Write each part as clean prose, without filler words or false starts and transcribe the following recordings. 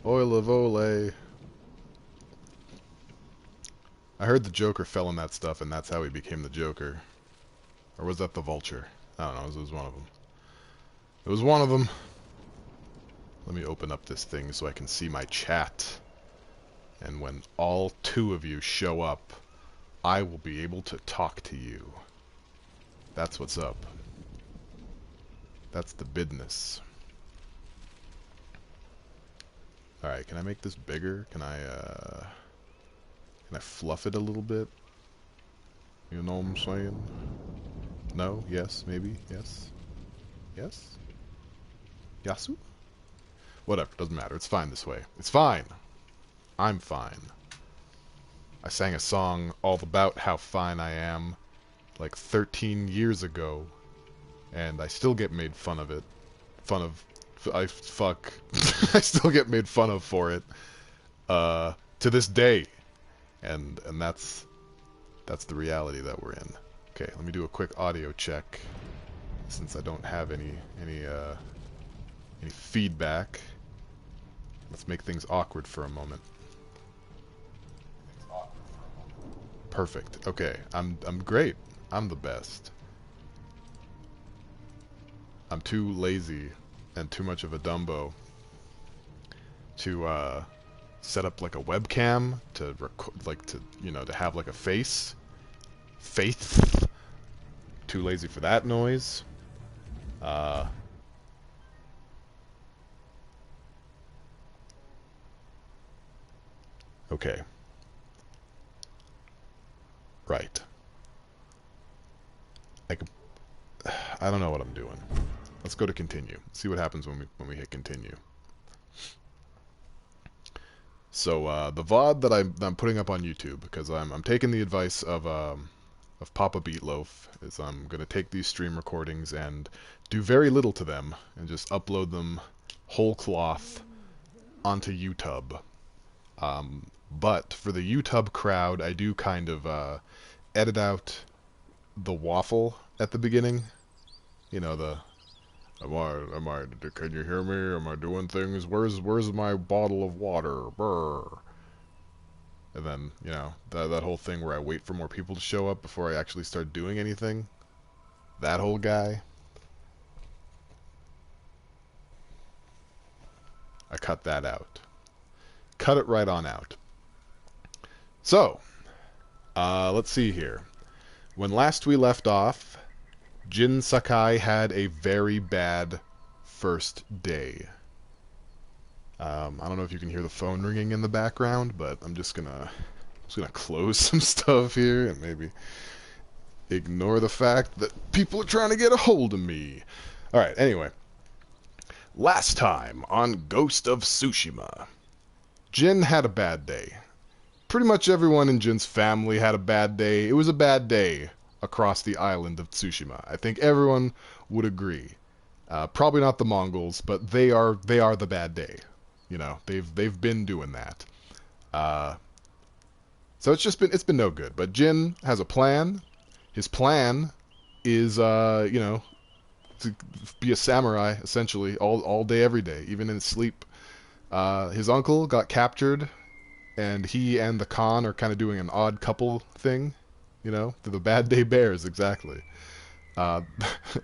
Oil of Olay. I heard the Joker fell in that stuff, and that's how he became the Joker. Or was that the Vulture? I don't know. It was one of them. It was one of them. Let me open up this thing so I can see my chat. And when all two of you show up, I will be able to talk to you. That's what's up. That's the business. Alright, can I make this bigger? Can I fluff it a little bit? You know what I'm saying? No? Yes? Maybe? Yes? Yes? Yasu? Whatever, doesn't matter. It's fine this way. It's fine! I'm fine. I sang a song all about how fine I am like 13 years ago, and I still get made fun of it. I still get made fun of for it, to this day. And that's the reality that we're in. Okay, let me do a quick audio check, since I don't have any feedback. Let's make things awkward for a moment. Perfect. Okay, I'm great. I'm the best. I'm too lazy and too much of a Dumbo to set up like a webcam to to have like a face. Faith. Too lazy for that noise. Okay. Right. I don't know what I'm doing. Let's go to continue. See what happens when we hit continue. So the VOD that I'm putting up on YouTube, because I'm taking the advice of Papa Beatloaf, is I'm gonna take these stream recordings and do very little to them and just upload them whole cloth onto YouTube. But for the YouTube crowd, I do kind of edit out the waffle at the beginning. You know, the can you hear me? Am I doing things? Where's my bottle of water? Brr. And then, you know, that whole thing where I wait for more people to show up before I actually start doing anything. That whole guy. I cut that out. Cut it right on out. So, let's see here. When last we left off, Jin Sakai had a very bad first day. I don't know if you can hear the phone ringing in the background, but I'm just gonna close some stuff here and maybe ignore the fact that people are trying to get a hold of me. Alright, anyway. Last time on Ghost of Tsushima, Jin had a bad day. Pretty much everyone in Jin's family had a bad day. It was a bad day across the island of Tsushima. I think everyone would agree. Probably not the Mongols, but they are the bad day. You know, they've been doing that. So it's been no good. But Jin has a plan. His plan is you know, to be a samurai essentially all day every day, even in his sleep. His uncle got captured, and he and the Khan are kind of doing an odd couple thing. You know, they're the Bad Day Bears, exactly. I'm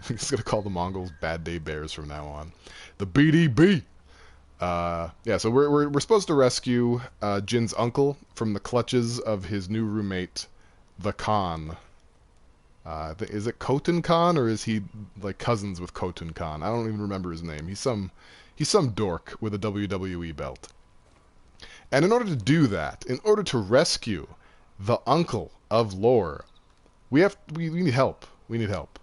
just gonna call the Mongols Bad Day Bears from now on. The BDB. Yeah, so we're supposed to rescue Jin's uncle from the clutches of his new roommate, the Khan. Is it Khotun Khan, or is he like cousins with Khotun Khan? I don't even remember his name. He's some dork with a WWE belt. And in order to do that, in order to rescue the uncle of Lore, we need help. We need help.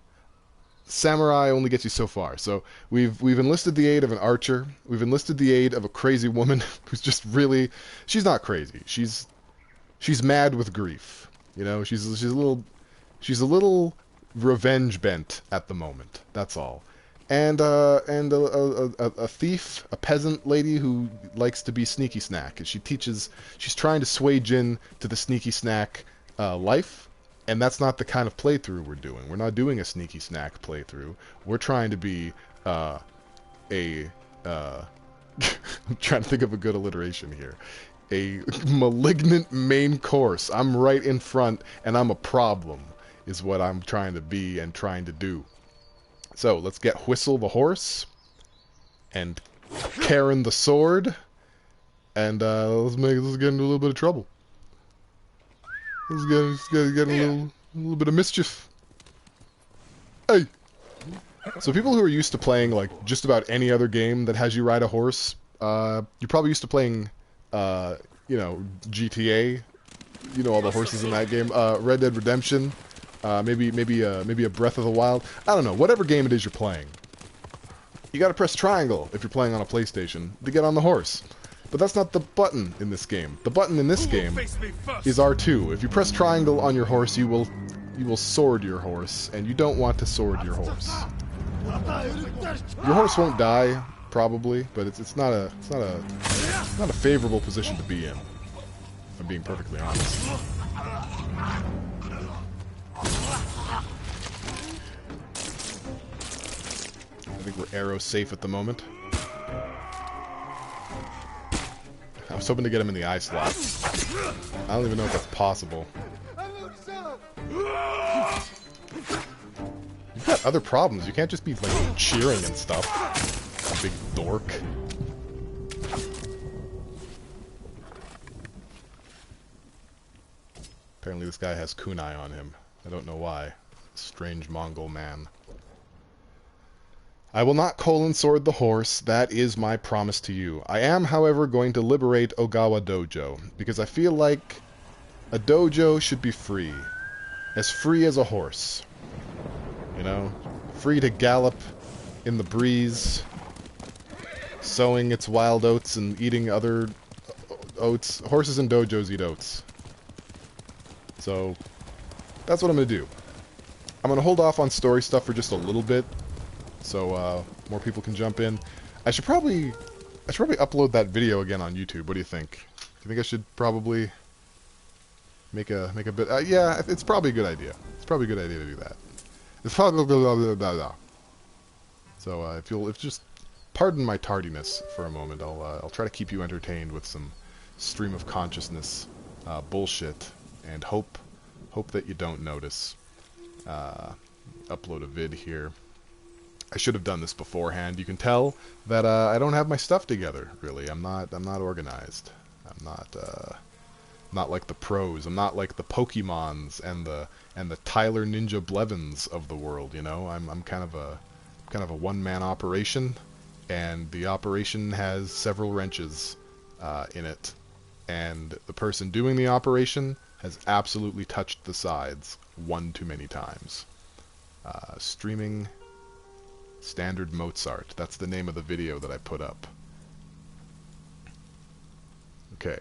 Samurai only gets you so far. So we've enlisted the aid of an archer. We've enlisted the aid of a crazy woman who's just really, she's not crazy. She's mad with grief. You know, she's a little revenge bent at the moment. That's all. And a thief, a peasant lady who likes to be sneaky snack. And she's trying to sway Jin to the sneaky snack life. And that's not the kind of playthrough we're doing. We're not doing a sneaky snack playthrough. We're trying to be a I'm trying to think of a good alliteration here. A malignant main course. I'm right in front, and I'm a problem, is what I'm trying to be and trying to do. So, let's get Whistle the horse, and Karen the sword, and let's get into a little bit of trouble. Let's get a little bit of mischief. Hey! So people who are used to playing, like, just about any other game that has you ride a horse, you're probably used to playing, you know, GTA, you know, all the horses in that game, Red Dead Redemption, maybe a Breath of the Wild, I don't know, whatever game it is you're playing. You gotta press triangle if you're playing on a PlayStation to get on the horse. But that's not the button in this game. The button in this game is R2. If you press triangle on your horse, you will sword your horse, and you don't want to sword your horse. Your horse won't die, probably, but it's not a favorable position to be in. If I'm being perfectly honest. I think we're arrow safe at the moment. I was hoping to get him in the eye slot. I don't even know if that's possible. You've got other problems. You can't just be, like, cheering and stuff. You big dork. Apparently this guy has kunai on him. I don't know why. Strange Mongol man. I will not sword the horse. That is my promise to you. I am, however, going to liberate Ogawa Dojo, because I feel like a dojo should be free. As free as a horse. You know? Free to gallop in the breeze, sowing its wild oats and eating other oats. Horses and dojos eat oats. So, that's what I'm going to do. I'm going to hold off on story stuff for just a little bit, so more people can jump in. I should probably upload that video again on YouTube. What do you think? Do you think I should probably make a bit? Yeah, it's probably a good idea. It's probably a good idea to do that. It's probably blah, blah, blah, blah. So if just pardon my tardiness for a moment, I'll try to keep you entertained with some stream of consciousness bullshit, and hope that you don't notice. Upload a vid here. I should have done this beforehand. You can tell that I don't have my stuff together. Really, I'm not organized. I'm not like the pros. I'm not like the Pokemons and the Tyler Ninja Blevins of the world. You know, I'm kind of a one-man operation, and the operation has several wrenches in it, and the person doing the operation has absolutely touched the sides one too many times. Streaming Standard Mozart. That's the name of the video that I put up. Okay.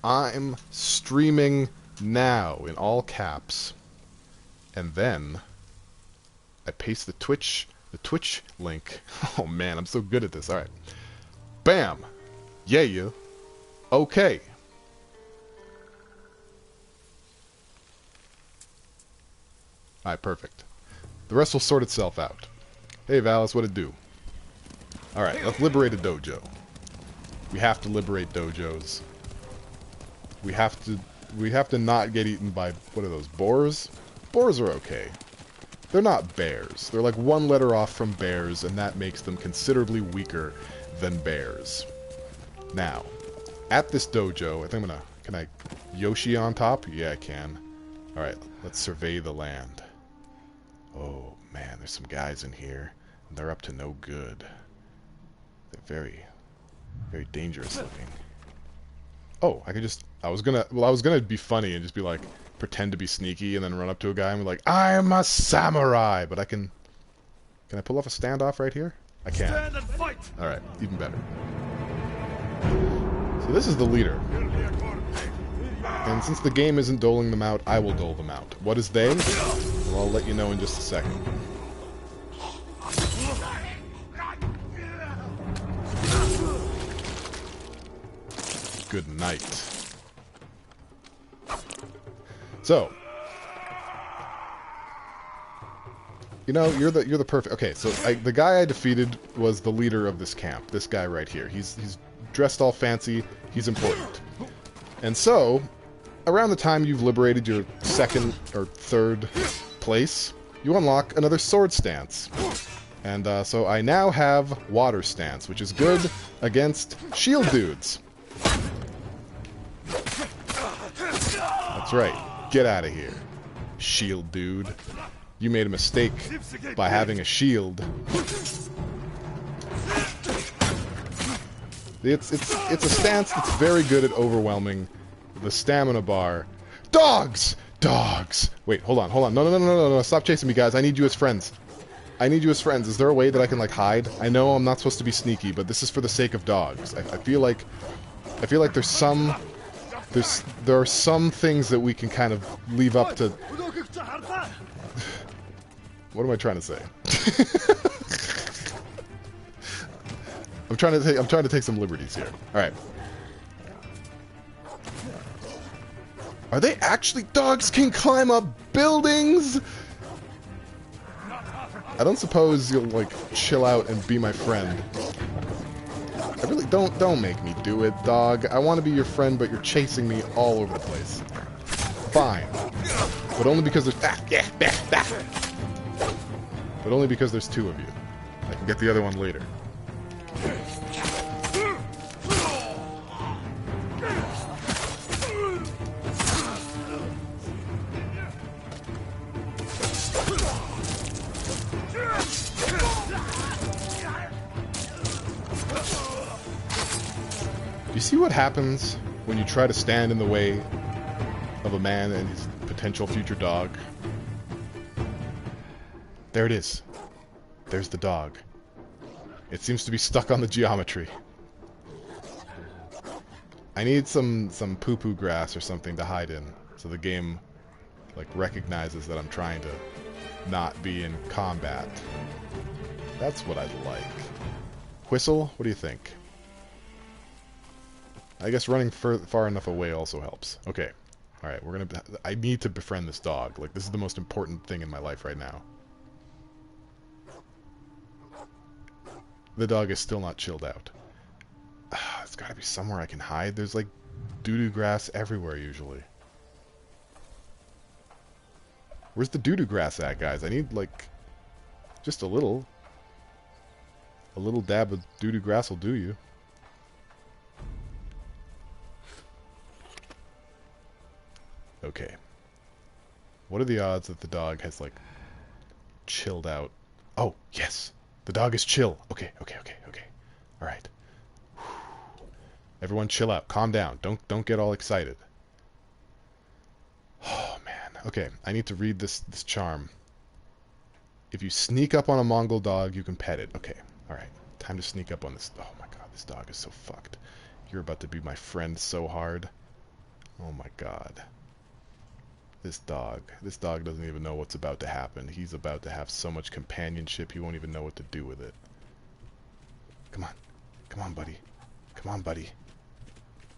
I'm streaming now in all caps. And then I paste the Twitch link. Oh man, I'm so good at this. Alright. Bam! Yeah, you. Okay. Alright, perfect. The rest will sort itself out. Hey, Valis, what it do? Alright, let's liberate a dojo. We have to liberate dojos. We have to not get eaten by, what are those, boars? Boars are okay. They're not bears. They're like one letter off from bears, and that makes them considerably weaker than bears. Now, at this dojo, I think I'm gonna... Can I Yoshi on top? Yeah, I can. Alright, let's survey the land. Oh, man, there's some guys in here. And they're up to no good. They're very, very dangerous looking. Oh, I could just... I was gonna be funny and just be like, pretend to be sneaky and then run up to a guy and be like, I'm a samurai! But I can... Can I pull off a standoff right here? I can. Stand and fight! Alright, even better. So this is the leader. And since the game isn't doling them out, I will dole them out. What is they? Well, I'll let you know in just a second. Good night. So, You know, you're the perfect... Okay, so the guy I defeated was the leader of this camp. This guy right here. He's dressed all fancy. He's important. And so, around the time you've liberated your second or third place, you unlock another sword stance. And so I now have water stance, which is good against shield dudes. That's right. Get out of here, shield dude. You made a mistake by having a shield. It's a stance that's very good at overwhelming the stamina bar. Dogs! Dogs! Wait, hold on. No, stop chasing me, guys. I need you as friends. I need you as friends. Is there a way that I can, like, hide? I know I'm not supposed to be sneaky, but this is for the sake of dogs. I feel like there's some... there are some things that we can kind of leave up to... What am I trying to say? I'm trying to take some liberties here. All right. Are they actually... Dogs can climb up buildings? I don't suppose you'll, like, chill out and be my friend. I really... Don't make me do it, dog. I want to be your friend, but you're chasing me all over the place. Fine. But only because there's... But only because there's two of you. I can get the other one later. Do you see what happens when you try to stand in the way of a man and his potential future dog? There it is. There's the dog. It seems to be stuck on the geometry. I need some poo-poo grass or something to hide in, so the game, like, recognizes that I'm trying to not be in combat. That's what I'd like. Whistle? What do you think? I guess running far enough away also helps. Okay. Alright, I need to befriend this dog. Like, this is the most important thing in my life right now. The dog is still not chilled out. There's gotta be somewhere I can hide. There's, like, doo-doo grass everywhere, usually. Where's the doo-doo grass at, guys? I need, like, just a little. A little dab of doo-doo grass will do you. Okay. What are the odds that the dog has, like, chilled out? Oh, yes! The dog is chill. Okay. Alright. Everyone chill out. Calm down. Don't get all excited. Oh, man. Okay, I need to read this charm. If you sneak up on a Mongol dog, you can pet it. Okay, alright. Time to sneak up on this... Oh my god, this dog is so fucked. You're about to be my friend so hard. Oh my god. This dog doesn't even know what's about to happen. He's about to have so much companionship, he won't even know what to do with it. Come on, buddy. Come on, buddy.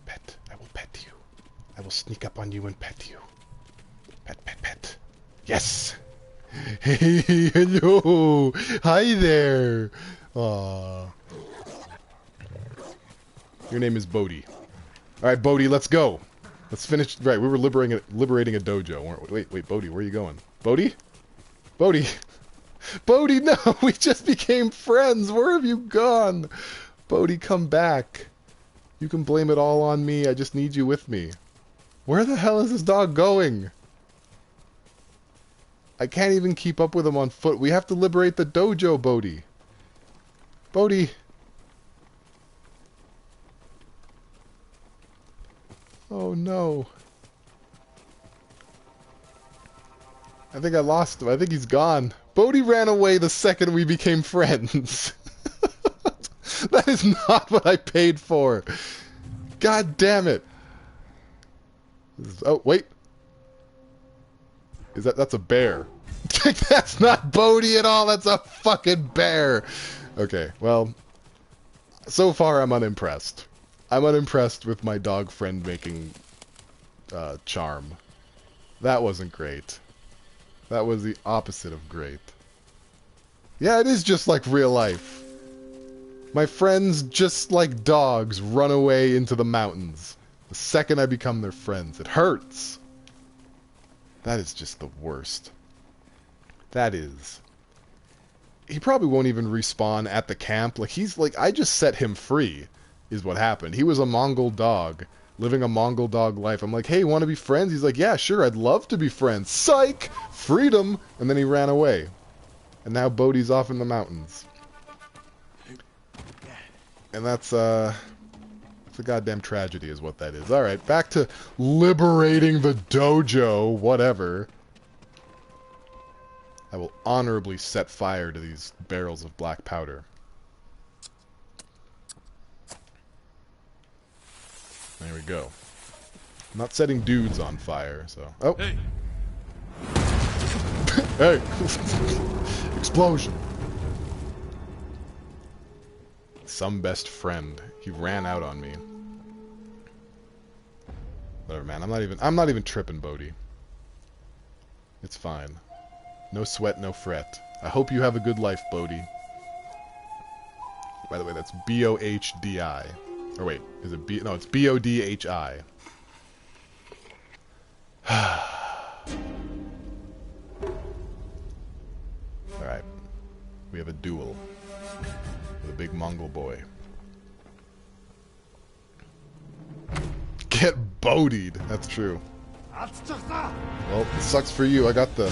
Pet. I will pet you. I will sneak up on you and pet you. Pet. Yes! Hey, hello! Hi there! Aww. Your name is Bodhi. Alright, Bodhi, let's go! Let's finish... Right, we were liberating a dojo, weren't we? Wait, Bodhi, where are you going? Bodhi? Bodhi! Bodhi, no! We just became friends! Where have you gone? Bodhi, come back. You can blame it all on me, I just need you with me. Where the hell is this dog going? I can't even keep up with him on foot. We have to liberate the dojo, Bodhi. Bodhi! Oh no. I think I lost him. I think he's gone. Bodhi ran away the second we became friends. That is not what I paid for. God damn it. Oh, wait. That's a bear. That's not Bodhi at all. That's a fucking bear. Okay, well, so far I'm unimpressed. I'm unimpressed with my dog friend making charm. That wasn't great. That was the opposite of great. Yeah, it is just like real life. My friends, just like dogs, run away into the mountains. The second I become their friends. It hurts. That is just the worst. That is. He probably won't even respawn at the camp. Like, he's like, I just set him free, is what happened. He was a Mongol dog, living a Mongol dog life. I'm like, hey, want to be friends? He's like, yeah, sure, I'd love to be friends. Psych! Freedom! And then he ran away. And now Bodhi's off in the mountains. And that's a goddamn tragedy is what that is. Alright, back to liberating the dojo, whatever. I will honorably set fire to these barrels of black powder. There we go. I'm not setting dudes on fire, so... Oh! Hey! Hey! Explosion! Some best friend. He ran out on me. Whatever, man. I'm not even tripping, Bodhi. It's fine. No sweat, no fret. I hope you have a good life, Bodhi. By the way, that's B-O-H-D-I. Or wait, is it B? No, it's B-O-D-H-I. Alright. We have a duel. With a big Mongol boy. Get Bodhi'd. That's true. Well, it sucks for you. I got the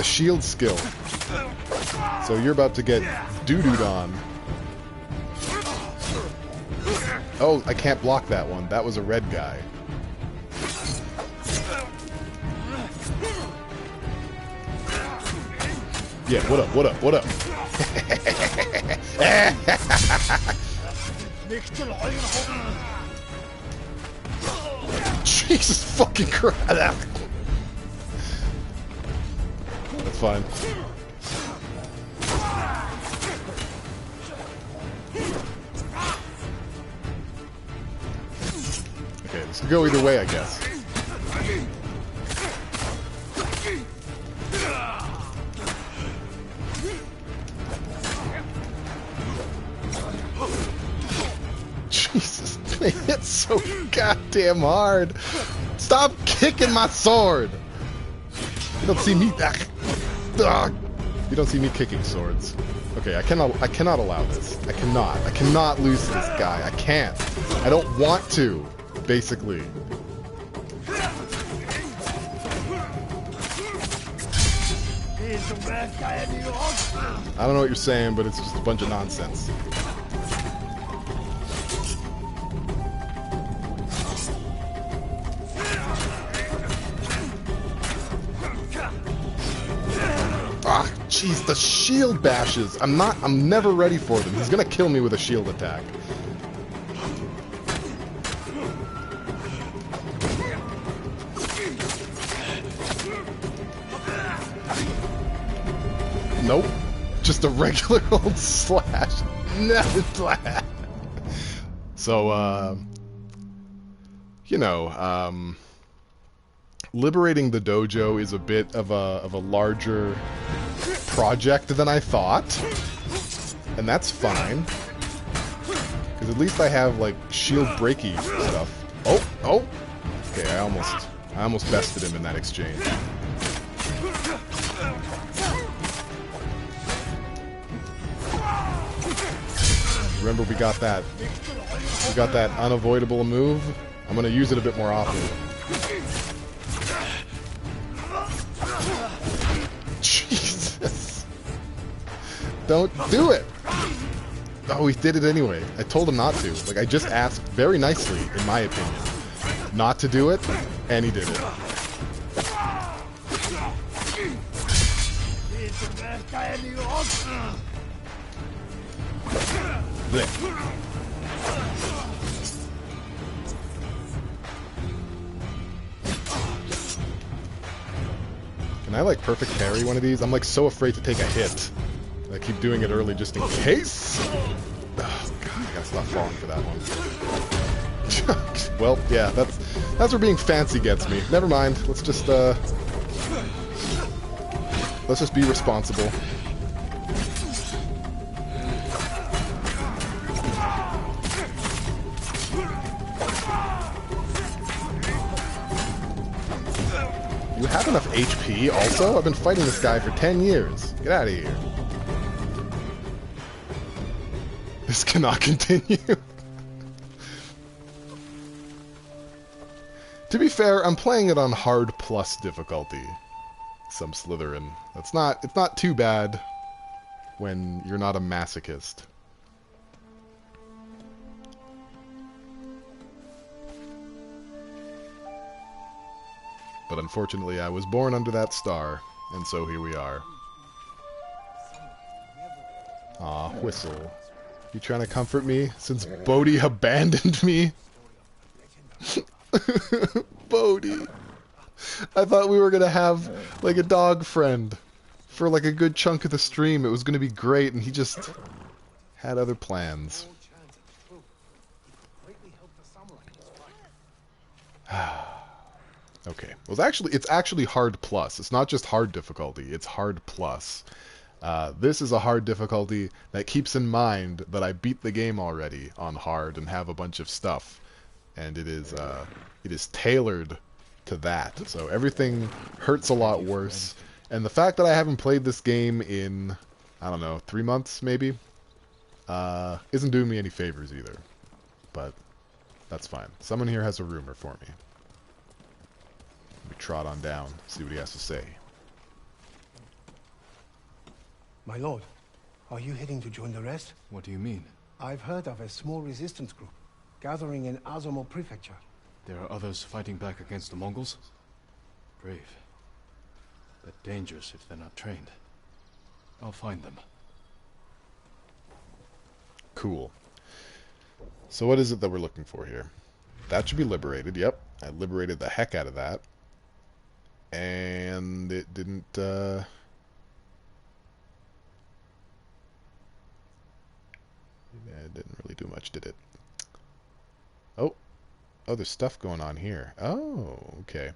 shield skill. So you're about to get doo-dooed on. Oh, I can't block that one. That was a red guy. Yeah, what up, what up, what up? Jesus fucking Christ. That's fine. Okay, this could go either way, I guess. Jesus, they hit so goddamn hard. Stop kicking my sword. You don't see me. You don't see me kicking swords. Okay, I cannot allow this. I cannot lose to this guy. I can't. I don't want to. Basically. I don't know what you're saying, but it's just a bunch of nonsense. Ah, jeez, the shield bashes. I'm never ready for them. He's gonna kill me with a shield attack. Nope. Just a regular old slash. Never slash. So, liberating the dojo is a bit of a larger project than I thought. And that's fine. Because at least I have, like, shield breaky stuff. Oh! Okay, I almost bested him in that exchange. Remember, we got that unavoidable move. I'm gonna use it a bit more often. Jesus! Don't do it! Oh, he did it anyway. I told him not to. Like, I just asked very nicely, in my opinion, not to do it, and he did it. Can I, like, perfect parry one of these? I'm, like, so afraid to take a hit. I keep doing it early just in case. Oh, God, I gotta stop falling for that one. Well, yeah, that's where being fancy gets me. Never mind. Let's just be responsible. You have enough HP also? I've been fighting this guy for 10 years. Get out of here. This cannot continue. To be fair, I'm playing it on hard plus difficulty. Some Slytherin. It's not too bad when you're not a masochist. But unfortunately, I was born under that star, and so here we are. Aw, Whistle. You trying to comfort me since Bodhi abandoned me? Bodhi. I thought we were gonna have like a dog friend for like a good chunk of the stream. It was gonna be great, and he just had other plans. Okay. Well, it's actually hard plus. It's not just hard difficulty. It's hard plus. This is a hard difficulty that keeps in mind that I beat the game already on hard and have a bunch of stuff, and it is tailored to that. So everything hurts a lot worse. And the fact that I haven't played this game in, I don't know, 3 months maybe, isn't doing me any favors either. But that's fine. Someone here has a rumor for me. Let me trot on down, see what he has to say. My lord, are you heading to join the rest? What do you mean? I've heard of a small resistance group gathering in Azamo Prefecture. There are others fighting back against the Mongols? Brave. But dangerous if they're not trained. I'll find them. Cool. So what is it that we're looking for here? That should be liberated, yep. I liberated the heck out of that. And it didn't, yeah, it didn't really do much, did it? Oh, there's stuff going on here. Oh, okay.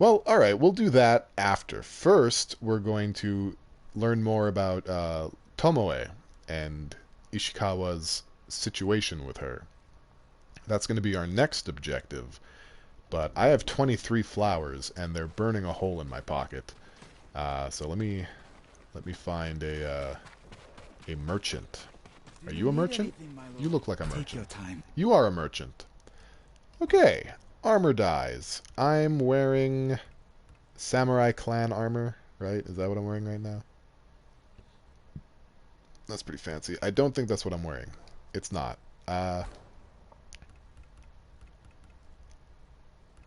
Well, alright, we'll do that after. First, we're going to learn more about Tomoe and Ishikawa's situation with her. That's going to be our next objective. But I have 23 flowers, and they're burning a hole in my pocket. So let me find a merchant. Are you a merchant? You look like a merchant. You are a merchant. Okay. Armor dyes. I'm wearing Samurai Clan armor, right? Is that what I'm wearing right now? That's pretty fancy. I don't think that's what I'm wearing. It's not. I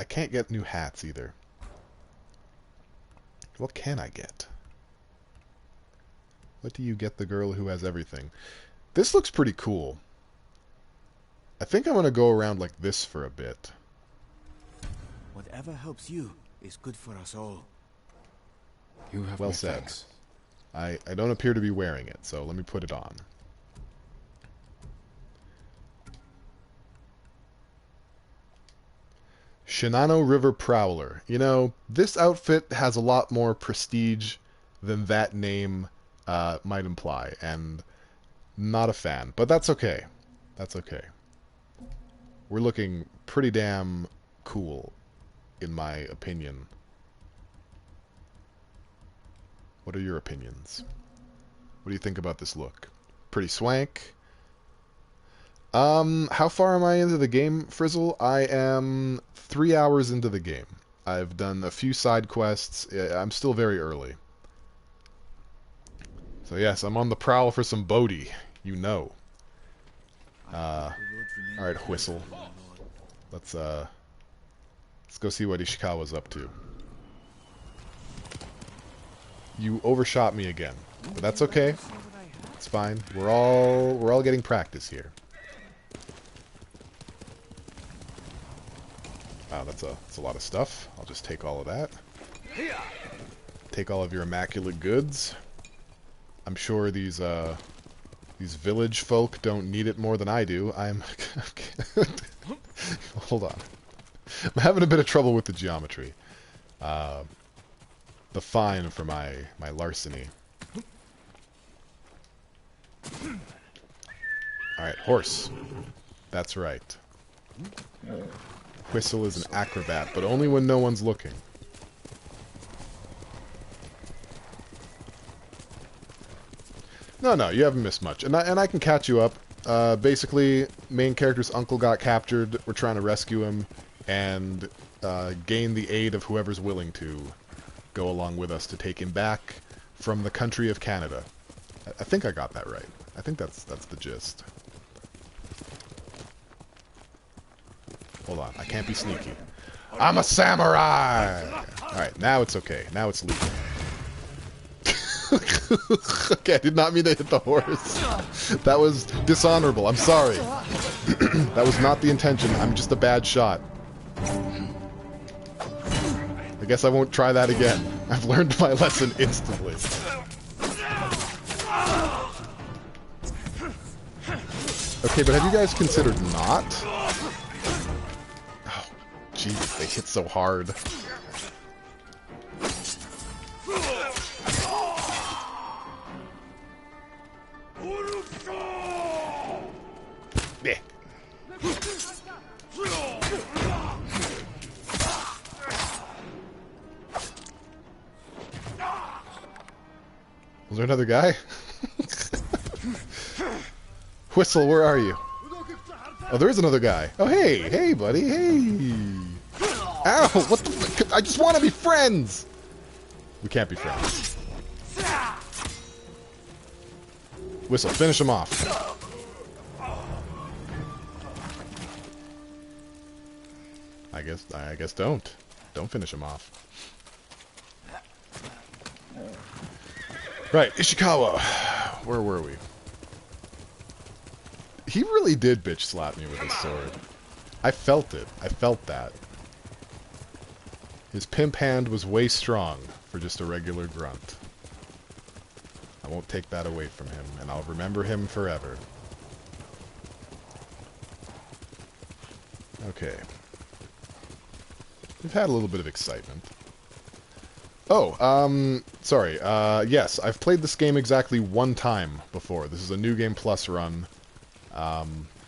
can't get new hats either. What can I get? What do you get the girl who has everything? This looks pretty cool. I think I'm going to go around like this for a bit. Whatever helps you is good for us all. You have well my said. thanks. I don't appear to be wearing it, so let me put it on. Shinano River Prowler. You know, this outfit has a lot more prestige than that name might imply, and not a fan. But that's okay. That's okay. We're looking pretty damn cool, in my opinion. What are your opinions? What do you think about this look? Pretty swank. How far am I into the game, Frizzle? I am 3 hours into the game. I've done a few side quests. I'm still very early. So yes, I'm on the prowl for some Bodhi. You know. Alright, Whistle. Let's go see what Ishikawa's up to. You overshot me again. But that's okay. It's fine. We're all getting practice here. Wow, that's a lot of stuff. I'll just take all of that. Take all of your immaculate goods. I'm sure these village folk don't need it more than I do. Hold on. I'm having a bit of trouble with the geometry. The fine for my larceny. Alright, horse. That's right. Whistle is an acrobat, but only when no one's looking. No, you haven't missed much. And I can catch you up. Basically, main character's uncle got captured. We're trying to rescue him and gain the aid of whoever's willing to go along with us to take him back from the country of Canada. I think I got that right. I think that's the gist. Hold on, I can't be sneaky. I'm a samurai! Alright, now it's okay. Now it's legal. Okay, I did not mean to hit the horse. That was dishonorable. I'm sorry. That was not the intention. I'm just a bad shot. I guess I won't try that again. I've learned my lesson instantly. Okay, but have you guys considered not? Oh, jeez, they hit so hard. Yeah. Was there another guy? Whistle, where are you? Oh, there is another guy. Oh, hey, hey, buddy, hey. Ow, what the fuck? I just want to be friends. We can't be friends. Whistle, finish him off. I guess don't finish him off. Right, Ishikawa. Where were we? He really did bitch slap me with his sword. I felt it. I felt that. His pimp hand was way strong for just a regular grunt. I won't take that away from him, and I'll remember him forever. Okay. We've had a little bit of excitement. Oh, sorry. Yes, I've played this game exactly one time before. This is a New Game Plus run.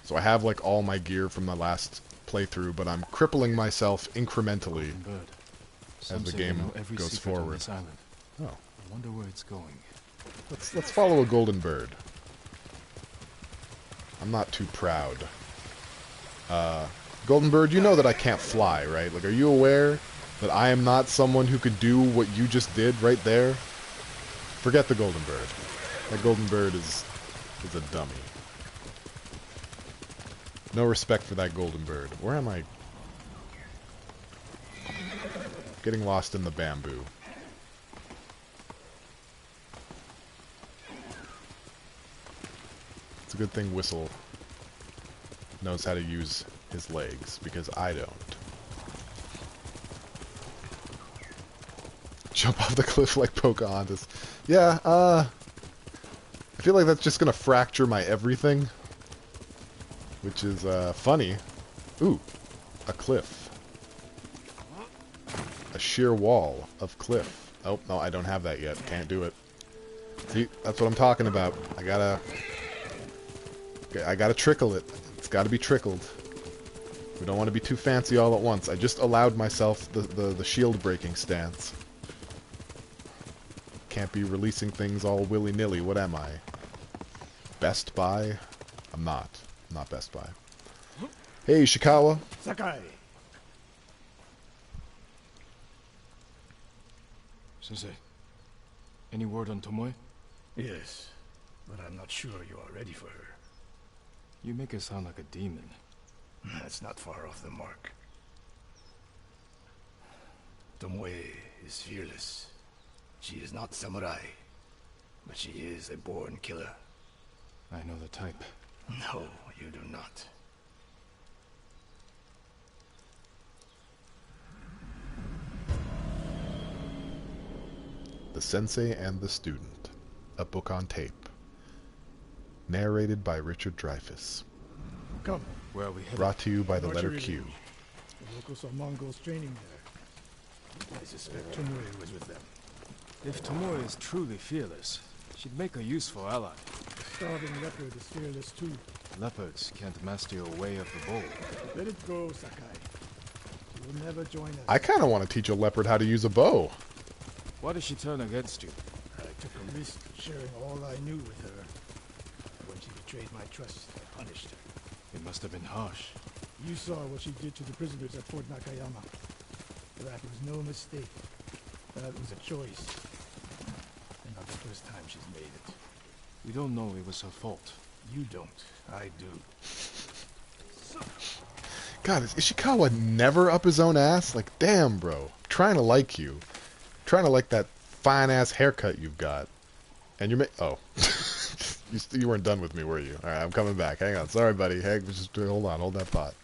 So I have, like, all my gear from the last playthrough, but I'm crippling myself incrementally as the game goes forward. Oh. I wonder where it's going. Let's follow a golden bird. I'm not too proud. Golden bird, you know that I can't fly, right? Like, are you aware that I am not someone who could do what you just did right there? Forget the golden bird. That golden bird is a dummy. No respect for that golden bird. Where am I? Getting lost in the bamboo. It's a good thing Whistle knows how to use his legs, because I don't. Jump off the cliff like Pocahontas. Yeah, I feel like that's just gonna fracture my everything. Which is, funny. Ooh, a cliff. A sheer wall of cliff. Oh, no, I don't have that yet. Can't do it. See, that's what I'm talking about. I gotta trickle it. It's gotta be trickled. We don't want to be too fancy all at once. I just allowed myself the shield breaking stance. Can't be releasing things all willy-nilly. What am I? Best Buy? I'm not. I'm not Best Buy. Hey, Ishikawa. Sakai. Sensei, any word on Tomoe? Yes, but I'm not sure you are ready for her. You make her sound like a demon. That's not far off the mark. Tomoe is fearless. She is not samurai, but she is a born killer. I know the type. No, you do not. The Sensei and the Student. A book on tape. Narrated by Richard Dreyfuss. Come. Where are we headed? Brought to you by the letter Q. The locals are Mongols training there. I suspect Tomoe was with them. If Tomoe is truly fearless, she'd make a useful ally. Starving leopard is fearless too. Leopards can't master your way of the bow. Let it go, Sakai. She will never join us. I kind of want to teach a leopard how to use a bow. Why does she turn against you? I took a risk sharing all I knew with her. When she betrayed my trust, I punished her. It must have been harsh. You saw what she did to the prisoners at Fort Nakayama. That was no mistake. That was a choice. And not the first time she's made it. We don't know it was her fault. You don't. I do. God, is Ishikawa never up his own ass? Like, damn, bro. I'm trying to like you. I'm trying to like that fine-ass haircut you've got. And you're oh. you weren't done with me, were you? Alright, I'm coming back. Hang on. Sorry, buddy. Just hold on. Hold that thought.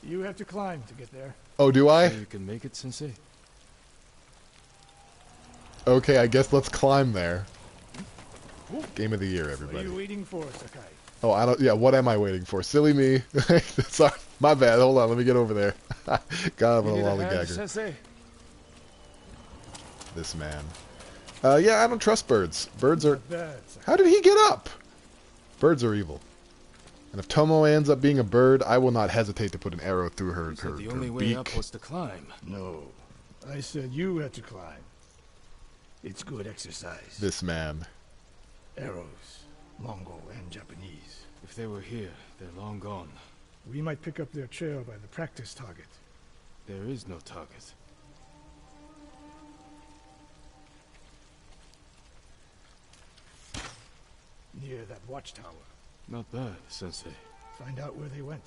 You have to climb to get there. Oh, do I? So you can make it, Sensei? Okay, I guess let's climb there. Game of the year, What are everybody. you waiting for, Sakai? Oh, I don't. Yeah, what am I waiting for? Silly me. Sorry, my bad. Hold on, let me get over there. God, I'm a lollygagger. Sensei? This man. Yeah, I don't trust birds. Birds are. Bad, Sakai. How did he get up? Birds are evil. And if Tomoe ends up being a bird, I will not hesitate to put an arrow through her, You said the her only way beak. up was to climb. No. I said you had to climb. It's good exercise. This man. Arrows. Mongol and Japanese. If they were here, they're long gone. We might pick up their trail by the practice target. There is no target. Near that watchtower. Not bad, Sensei. Find out where they went.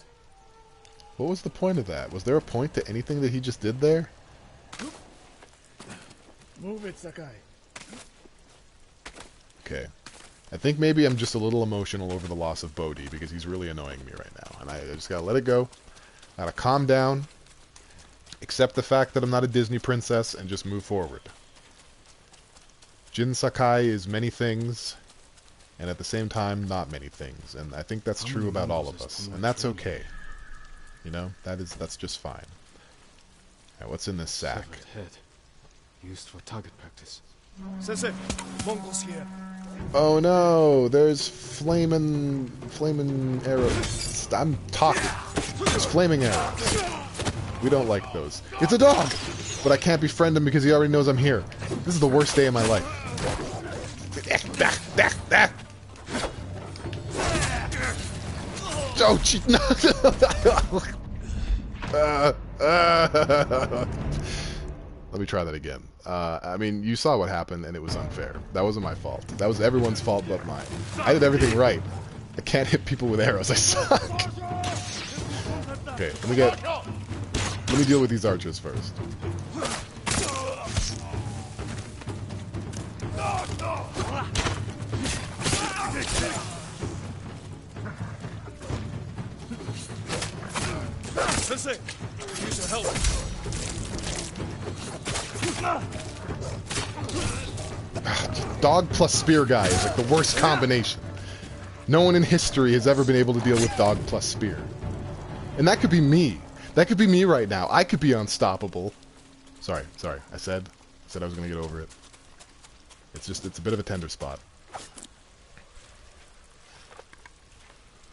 What was the point of that? Was there a point to anything that he just did there? Move it, Sakai. Okay. I think maybe I'm just a little emotional over the loss of Bodhi because he's really annoying me right now. And I just gotta let it go. I gotta calm down. Accept the fact that I'm not a Disney princess and just move forward. Jin Sakai is many things, and at the same time, not many things. And I think that's true about all of us. And that's okay. You know, that's just fine. Alright, what's in this sack? Severed head. Used for target practice. Sensei, Mongols here. Oh no, there's flaming arrows. I'm talking. There's flaming arrows. We don't like those. It's a dog! But I can't befriend him because he already knows I'm here. This is the worst day of my life. Oh, gee, no. Let me try that again. I mean, you saw what happened, and it was unfair. That wasn't my fault. That was everyone's fault but mine. I did everything right. I can't hit people with arrows. I suck. Okay, let me deal with these archers first. Sensei! Use your help! Dog plus spear guy is like the worst combination. No one in history has ever been able to deal with dog plus spear. And that could be me. That could be me right now. I could be unstoppable. Sorry. I said I was going to get over it. It's a bit of a tender spot.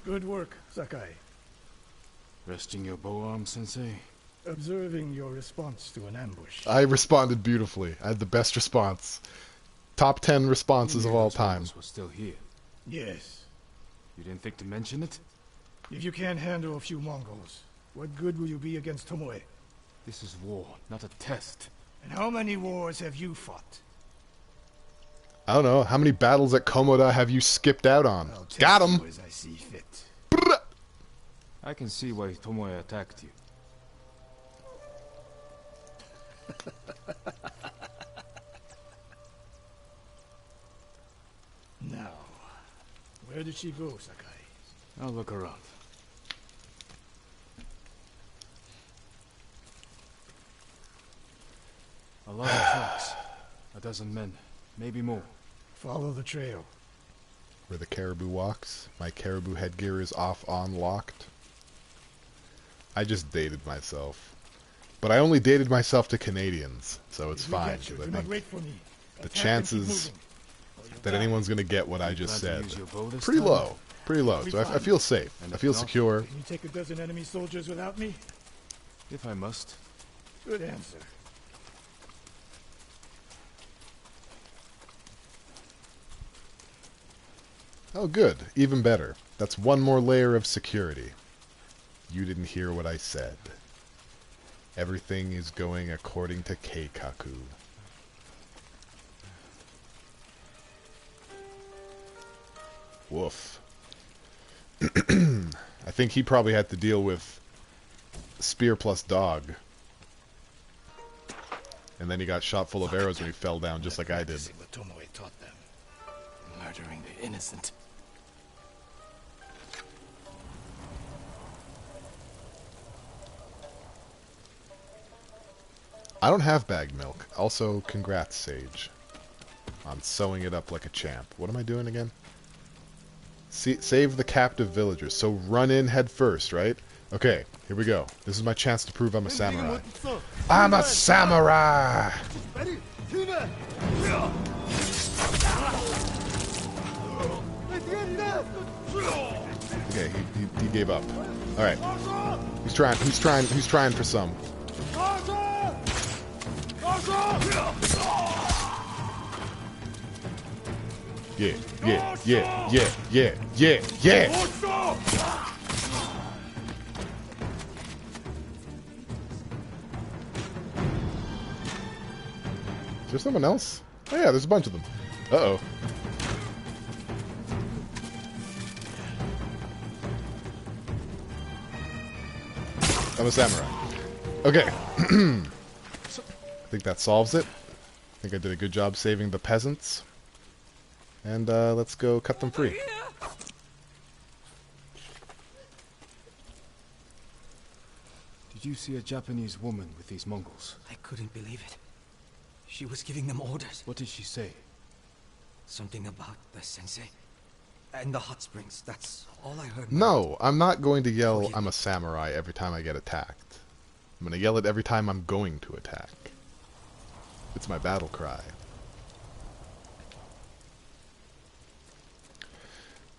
Good work, Sakai. Resting your bow arm, Sensei? Observing your response to an ambush. I responded beautifully. I had the best response. Top 10 responses of all time. Was still here. Yes. You didn't think to mention it? If you can't handle a few Mongols, what good will you be against Tomoe? This is war, not a test. And how many wars have you fought? I don't know. How many battles at Komoda have you skipped out on? I'll test Got him! you as I see fit. I can see why Tomoe attacked you. Now, where did she go, Sakai? I'll look around. A lot of tracks. A dozen men. Maybe more. Follow the trail. Where the caribou walks. My caribou headgear is off on locked. I just dated myself. But I only dated myself to Canadians, so it's If we fine. get you, 'Cause I do not think wait for me. the Attack and keep chances moving, or you'll that die. anyone's going to get what I just Plan to said, use your bow this pretty time? low. Pretty low. So I feel safe. And I if feel not? secure. Can you take a dozen enemy soldiers without me? If I must. Good answer. Oh, good. Even better. That's one more layer of security. You didn't hear what I said. Everything is going according to Keikaku. Woof. I think he probably had to deal with spear plus dog. And then he got shot full of arrows when he fell down, just like I did. What Tomoe taught them. Murdering the innocent. I don't have bagged milk. Also, congrats, Sage, on sewing it up like a champ. What am I doing again? Save the captive villagers. So run in head first, right? Okay, here we go. This is my chance to prove I'm a samurai. I'm a samurai! Okay, he gave up. Alright. He's trying for some. Yeah, yeah, yeah, yeah, yeah, yeah, yeah! Is there someone else? Oh yeah, there's a bunch of them. Uh-oh. I'm a samurai. Okay. I think that solves it. I think I did a good job saving the peasants. And let's go cut them free. Did you see a Japanese woman with these Mongols? I couldn't believe it. She was giving them orders. What did she say? Something about the sensei and the hot springs. That's all I heard. No, I'm not going to yell I'm a samurai every time I get attacked. I'm going to yell it every time I'm going to attack. It's my battle cry.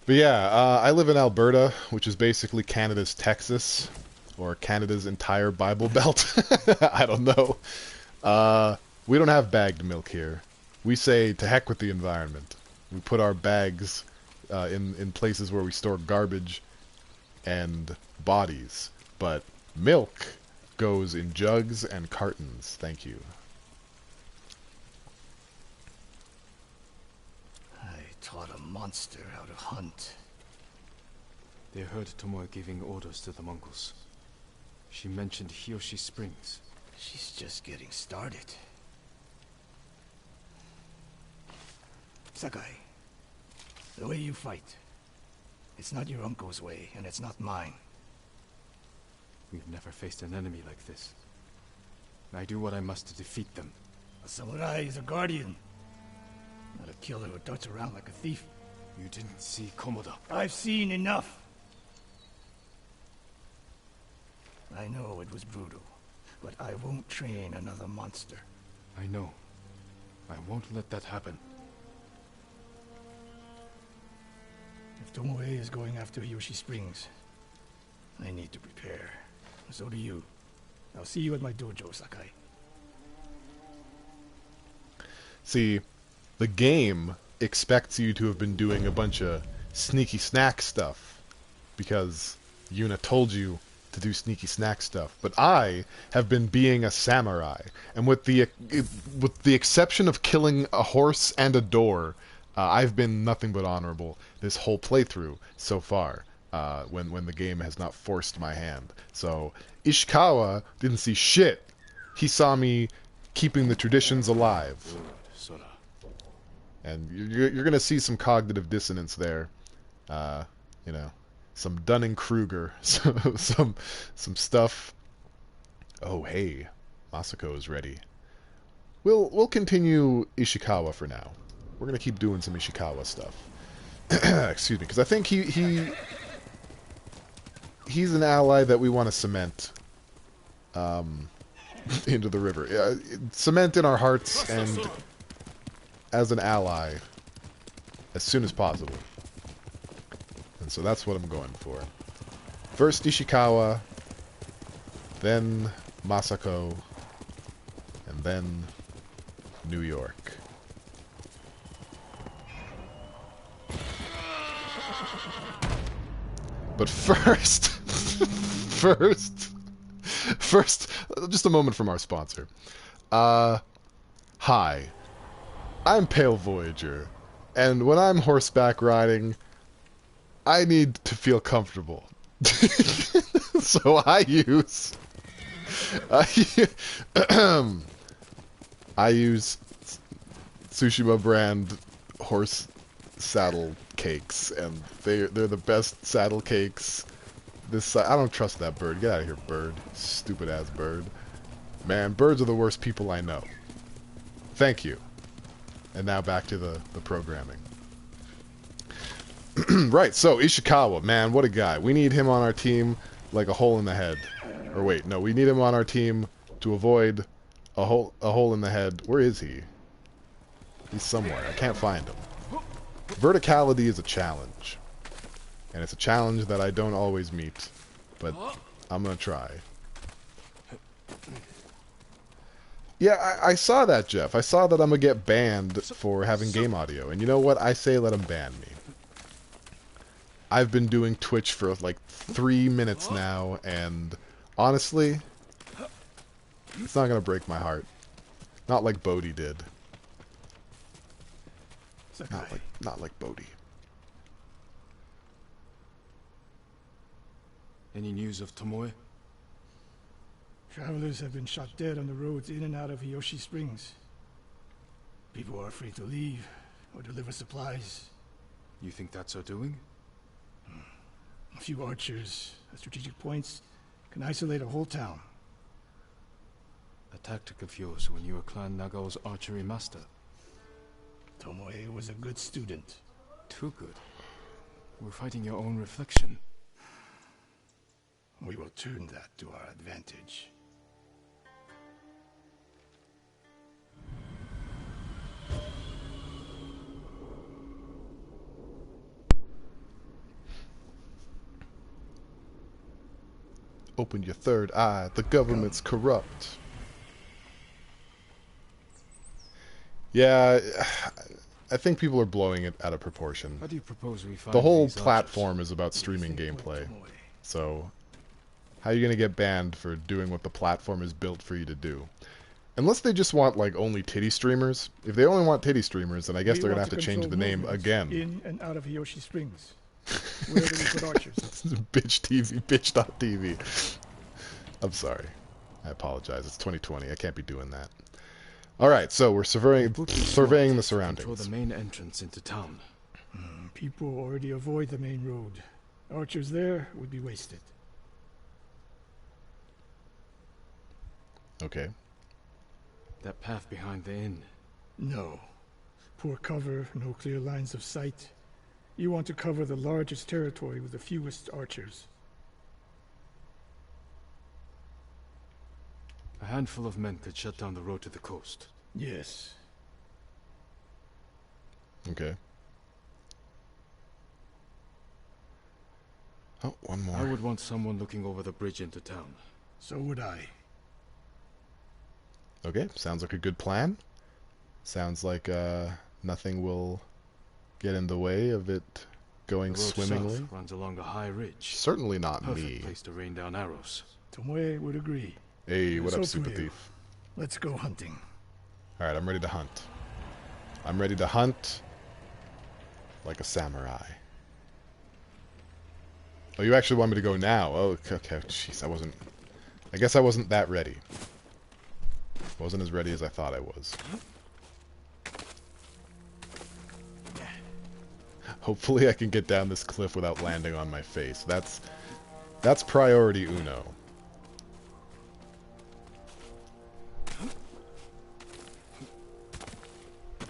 But yeah, I live in Alberta, which is basically Canada's Texas, or Canada's entire Bible Belt. I don't know. We don't have bagged milk here. We say, to heck with the environment. We put our bags in places where we store garbage and bodies. But milk goes in jugs and cartons. Thank you. Taught a monster how to hunt. They heard Tomoe giving orders to the Mongols. She mentioned Hiyoshi Springs. She's just getting started. Sakai, the way you fight, it's not your uncle's way, and it's not mine. We've never faced an enemy like this. I do what I must to defeat them. A samurai is a guardian, not a killer who darts around like a thief. You didn't see Komoda. I've seen enough. I know it was brutal, but I won't train another monster. I know. I won't let that happen. If Tomoe is going after Hiyoshi Springs, I need to prepare. So do you. I'll see you at my dojo, Sakai. See, the game expects you to have been doing a bunch of sneaky snack stuff because Yuna told you to do sneaky snack stuff. But I have been being a samurai, and with the exception of killing a horse and a door, I've been nothing but honorable this whole playthrough so far. When the game has not forced my hand. So Ishikawa didn't see shit. He saw me keeping the traditions alive. And you're gonna see some cognitive dissonance there. You know, some Dunning-Kruger, some stuff. Oh hey, Masako is ready. We'll continue Ishikawa for now. We're gonna keep doing some Ishikawa stuff. Excuse me, because I think he's an ally that we want to cement into the river. Cement in our hearts and as an ally as soon as possible. And so that's what I'm going for. First Ishikawa, then Masako, and then New York. But first, first, just a moment from our sponsor. Hi, I'm Pale Voyager, and when I'm horseback riding, I need to feel comfortable. So I use Tsushima brand horse saddle cakes, and they're the best saddle cakes. I don't trust that bird. Get out of here, bird. Stupid ass bird. Man, birds are the worst people I know. Thank you. And now back to the programming. Right, so Ishikawa, man, what a guy. We need him on our team like a hole in the head. Or wait, no, we need him on our team to avoid a hole in the head. Where is he? He's somewhere. I can't find him. Verticality is a challenge. And it's a challenge that I don't always meet. But I'm gonna try. Yeah, I saw that, Jeff. I saw that I'm gonna get banned for having game audio. And you know what? I say let him ban me. I've been doing Twitch for like 3 minutes now, and honestly, it's not gonna break my heart. Not like Bodhi did. Not like Bodhi. Any news of Tomoe? Travelers have been shot dead on the roads in and out of Hiyoshi Springs. People are afraid to leave or deliver supplies. You think that's her doing? A few archers at strategic points can isolate a whole town. A tactic of yours when you were Clan Nagao's archery master. Tomoe was a good student. Too good. We're fighting your own reflection. We will turn that to our advantage. Open your third eye. The government's corrupt. Yeah, I think people are blowing it out of proportion. How do you propose we find The whole these platform is about streaming gameplay. So, how are you going to get banned for doing what the platform is built for you to do? Unless they just want, like, only titty streamers. If they only want titty streamers, then I guess they're going to have to change the name again. In and out of Hiyoshi Springs. Where do we put archers? Bitch TV, bitch.tv. I'm sorry. I apologize. It's 2020. I can't be doing that. Alright, so we're surveying the surroundings. Control the main entrance into town. People already avoid the main road. Archers there would be wasted. Okay. That path behind the inn. No. Poor cover, no clear lines of sight. You want to cover the largest territory with the fewest archers. A handful of men could shut down the road to the coast. Yes. Okay. Oh, one more. I would want someone looking over the bridge into town. So would I. Okay, sounds like a good plan. Sounds like nothing will get in the way of it going The road swimmingly. south runs along a high ridge. Certainly not Perfect me. place to rain down arrows. Tomoe would agree. Hey, what up, Let's hope Super for you. Thief? Let's go hunting. Alright, I'm ready to hunt. I'm ready to hunt like a samurai. Oh, you actually want me to go now? Oh, okay. Jeez, I guess I wasn't that ready. Wasn't as ready as I thought I was. Hopefully I can get down this cliff without landing on my face. That's priority uno.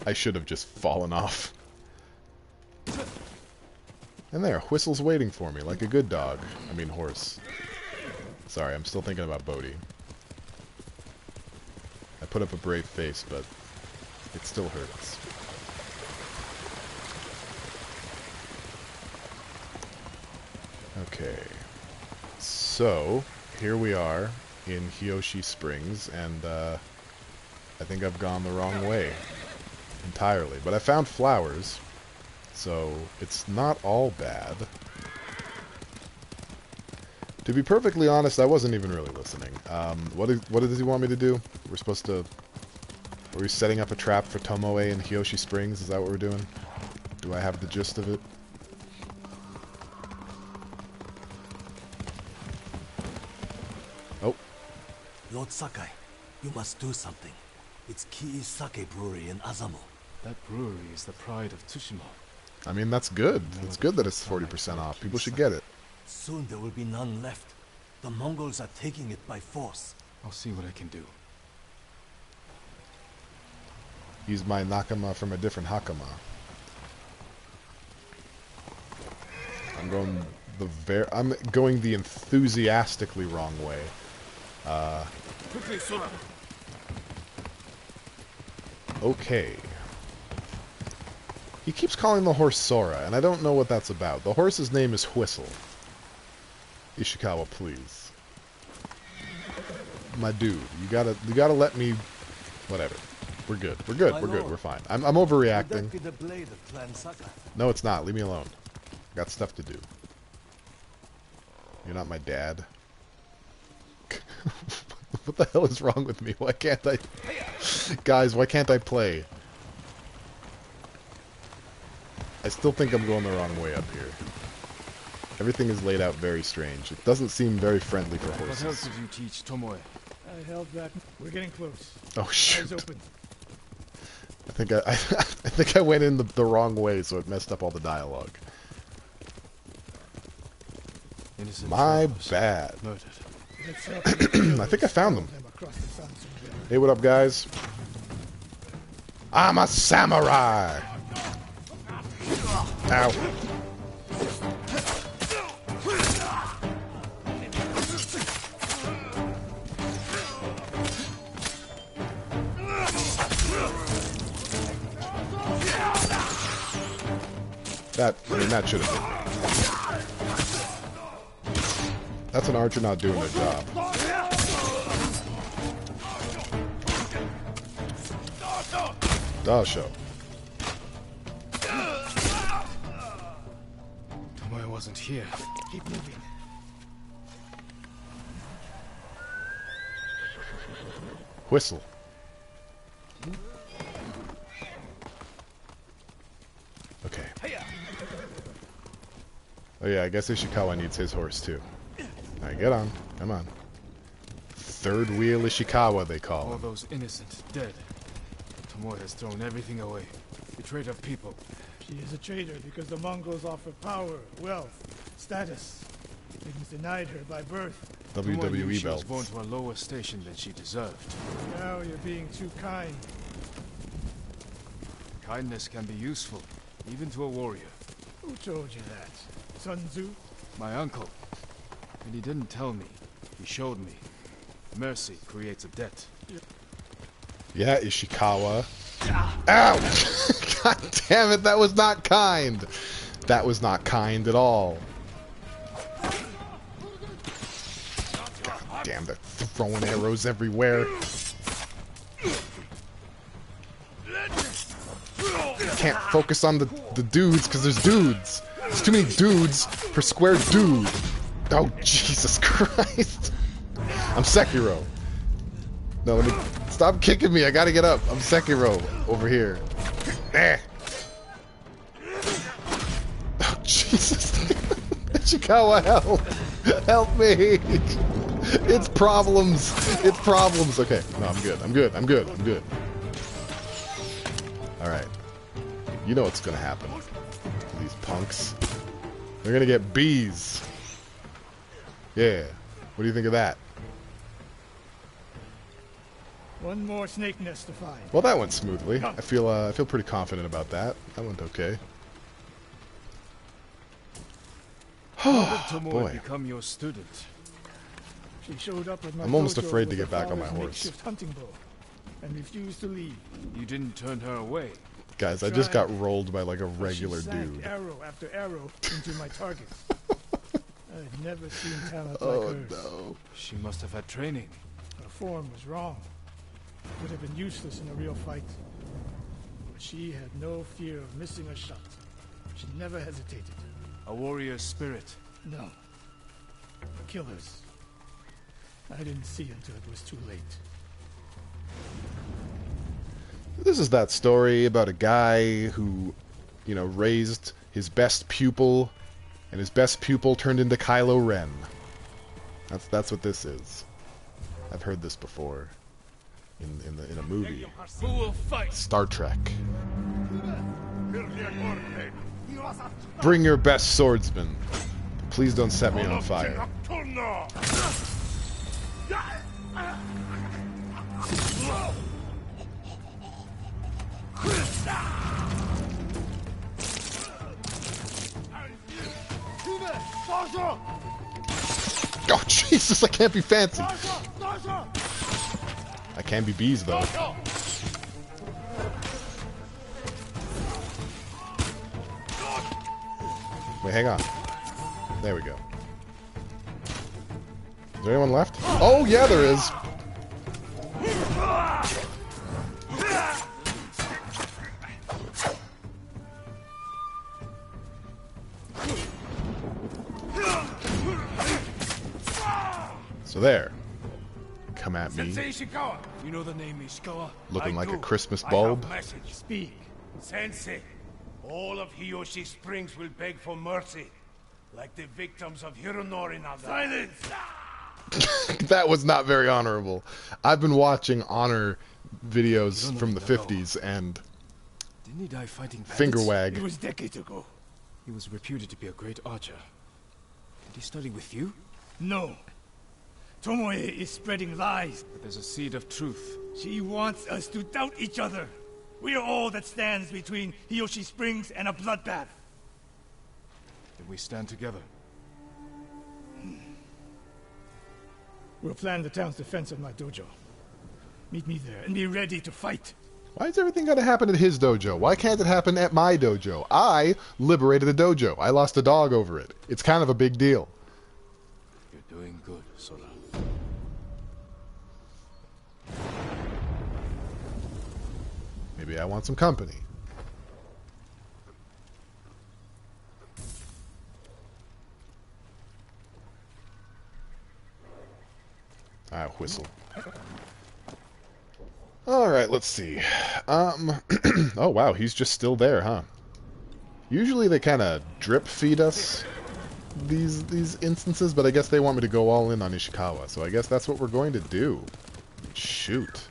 I should have just fallen off. And there, Whistle's waiting for me, like a good dog. I mean horse. Sorry, I'm still thinking about Bodhi. I put up a brave face, but it still hurts. Okay. So, here we are in Hiyoshi Springs, and I think I've gone the wrong way entirely. But I found flowers, so it's not all bad. To be perfectly honest, I wasn't even really listening. What does he want me to do? We're supposed to... Are we setting up a trap for Tomoe and Hiyoshi Springs? Is that what we're doing? Do I have the gist of it? Oh. Lord Sakai, you must do something. It's Kii's sake brewery in Azamo. That brewery is the pride of Tsushima. I mean, that's good. It's good that it's 40% off. People should get it. Soon there will be none left. The Mongols are taking it by force. I'll see what I can do. He's my Nakama from a different Hakama. I'm going the enthusiastically wrong way. Quickly, Sora. Okay. He keeps calling the horse Sora, and I don't know what that's about. The horse's name is Whistle. Ishikawa, please. My dude, you gotta let me... Whatever. We're good. We're good. We're good. We're fine. I'm overreacting. Would that be the blade of Clan Sakai? No, it's not. Leave me alone. Got stuff to do. You're not my dad. What the hell is wrong with me? Why can't I... Guys, why can't I play? I still think I'm going the wrong way up here. Everything is laid out very strange. It doesn't seem very friendly for What else horses. did you teach Tomoe? I held back. We're getting close. Oh Eyes shoot! open. I think I think I went in the wrong way, so it messed up all the dialogue. Innocent My travelers bad. Murdered. Let's help I think I found them. across the Sansu River. Hey, what up, guys? I'm a samurai. Ow. That should have been me. That's an archer not doing their job. Dasho. Tomoe wasn't here. Keep moving. Whistle. Okay. Oh yeah, I guess Ishikawa needs his horse too. Alright, get on. Come on. Third wheel Ishikawa, they call All him. those innocent dead. Tomoe has thrown everything away. Betrayed her people. She is a traitor because the Mongols offer power, wealth, status. Things denied her by birth. Tomoe knew WWE she was born belts. to a lower station than she deserved. Now you're being too kind. Kindness can be useful, even to a warrior. Who told you that? Sun Tzu? My uncle. And he didn't tell me. He showed me. Mercy creates a debt. Yeah, Ishikawa. Ow! God damn it, that was not kind. That was not kind at all. God damn, they're throwing arrows everywhere. Can't focus on the dudes because there's dudes. There's too many dudes per square dude. Oh, Jesus Christ. I'm Sekiro. No, let me... Stop kicking me. I gotta get up. I'm Sekiro over here. Eh. Oh, Jesus. Ishikawa, help. Help me. It's problems. It's problems. Okay. No, I'm good. I'm good. I'm good. I'm good. Alright. You know what's gonna happen. These punks. They're gonna get bees. Yeah. What do you think of that? One more snake nest to find. Well, that went smoothly. I feel pretty confident about that. That went okay. How did Tomoe Boy. become your student? She showed up at my I'm almost dojo afraid to with get her back on my father's horse. makeshift hunting bow, and refused to leave. You didn't turn her away. Guys, I just got rolled by like a regular She sank dude. arrow after arrow into my targets. I've never seen talent Oh like hers. no. She must have had training. Her form was wrong. Would have been useless in a real fight. But she had no fear of missing a shot. She never hesitated. A warrior's spirit. No. Killers. I didn't see until it was too late. This is that story about a guy who, you know, raised his best pupil, and his best pupil turned into Kylo Ren. That's what this is. I've heard this before in a movie. Star Trek. Bring your best swordsman. Please don't set me on fire. Oh, Jesus, I can't be fancy. I can be bees, though. Wait, hang on. There we go. Is there anyone left? Oh, yeah, there is. So there. Come at me. You know the name Ishikawa? Looking like a Christmas bulb. Speak. Sensei, all of Hiyoshi Springs will beg for mercy, like the victims of Hironori Naga. Silence! That was not very honorable. I've been watching honor videos from the 50s, and Didn't he die fighting finger bandits? wag. It was decades ago. He was reputed to be a great archer. Did he study with you? No. Tomoe is spreading lies. But there's a seed of truth. She wants us to doubt each other. We are all that stands between Hiyoshi Springs and a bloodbath. Then we stand together. We'll plan the town's defense of my dojo. Meet me there and be ready to fight. Why is everything got to happen at his dojo? Why can't it happen at my dojo? I liberated the dojo. I lost a dog over it. It's kind of a big deal. You're doing good, Sora. Maybe I want some company. I whistle. Alright, let's see. Oh wow, he's just still there, huh? Usually they kind of drip feed us these instances, but I guess they want me to go all in on Ishikawa, so I guess that's what we're going to do. Shoot.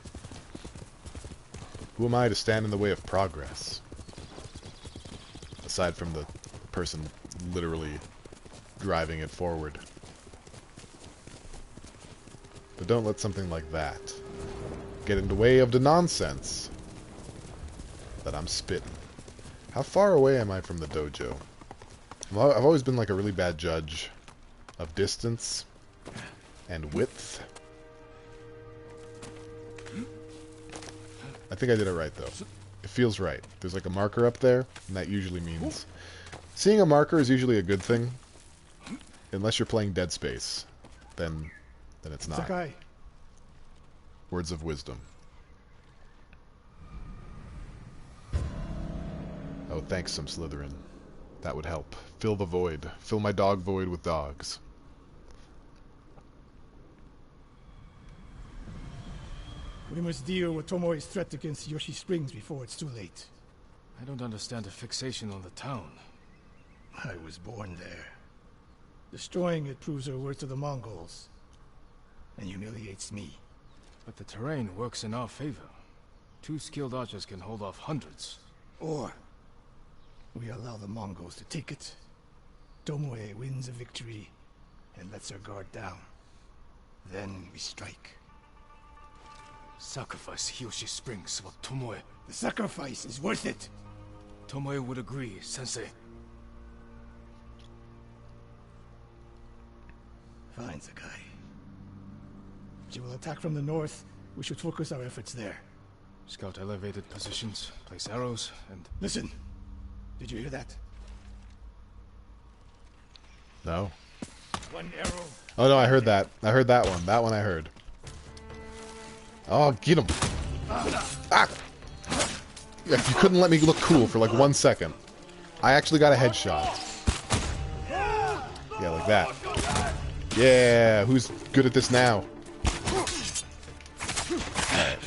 Who am I to stand in the way of progress? Aside from the person literally driving it forward. But don't let something like that get in the way of the nonsense that I'm spitting. How far away am I from the dojo? I've always been like a really bad judge of distance and width. I think I did it right, though. It feels right. There's like a marker up there, and that usually means... Seeing a marker is usually a good thing. Unless you're playing Dead Space. Then it's not. Sakai. Words of wisdom. Oh, thanks, some Slytherin. That would help. Fill the void. Fill my dog void with dogs. We must deal with Tomoe's threat against Yoshi Springs before it's too late. I don't understand the fixation on the town. I was born there. Destroying it proves her worth to the Mongols. And humiliates me. But the terrain works in our favor. 2 skilled archers can hold off hundreds. Or we allow the Mongols to take it. Tomoe wins a victory and lets her guard down. Then we strike. Sacrifice Hiyoshi Springs for Tomoe. The sacrifice is worth it. Tomoe would agree, Sensei. Fine, Sakai. She will attack from the north. We should focus our efforts there. Scout elevated positions, place arrows, and... Listen. Did you hear that? No. One arrow. Oh no, I heard that. I heard that one. That one I heard. Oh, get him. Ah! Yeah, you couldn't let me look cool for like 1 second. I actually got a headshot. Yeah, like that. Yeah, who's good at this now?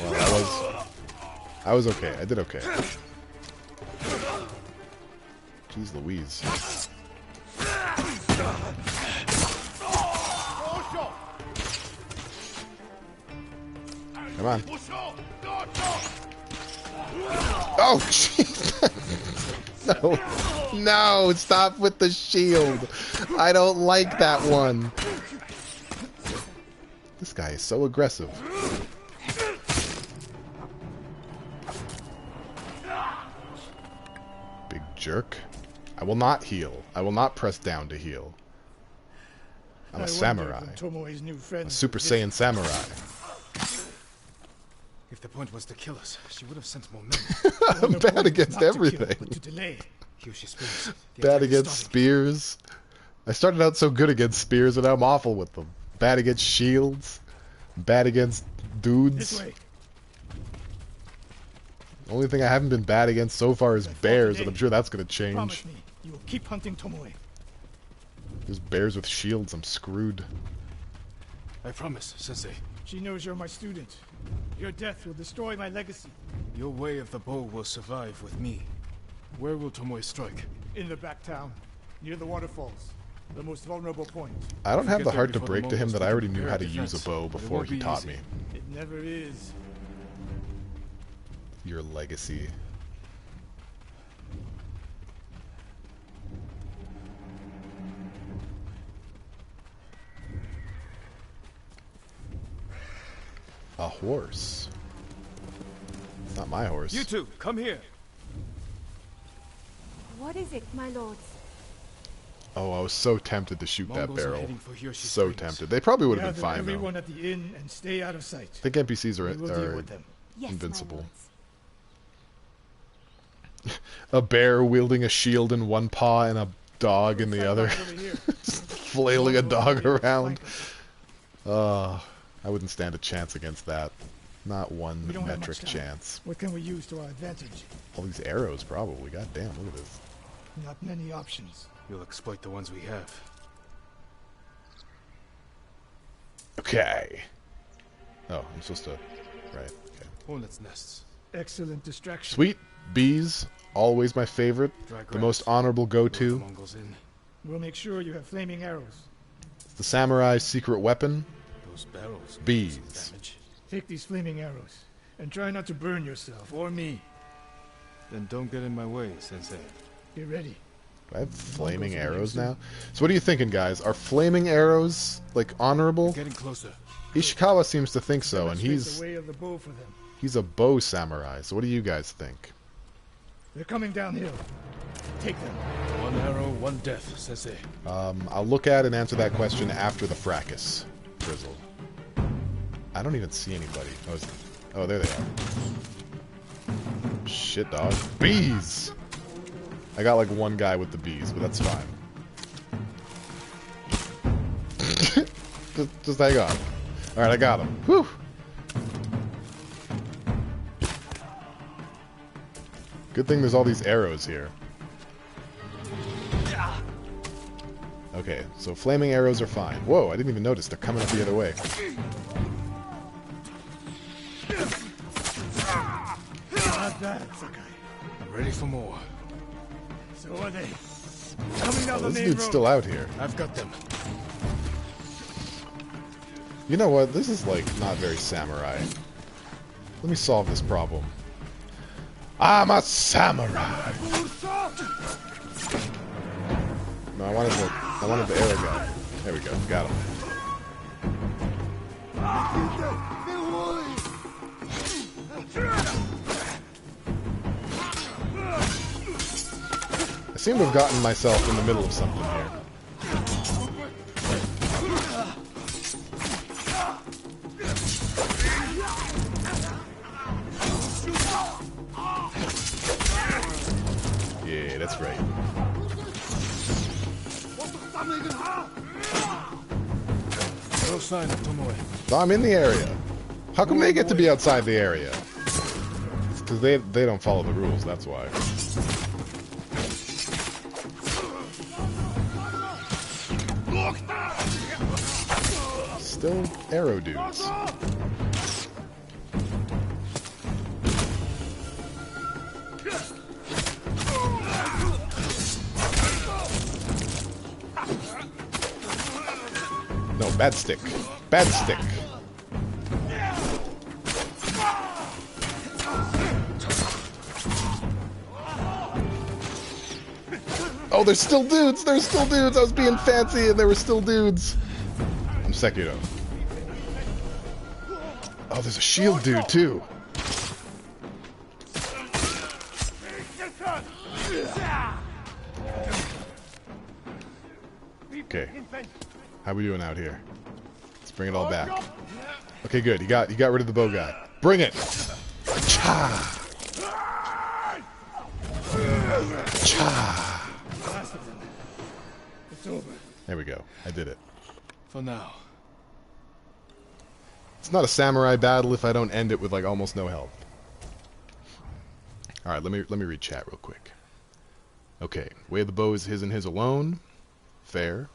Alright, well, I was okay. I did okay. Jeez Louise. Come on. Oh, jeez. No. No, stop with the shield. I don't like that one. This guy is so aggressive. Big jerk. I will not heal. I will not press down to heal. I'm a samurai. A Super Saiyan samurai. If the point was to kill us, she would have sent more men. I'm bad against everything. Bad against spears. I started out so good against spears, and I'm awful with them. Bad against shields. Bad against dudes. The only thing I haven't been bad against so far is bears, and I'm sure that's going to change. Promise me, you will keep hunting Tomoe. There's bears with shields. I'm screwed. I promise, Sensei. She knows you're my student. Your death will destroy my legacy. Your way of the bow will survive with me. Where will Tomoe strike? In the back town, near the waterfalls. The most vulnerable point. I don't have the heart to break to him that I already knew how to use a bow before he taught me. It never is. Your legacy. A horse. It's not my horse. You two, come here. What is it, my lords? Oh, I was so tempted to shoot that Mongols are barrel. heading for Hiyoshi So Springs. tempted. They probably would have been Gather fine though. everyone at the inn and stay out of sight. I think NPCs We will deal are with them. Yes, invincible. my lords. A bear wielding a shield in one paw and a dog in the other. Over here. Flailing a dog around. I wouldn't stand a chance against that. Not one We don't have metric much time. chance. What can we use to our advantage? All these arrows, probably. God damn, look at this. Not many options. We'll exploit the ones we have. Okay. Oh, I'm supposed to... Right, okay. Hornets' nests. Excellent distraction. Sweet. Bees. Always my favorite. Drag The most rabbits. honorable Lure the go-to. Mongols in. We'll make sure you have flaming arrows. The samurai's secret weapon. Those barrels. will do Bees. some damage. Take these flaming arrows, and try not to burn yourself or me. Then don't get in my way, Sensei. Get ready. Do I have flaming Mongols are arrows getting now? So what are you thinking, guys? Are flaming arrows, like, honorable? Getting closer. Ishikawa seems to think so, and Demonstrate he's the way of the bow for them. he's a bow samurai. So what do you guys think? They're coming downhill. Take them. One arrow, one death, Sensei. I'll look at and answer that question after the fracas. Drizzle. I don't even see anybody. Oh, there they are. Shit, dog. Bees! I got like one guy with the bees, but that's fine. just hang on. Alright, I got him. Whew! Good thing there's all these arrows here. Okay, so flaming arrows are fine. Whoa, I didn't even notice. They're coming up the other way. Not bad, Sakai. I'm ready for more. So are they. Coming down Oh, the this main dude's road. still out here. I've got them. You know what? This is, like, not very samurai. Let me solve this problem. I'm a samurai! No, I wanted the arrow guy. There we go. Got him. I seem to have gotten myself in the middle of something here. Yeah, that's right. No sign of Tomoe. So I'm in the area. How come they get to be outside the area? It's because they don't follow the rules, that's why. still arrow dudes. No, bad stick. Bad stick. Oh, there's still dudes! There's still dudes! I was being fancy and there were still dudes! I'm Sekiro. Oh, there's a shield dude, too! Okay. How we doing out here? Let's bring it all back. Okay, good. You got rid of the bow guy. Bring it! Cha! Cha! It's over. There we go. I did it. For now. It's not a samurai battle if I don't end it with like almost no health. All right, let me read chat real quick. Okay, way of the bow is his and his alone. Fair.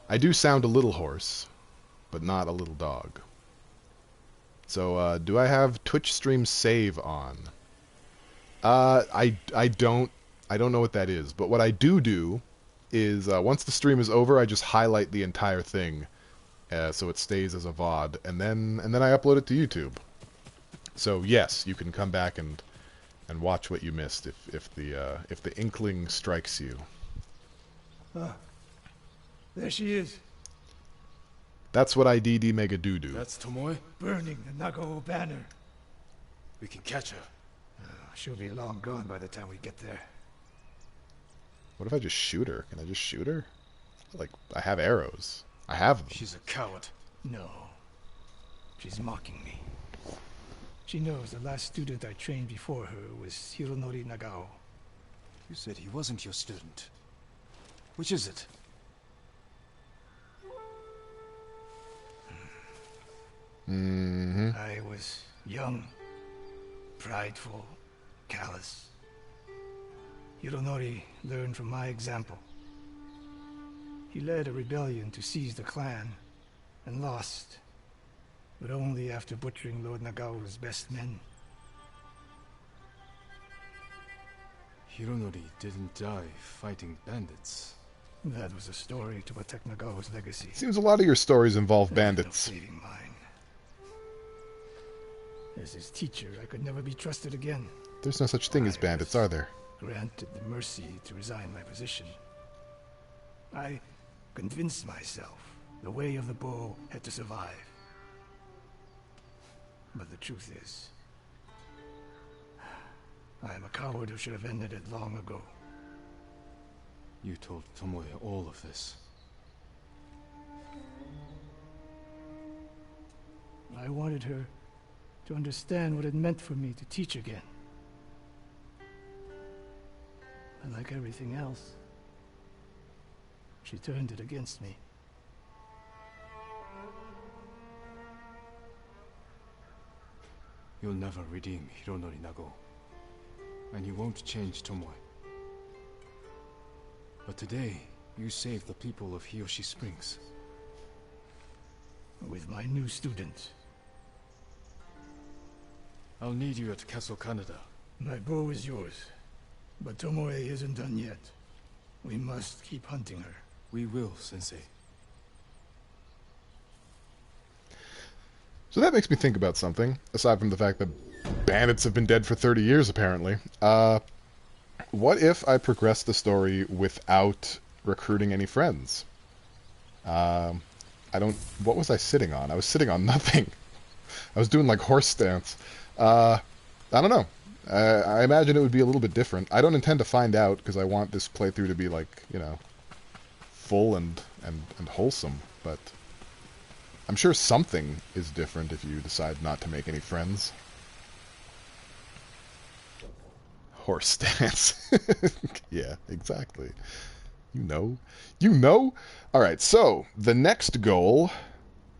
I do sound a little hoarse, but not a little dog. So, do I have Twitch stream save on? I don't know what that is, but what I do is once the stream is over, I just highlight the entire thing, so it stays as a VOD, and then I upload it to YouTube. So yes, you can come back and watch what you missed if the inkling strikes you. There she is, That's what IDD Mega do. That's Tomoe? burning the Nagao banner. We can catch her. She'll be long gone by the time we get there. What if I just shoot her? Can I just shoot her? Like, I have arrows. I have them. She's a coward. No. She's mocking me. She knows the last student I trained before her was Hironori Nagao. You said he wasn't your student. Which is it? Mm-hmm. I was young, prideful, callous. Hironori learned from my example. He led a rebellion to seize the clan, and lost, but only after butchering Lord Nagao's best men. Hironori didn't die fighting bandits. That was a story to protect Nagao's legacy. Seems a lot of your stories involve bandits. No saving mine. As his teacher, I could never be trusted again. There's no such thing as bandits, are there? Granted the mercy to resign my position. I convinced myself the way of the bow had to survive. But the truth is, I am a coward who should have ended it long ago. You told Tomoe all of this. I wanted her to understand what it meant for me to teach again. And like everything else, she turned it against me. You'll never redeem Hironori Nagao. And you won't change Tomoe. But today, you saved the people of Hiyoshi Springs. With my new student. I'll need you at Castle Canada. My bow is yours. But Tomoe isn't done yet. We must keep hunting her. We will, Sensei. So that makes me think about something, aside from the fact that bandits have been dead for 30 years, apparently. What if I progressed the story without recruiting any friends? What was I sitting on? I was sitting on nothing. I was doing like horse stance. I don't know. I imagine it would be a little bit different. I don't intend to find out, because I want this playthrough to be like, you know, full and wholesome, but I'm sure something is different if you decide not to make any friends. Horse stance. Yeah, exactly. You know. You know? Alright, so, the next goal,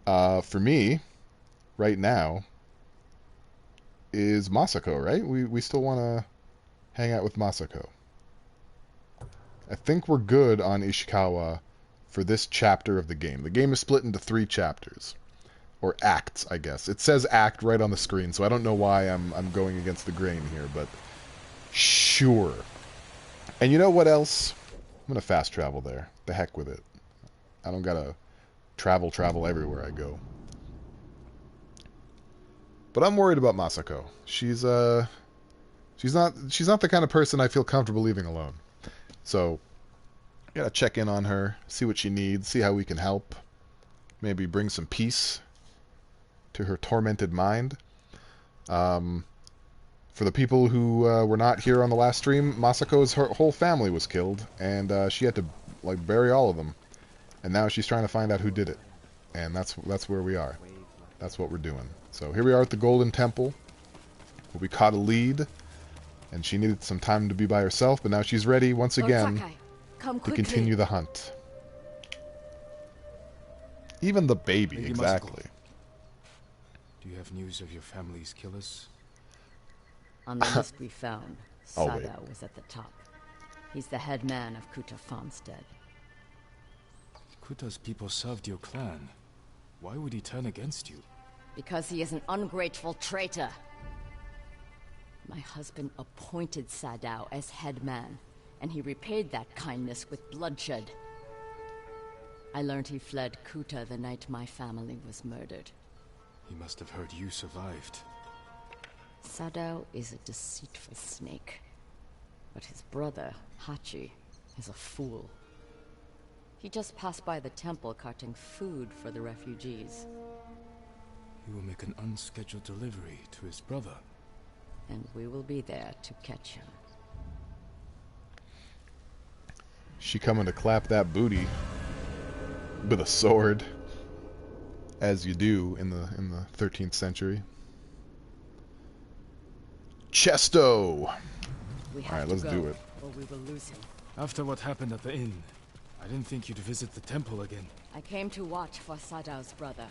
for me, right now, is Masako, right? We still want to hang out with Masako. I think we're good on Ishikawa for this chapter of the game. The game is split into 3 chapters. Or acts, I guess. It says act right on the screen, so I don't know why I'm going against the grain here, but sure. And you know what else? I'm gonna fast travel there. The heck with it. I don't gotta travel everywhere I go. But I'm worried about Masako. She's not the kind of person I feel comfortable leaving alone. So I gotta check in on her, see what she needs, see how we can help. Maybe bring some peace to her tormented mind. For the people who were not here on the last stream, Masako's her whole family was killed, and she had to like bury all of them. And now she's trying to find out who did it, and that's where we are. That's what we're doing. So here we are at the Golden Temple, where we caught a lead, and she needed some time to be by herself, but now she's ready once again to continue the hunt. Even the baby, Lady exactly. Masako, do you have news of your family's killers? On the list we found, Oh, wait. Sada was at the top. He's the head man of Kuta Farmstead. Kuta's people served your clan. Why would he turn against you? Because he is an ungrateful traitor. My husband appointed Sadao as head man, and he repaid that kindness with bloodshed. I learned he fled Kuta the night my family was murdered. He must have heard you survived. Sadao is a deceitful snake, but his brother, Hachi, is a fool. He just passed by the temple carting food for the refugees. He will make an unscheduled delivery to his brother. And we will be there to catch him. She coming to clap that booty with a sword, as you do in the 13th century. Chesto. We have All right, to let's go, do it. or we will lose him. After what happened at the inn, I didn't think you'd visit the temple again. I came to watch for Sadao's brother,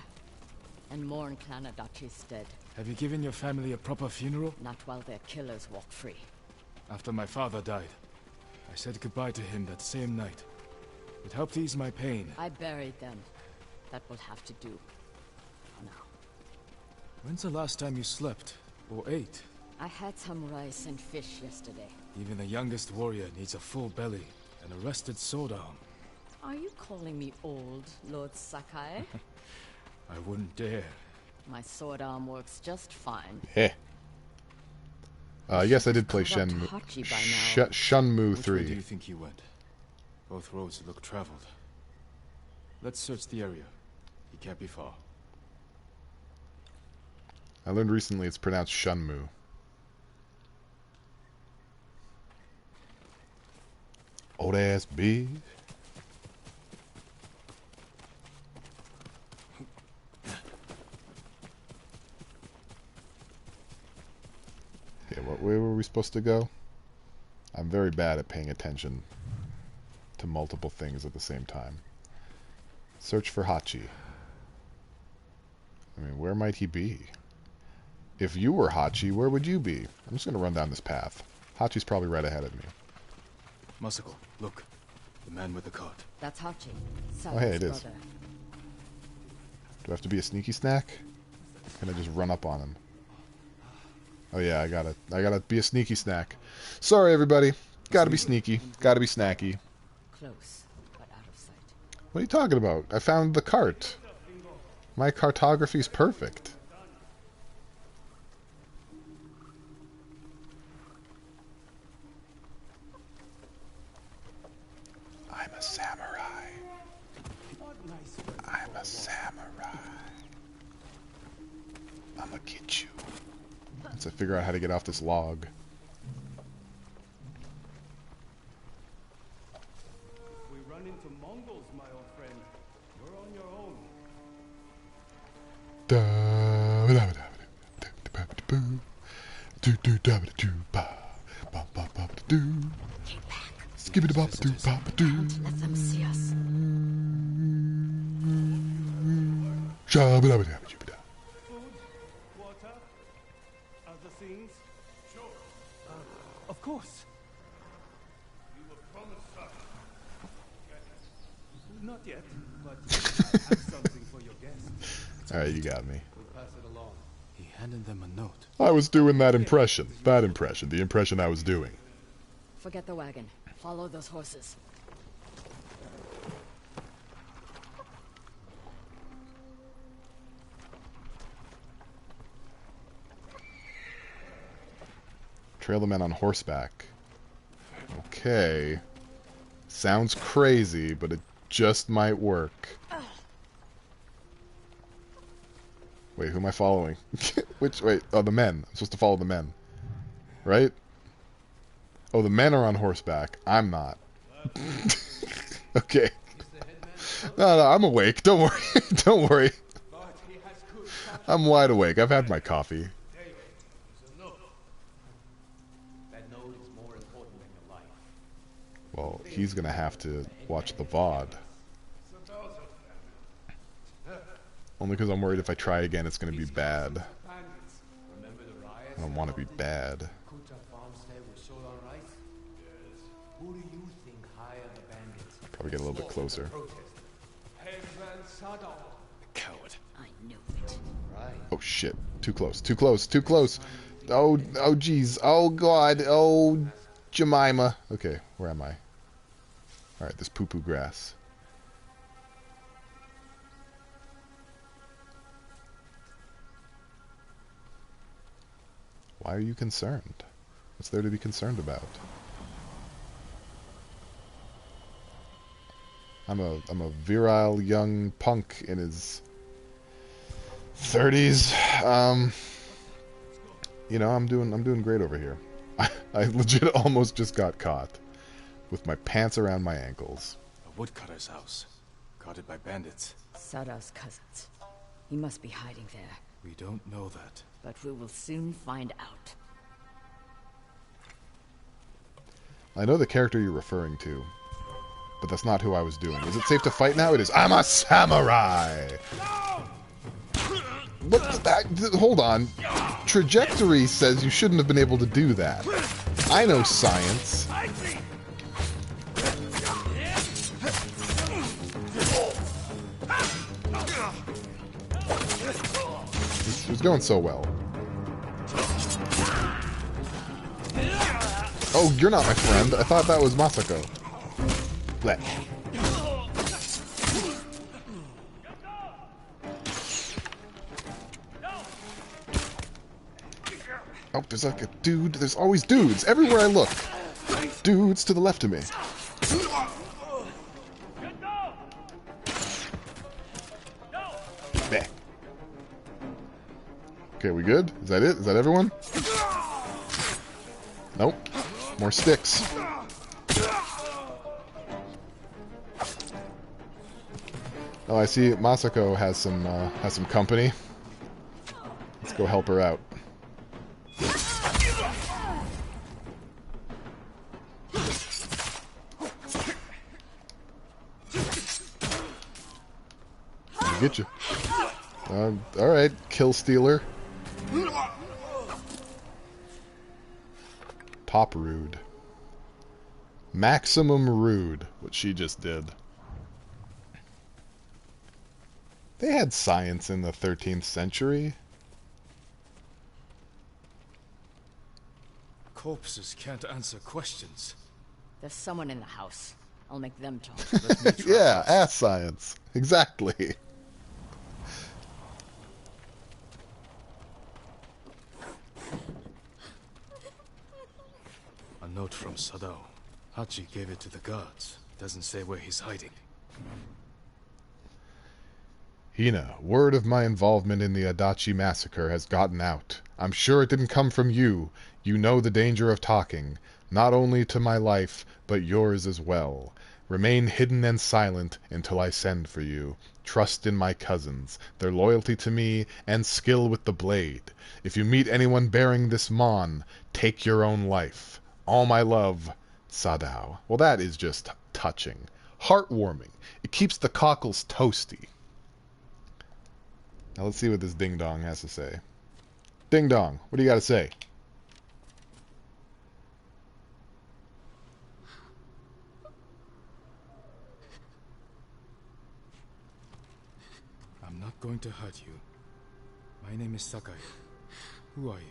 and mourn Clan Adachi's dead. Have you given your family a proper funeral? Not while their killers walk free. After my father died, I said goodbye to him that same night. It helped ease my pain. I buried them. That will have to do. For now. When's the last time you slept? Or ate? I had some rice and fish yesterday. Even the youngest warrior needs a full belly and a rested sword arm. Are you calling me old, Lord Sakai? I wouldn't dare. My sword arm works just fine. Heh. Yes, I did play Caught up to Shenmue. Hachi by now. Shenmue Which way do 3. you think you went? Both roads look traveled. Let's search the area. He can't be far. I learned recently it's pronounced Shunmu. Old ass bitch. Okay, what way were we supposed to go? I'm very bad at paying attention to multiple things at the same time. Search for Hachi. I mean, where might he be? If you were Hachi, where would you be? I'm just going to run down this path. Hachi's probably right ahead of me. Masako, look. The man with the cart. That's Hachi. Oh, hey, it Sadao's is. brother. Do I have to be a sneaky snack? Can I just run up on him? Oh yeah, I gotta be a sneaky snack. Sorry everybody. Gotta be sneaky. Gotta be snacky. Close, but out of sight. What are you talking about? I found the cart. My cartography's perfect. I'm a samurai. I'm a samurai. I'ma get you. Once I figure out how to get off this log. We run into Mongols, my old friend. You're on your own. Keep back. Skibidi-bop-a-doo-bop-a-doo. Don't let them see us. Shabba-dabba-dabba-jibba-da. Food, water, other things. Sure. Of course. You were promised something. Not yet, but I have something for your guests. Alright, you got me. He handed them a note. I was doing that impression. That impression. The impression I was doing. Forget the wagon. Follow those horses. Trail the men on horseback. Okay. Sounds crazy, but it just might work. Wait, who am I following? Wait, oh, the men. I'm supposed to follow the men. Right? Oh, the men are on horseback. I'm not. Okay. No, I'm awake. Don't worry. Don't worry. I'm wide awake. I've had my coffee. Well, he's gonna have to watch the VOD. Only because I'm worried if I try again, it's gonna be bad. I don't want to be bad. Probably get a little bit closer. Coward. I knew it. Oh shit! Too close! Too close! Too close! Oh jeez! Oh god! Oh Jemima! Okay, where am I? All right, this poo-poo grass. Why are you concerned? What's there to be concerned about? I'm a virile young punk in his 30s. You know, I'm doing great over here. I legit almost just got caught with my pants around my ankles. A woodcutter's house. Guarded by bandits. Sadao's cousins. He must be hiding there. We don't know that. But we will soon find out. I know the character you're referring to, but that's not who I was doing. Is it safe to fight now? It is. I'm a samurai! What that? Hold on. Trajectory says you shouldn't have been able to do that. I know science. It was going so well. Oh, you're not my friend. I thought that was Masako. Let. Oh, there's like a dude. There's always dudes. Everywhere I look. Dudes to the left of me. Meh. Okay, we good? Is that it? Is that everyone? Nope. More sticks. Oh, I see Masako has some company. Let's go help her out. I'll get you. Alright, kill stealer. Top rude. Maximum rude, what she just did. They had science in the 13th century. Corpses can't answer questions. There's someone in the house. I'll make them talk. Yeah, ass science. Exactly. A note from Sadao. Hachi gave it to the guards. Doesn't say where he's hiding. Hina, word of my involvement in the Adachi massacre has gotten out. I'm sure it didn't come from you. You know the danger of talking, not only to my life, but yours as well. Remain hidden and silent until I send for you. Trust in my cousins, their loyalty to me, and skill with the blade. If you meet anyone bearing this mon, take your own life. All my love, Sadao. Well, that is just touching. Heartwarming. It keeps the cockles toasty. Now let's see what this ding-dong has to say. Ding-dong, what do you got to say? I'm not going to hurt you. My name is Sakai. Who are you?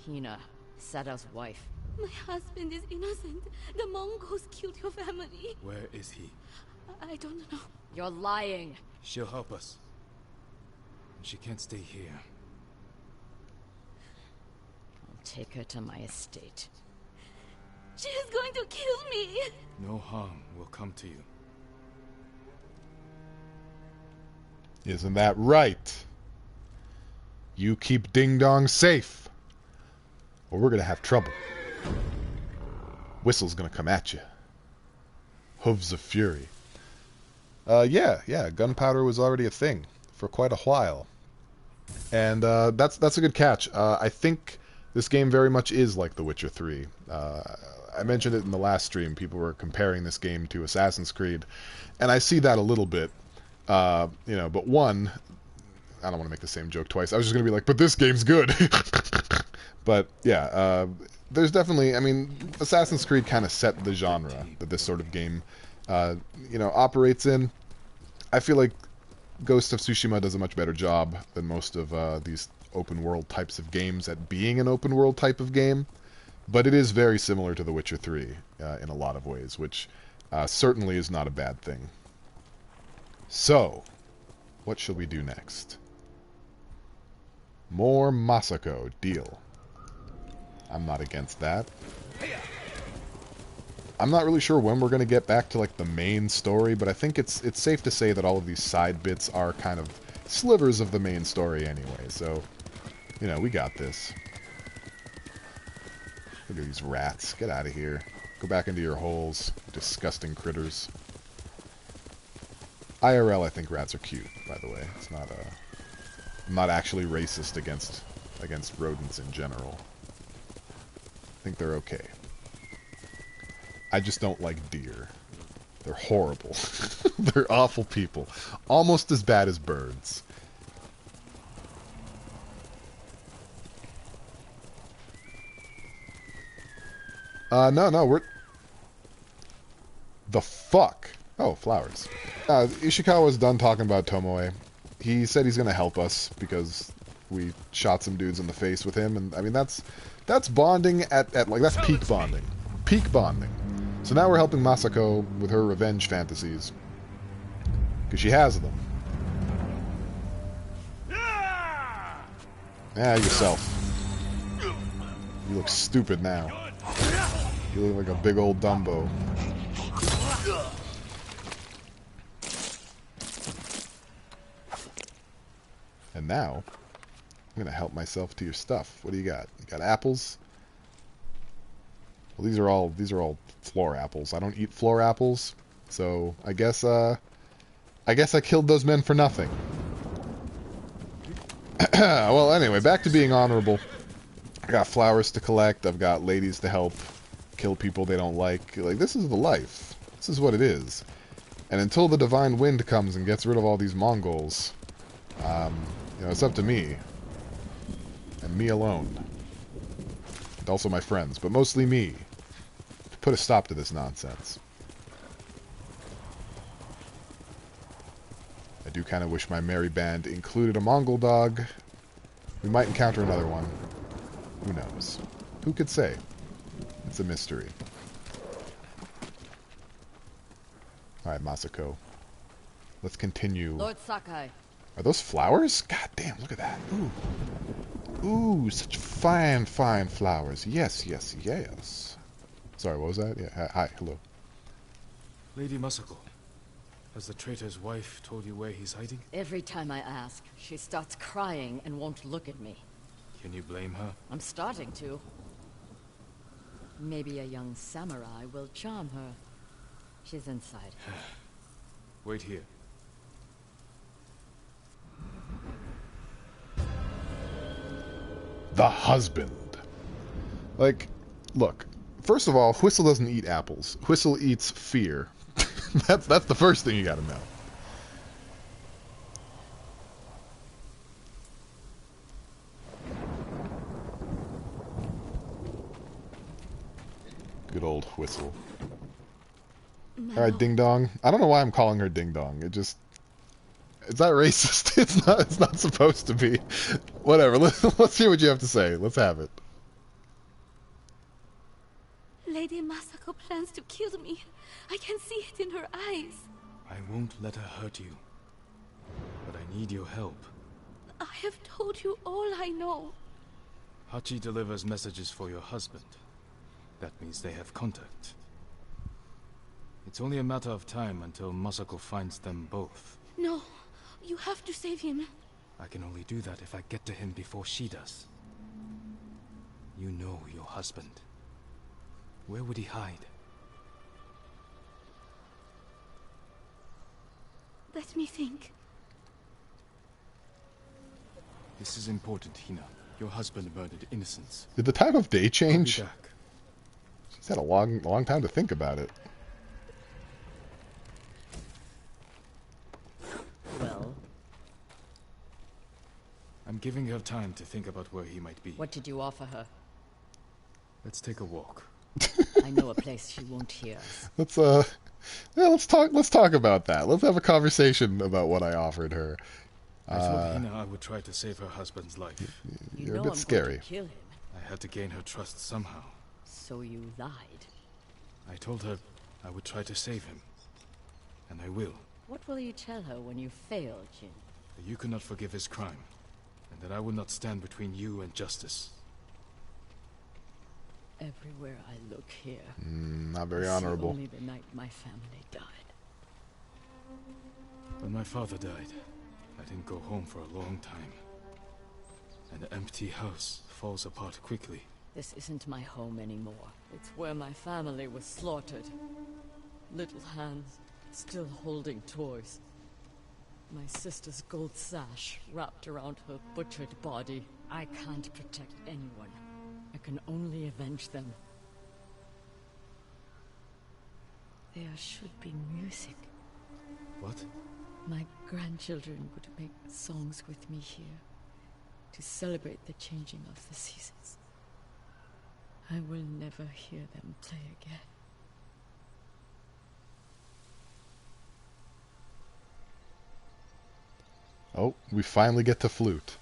Hina, Sadao's wife. My husband is innocent. The Mongols killed your family. Where is he? I don't know. You're lying. She'll help us. And she can't stay here. I'll take her to my estate. She is going to kill me. No harm will come to you. Isn't that right? You keep Ding Dong safe, or we're gonna have trouble. Whistle's gonna come at you. Hooves of fury. Yeah, gunpowder was already a thing for quite a while. And that's a good catch. I think this game very much is like The Witcher 3. I mentioned it in the last stream. People were comparing this game to Assassin's Creed, and I see that a little bit. But one, I don't want to make the same joke twice. I was just going to be like, but this game's good. But yeah, there's definitely, I mean, Assassin's Creed kind of set the genre that this sort of game, operates in. I feel like Ghost of Tsushima does a much better job than most of these open world types of games at being an open world type of game. But it is very similar to The Witcher 3 in a lot of ways, which certainly is not a bad thing. So, what shall we do next? More Masako. Deal. I'm not against that. I'm not really sure when we're going to get back to like the main story, but I think it's safe to say that all of these side bits are kind of slivers of the main story anyway. So, we got this. Look at these rats. Get out of here. Go back into your holes, disgusting critters. IRL, I think rats are cute, by the way. It's not I'm not actually racist against rodents in general. I think they're okay. I just don't like deer. They're horrible. They're awful people. Almost as bad as birds. No, we're... The fuck? Oh, flowers. Ishikawa's done talking about Tomoe. He said he's gonna help us because we shot some dudes in the face with him, and I mean that's bonding at like that's peak bonding. Peak bonding. So now we're helping Masako with her revenge fantasies. Because she has them. Ah, yourself. You look stupid now. You look like a big old Dumbo. And now, I'm going to help myself to your stuff. What do you got? You got apples? Well, these are all floor apples. I don't eat floor apples, so I guess I killed those men for nothing. Well, anyway, back to being honorable. I got flowers to collect. I've got ladies to help kill people they don't like. Like, this is the life. This is what it is. And until the divine wind comes and gets rid of all these Mongols, it's up to me. And me alone. And also my friends, but mostly me. To put a stop to this nonsense. I do kind of wish my merry band included a Mongol dog. We might encounter another one. Who knows? Who could say? It's a mystery. Alright, Masako. Let's continue. Lord Sakai. Are those flowers? God damn, look at that. Ooh. Ooh, such fine, fine flowers. Yes, yes, yes. Sorry, what was that? Yeah, hi, hello. Lady Masako, has the traitor's wife told you where he's hiding? Every time I ask, she starts crying and won't look at me. Can you blame her? I'm starting to. Maybe a young samurai will charm her. She's inside. Wait here. The husband. Like, look. First of all, Whistle doesn't eat apples. Whistle eats fear. That's the first thing you gotta know. Good old Whistle. Alright, Ding Dong. I don't know why I'm calling her Ding Dong. It just... Is that racist? It's not. It's not supposed to be. Whatever. Let's hear what you have to say. Let's have it. Lady Masako plans to kill me. I can see it in her eyes. I won't let her hurt you. But I need your help. I have told you all I know. Hachi delivers messages for your husband. That means they have contact. It's only a matter of time until Masako finds them both. No, you have to save him. I can only do that if I get to him before she does. You know your husband. Where would he hide? Let me think. This is important, Hina. Your husband murdered innocents. Did the time of day change? I'll be back. She's had a long time to think about it. Well, I'm giving her time to think about where he might be. what did you offer her? Let's take a walk. I know a place she won't hear us. Let's talk about that. Let's have a conversation about what I offered her. I told Hina I would try to save her husband's life. You You're know a bit I'm scary. going to kill him, I had to gain her trust somehow. so you lied. I told her I would try to save him. And I will. What will you tell her when you fail, Jin? That you cannot forgive his crime. And that I will not stand between you and justice. Everywhere I look here, Not very I see honorable. only the night my family died. When my father died, I didn't go home for a long time. An empty house falls apart quickly. This isn't my home anymore. It's where my family was slaughtered. Little hands, still holding toys. My sister's gold sash wrapped around her butchered body. I can't protect anyone. I can only avenge them. There should be music. What? My grandchildren would make songs with me here to celebrate the changing of the seasons. I will never hear them play again. Oh, we finally get to flute.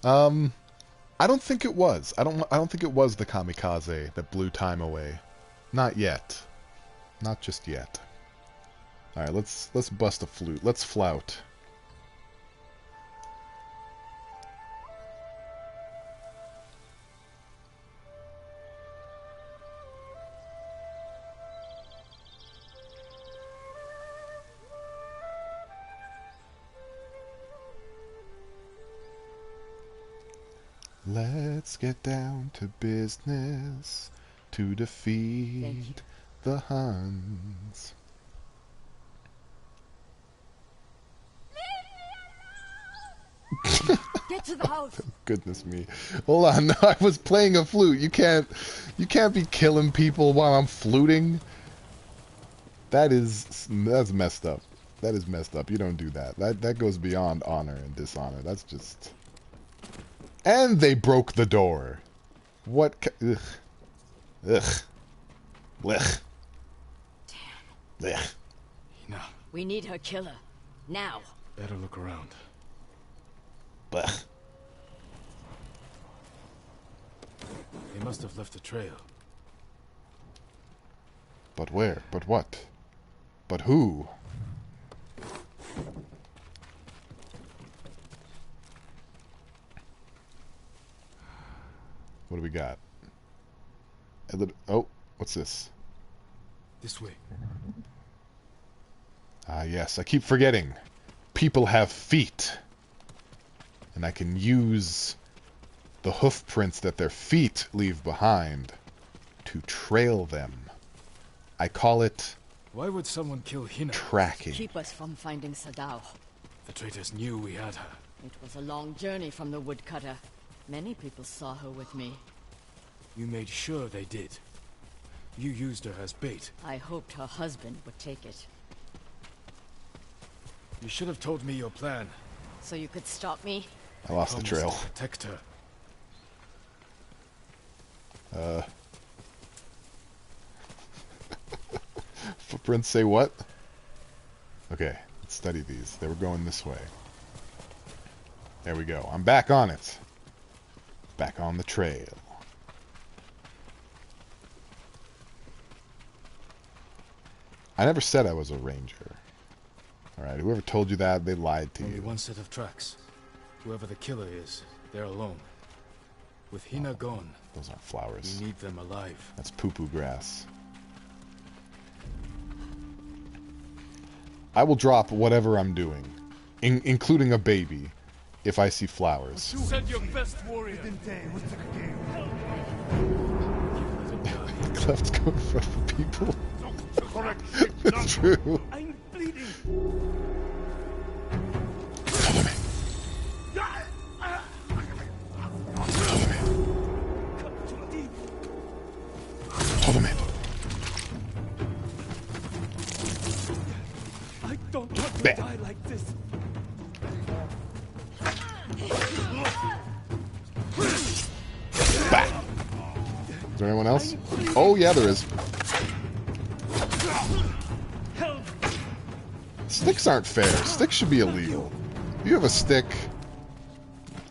I don't think it was. I don't think it was the kamikaze that blew time away. Not yet. Not just yet. All right, let's bust a flute. Let's flout. Let's get down to business to defeat the Huns. Get to the house! Goodness me. Hold on, no, I was playing a flute. You can't be killing people while I'm fluting. That's messed up. That is messed up. You don't do that. That goes beyond honor and dishonor. That's just... And they broke the door. What? Ugh. Ugh. Blech. Damn. Blech. Hina, We need her killer. Now. better look around. Blech. They must have left a trail. But where? But what? But who? What do we got? Oh, what's this? This way. Ah, yes, I keep forgetting. People have feet. And I can use the hoof prints that their feet leave behind to trail them. I call it Why would someone kill Hina? tracking. Keep us from finding Sadao. The traitors knew we had her. It was a long journey from the woodcutter. Many people saw her with me. You made sure they did. You used her as bait. I hoped her husband would take it. You should have told me your plan. So you could stop me? I lost the Promised trail. to protect her. Footprints say what? Okay, Let's study these. They were going this way. There we go. I'm back on it. Back on the trail. I never said I was a ranger. Alright, whoever told you that, they lied to Only you. one set of tracks. Whoever the killer is, they're alone. With Hina gone, Those aren't flowers. we need them alive. That's poo-poo grass. I will drop whatever I'm doing, including a baby, if I see flowers. Send your best warrior. Cleft's going for people. It's true. I'm bleeding. Follow me. Follow me. I don't want to Bam. die like this. Back. Is there anyone else? Oh yeah, there is. Sticks aren't fair. Sticks should be illegal. If you have a stick,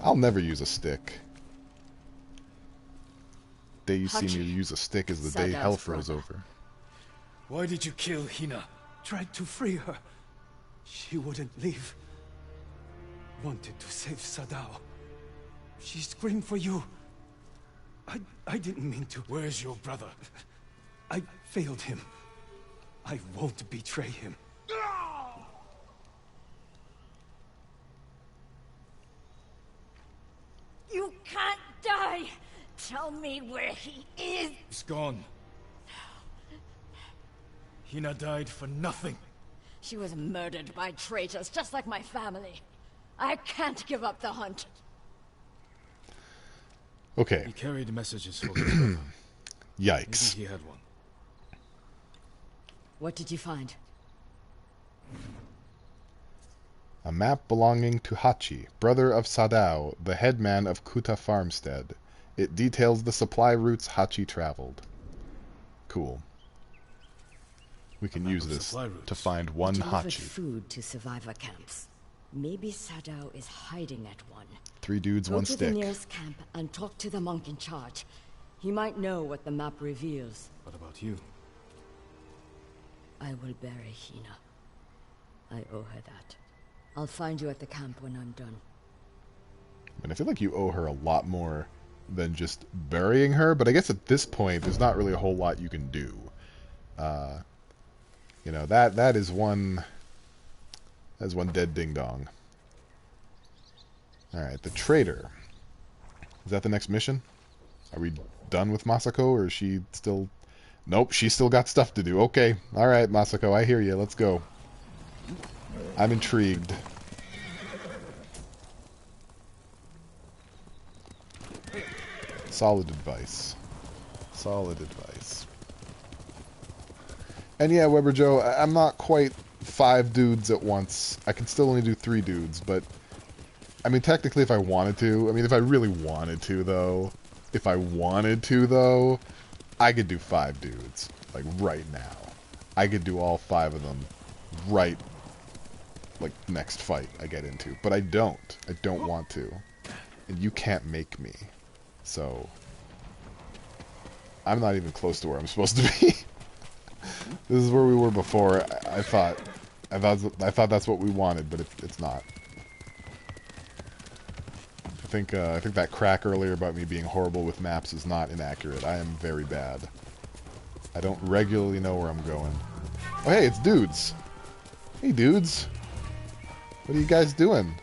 I'll never use a stick. The day you see me use a stick is the day hell froze over. Why did you kill Hina? Tried to free her. She wouldn't leave. Wanted to save Sadao. She screamed for you. I didn't mean to. Where's your brother? I failed him. I won't betray him. You can't die! Tell me where he is! He's gone. Hina died for nothing. She was murdered by traitors, just like my family. I can't give up the hunt. Okay. He carried messages for his brother. Yikes. Maybe he had one. What did you find? A map belonging to Hachi, brother of Sadao, the headman of Kuta Farmstead. It details the supply routes Hachi traveled. Cool. We can use this to find one Delivered Hachi. food to survivor camps. Maybe Sadao is hiding at one. 3 dudes, Go 1 to stick. the nearest camp and talk to the monk in charge. He might know what the map reveals. What about you? I will bury Hina. I owe her that. I'll find you at the camp when I'm done. And I feel like you owe her a lot more than just burying her, but I guess at this point there's not really a whole lot you can do. You know, that is one dead ding dong. Alright, the traitor. Is that the next mission? Are we done with Masako, or is she still... Nope, she's still got stuff to do. Okay, alright, Masako, I hear you. Let's go. I'm intrigued. Solid advice. Solid advice. And yeah, Weber Joe, I'm not quite 5 dudes at once. I can still only do 3 dudes, but... I mean, technically if I wanted to... I mean, if I really wanted to, though... If I wanted to, though... I could do 5 dudes. Like, right now. I could do all 5 of them right... like, next fight I get into. But I don't. I don't want to. And you can't make me. So... I'm not even close to where I'm supposed to be. This is where we were before. I thought that's what we wanted, but it's not. I think that crack earlier about me being horrible with maps is not inaccurate. I am very bad. I don't regularly know where I'm going. Oh hey, it's dudes. Hey dudes. What are you guys doing?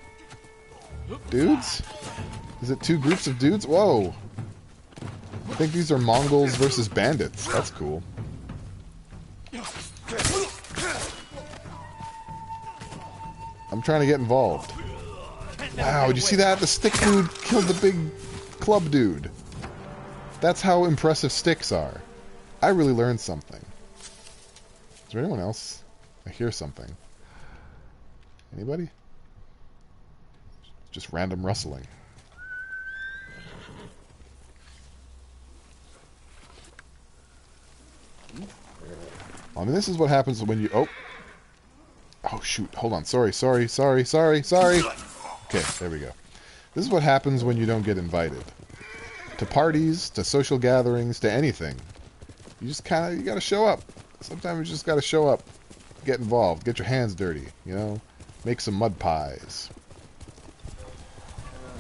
Dudes? Is it 2 groups of dudes? Whoa. I think these are Mongols versus bandits. That's cool. I'm trying to get involved. Wow, did you see that? The stick dude killed the big club dude. That's how impressive sticks are. I really learned something. Is there anyone else? I hear something. Anybody? Just random rustling. I mean, this is what happens when you... Oh, shoot. Hold on. Sorry. Okay, there we go. This is what happens when you don't get invited. To parties, to social gatherings, to anything. You just you gotta show up. Sometimes you just gotta show up. Get involved. Get your hands dirty, you know? Make some mud pies.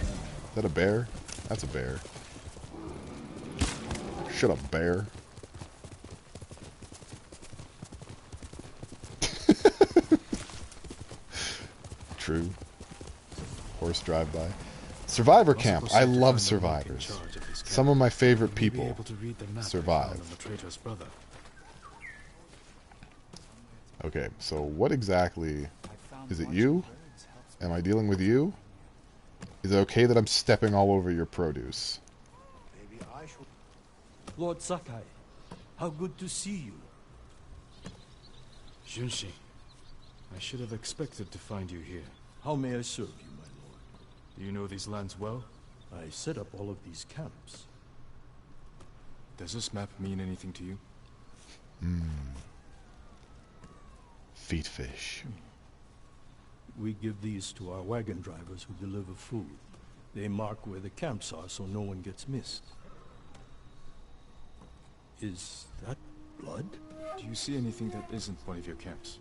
Is that a bear? That's a bear. Shut up, bear. True. Horse drive-by. Survivor camp. I love survivors. Some of my favorite people survive. Okay, so what exactly... Is it you? Am I dealing with you? Is it okay that I'm stepping all over your produce? Lord Sakai, how good to see you. Junshi, I should have expected to find you here. How may I serve you, my lord? Do you know these lands well? I set up all of these camps. Does this map mean anything to you? Feet fish. We give these to our wagon drivers who deliver food. They mark where the camps are so no one gets missed. Is that blood? Do you see anything that isn't one of your camps?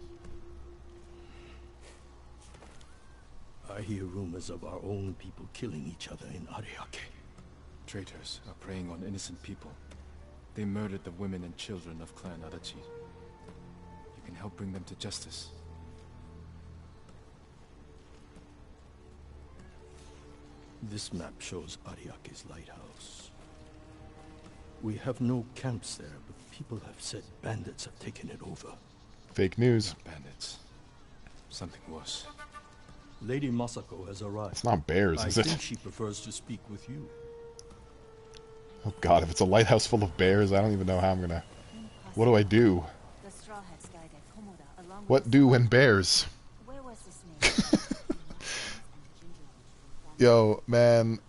I hear rumors of our own people killing each other in Ariake. Traitors are preying on innocent people. They murdered the women and children of Clan Adachi. You can help bring them to justice. This map shows Ariake's lighthouse. We have no camps there, but people have said bandits have taken it over. Fake news. Not bandits. Something worse. Lady Masako has arrived. It's not bears, is I it? think she prefers to speak with you. Oh god, if it's a lighthouse full of bears, I don't even know how I'm gonna... What do I do? What do when bears? Yo, man.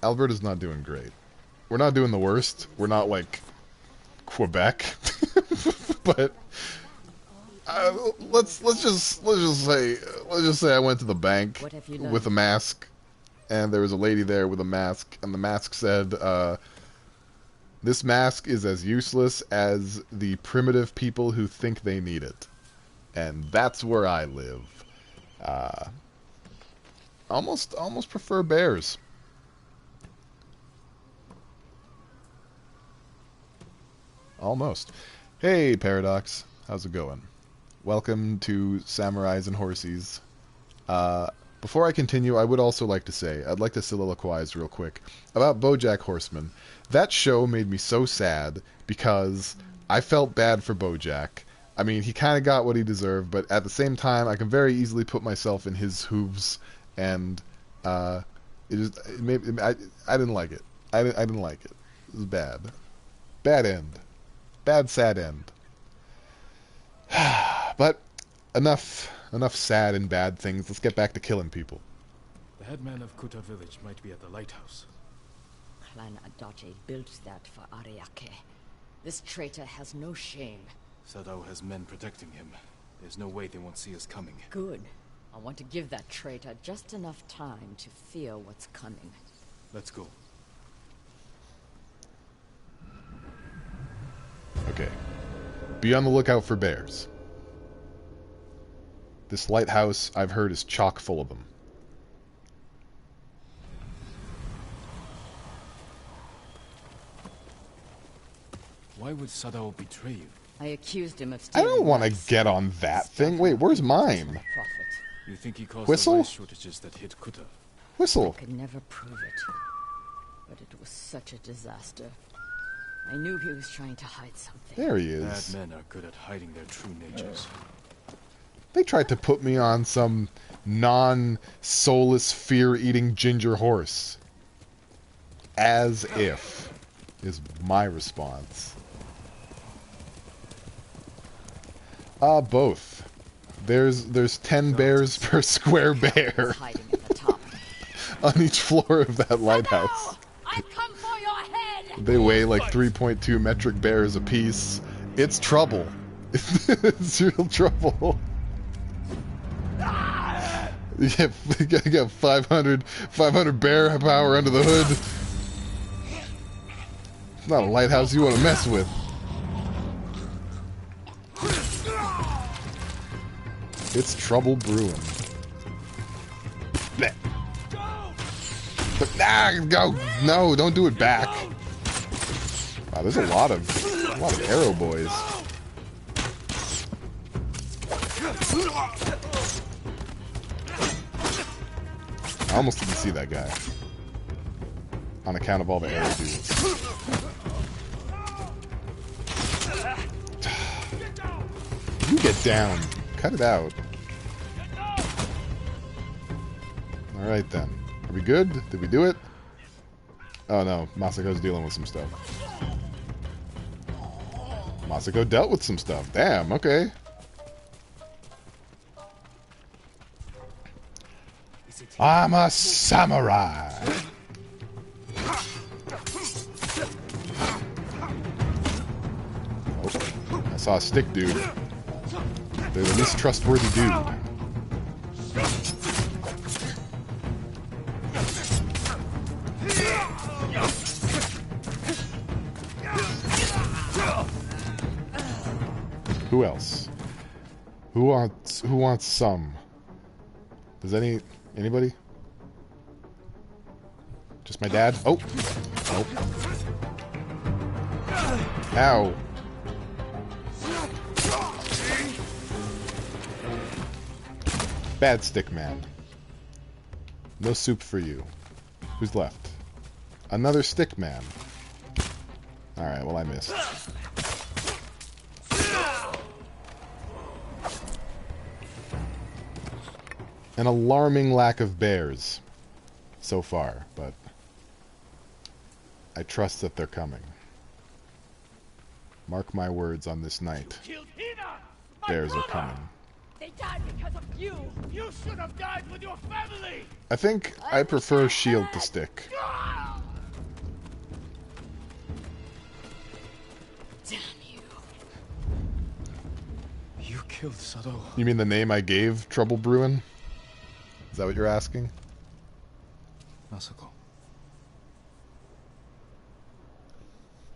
Alberta's not doing great. We're not doing the worst. We're not like Quebec, but let's just say I went to the bank with a mask, and there was a lady there with a mask, and the mask said, "This mask is as useless as the primitive people who think they need it." And that's where I live. Almost prefer bears. Almost. Hey, Paradox. How's it going? Welcome to Samurais and Horsies. Before I continue, I would also like to say, I'd like to soliloquize real quick about BoJack Horseman. That show made me so sad because I felt bad for BoJack. I mean, he kind of got what he deserved, but at the same time, I can very easily put myself in his hooves, and I didn't like it. I didn't like it. It was bad. Bad end. Bad, sad end. But enough sad and bad things. Let's get back to killing people. The headman of Kuta village might be at the lighthouse. Clan Adachi built that for Ariake. This traitor has no shame. Sadao has men protecting him. There's no way they won't see us coming. Good. I want to give that traitor just enough time to fear what's coming. Let's go. Okay. Be on the lookout for bears. This lighthouse, I've heard, is chock full of them. Why would Sadao betray you? I accused him of I stealing don't want to rice. get on that thing. Wait, where's mine? My profit. You think he caused Whistle? the rice shortages that hit Kuta? Whistle. I could never prove it. But it was such a disaster. I knew he was trying to hide something. There he Bad is. men are good at hiding their true natures. They tried to put me on some non-soulless, fear-eating ginger horse. As if, is my response. Both. There's 10 bears per square bear Hiding at the top. on each floor of that lighthouse. I've come for your head! They weigh like 3.2 metric bears apiece, It's trouble. It's real trouble. You got 500 bear power under the hood. It's not a lighthouse you want to mess with. It's trouble brewing. Blech. Go! No, don't do it back. Wow, there's a lot of arrow boys. I almost didn't see that guy on account of all the arrow dudes. You get down. Cut it out. Alright then. Are we good? Did we do it? Oh no, Masako's dealing with some stuff. Masako dealt with some stuff. Damn, okay. I'm a samurai. Oh, I saw a stick dude. They're the least trustworthy dude. Who else? Who wants some? Does anybody? Just my dad? Oh. Nope. Ow. Bad stick man. No soup for you. Who's left? Another stick man. Alright, well I missed. An alarming lack of bears so far, but I trust that they're coming. Mark my words on this night. Bears are coming. They died because of you. You should have died with your family. I think I prefer shield to stick. Damn you. You killed Sado. You mean the name I gave Trouble Brewin'? Is that what you're asking? Masako.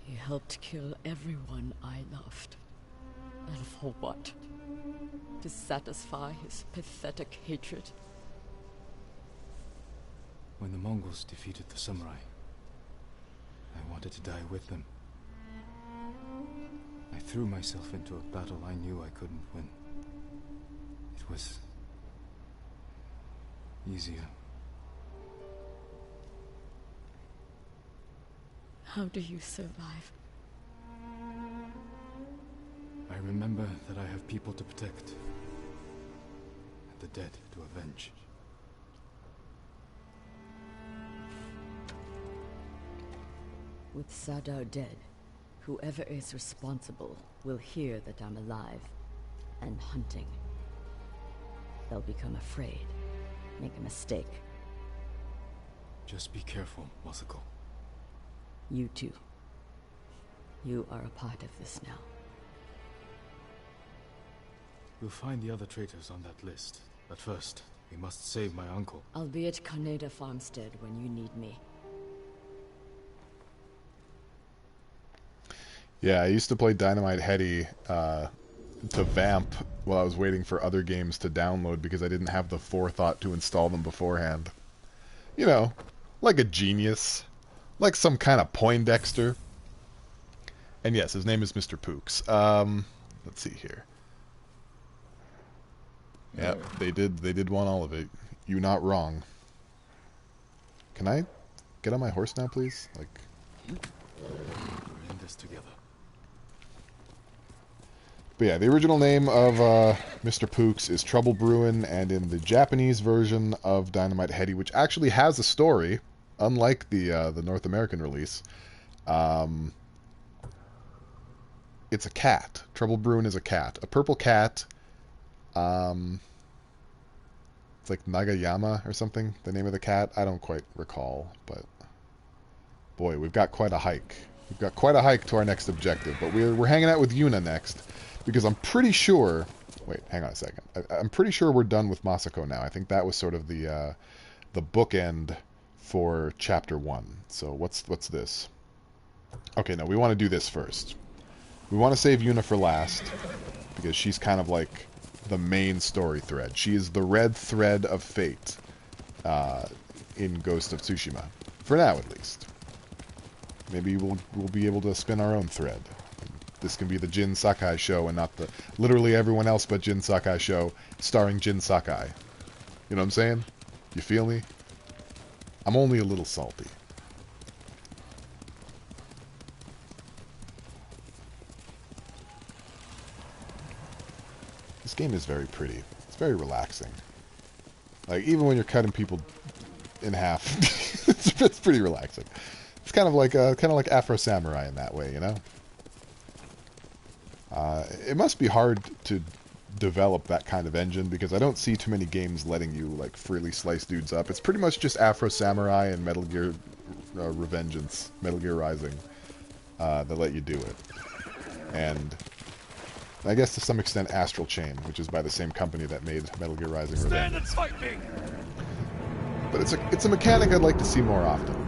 He helped kill everyone I loved. And for what? To satisfy his pathetic hatred? When the Mongols defeated the samurai, I wanted to die with them. I threw myself into a battle I knew I couldn't win. It was easier. How do you survive? I remember that I have people to protect, and the dead to avenge. With Sadao dead, whoever is responsible will hear that I'm alive and hunting. They'll become afraid, make a mistake. Just be careful, Masako. You too. You are a part of this now. We'll find the other traitors on that list. But first, we must save my uncle. I'll be at Kaneda Farmstead when you need me. Yeah, I used to play Dynamite Heady to vamp while I was waiting for other games to download because I didn't have the forethought to install them beforehand. You know, like a genius. Like some kind of Poindexter. And yes, his name is Mr. Pooks. Let's see here. Yep, they did want all of it. You not wrong. Can I get on my horse now, please? Like, We're in this together. but yeah, the original name of Mr. Pooks is Trouble Brewin', and in the Japanese version of Dynamite Heady, which actually has a story, unlike the North American release, it's a cat. Trouble Brewin' is a cat, a purple cat. It's like Nagayama or something, the name of the cat. I don't quite recall, but boy, we've got quite a hike. We've got quite a hike to our next objective, but we're hanging out with Yuna next, because I'm pretty sure... Wait, hang on a second. I'm pretty sure we're done with Masako now. I think that was sort of the bookend for Chapter 1. So what's this? Okay, no, we want to do this first. We want to save Yuna for last, because she's kind of like the main story thread. She is the red thread of fate in Ghost of Tsushima. For now, at least. Maybe we'll be able to spin our own thread. This can be the Jin Sakai show and not the literally everyone else but Jin Sakai show starring Jin Sakai. You know what I'm saying? You feel me? I'm only a little salty. This game is very pretty. It's very relaxing. Like, even when you're cutting people in half, it's pretty relaxing. It's kind of like Afro Samurai in that way, you know? It must be hard to develop that kind of engine, because I don't see too many games letting you, like, freely slice dudes up. It's pretty much just Afro Samurai and Metal Gear Revengeance, Metal Gear Rising, that let you do it. And I guess to some extent Astral Chain, which is by the same company that made Metal Gear Rising Revengeance. Stand and fight me! But it's a mechanic I'd like to see more often.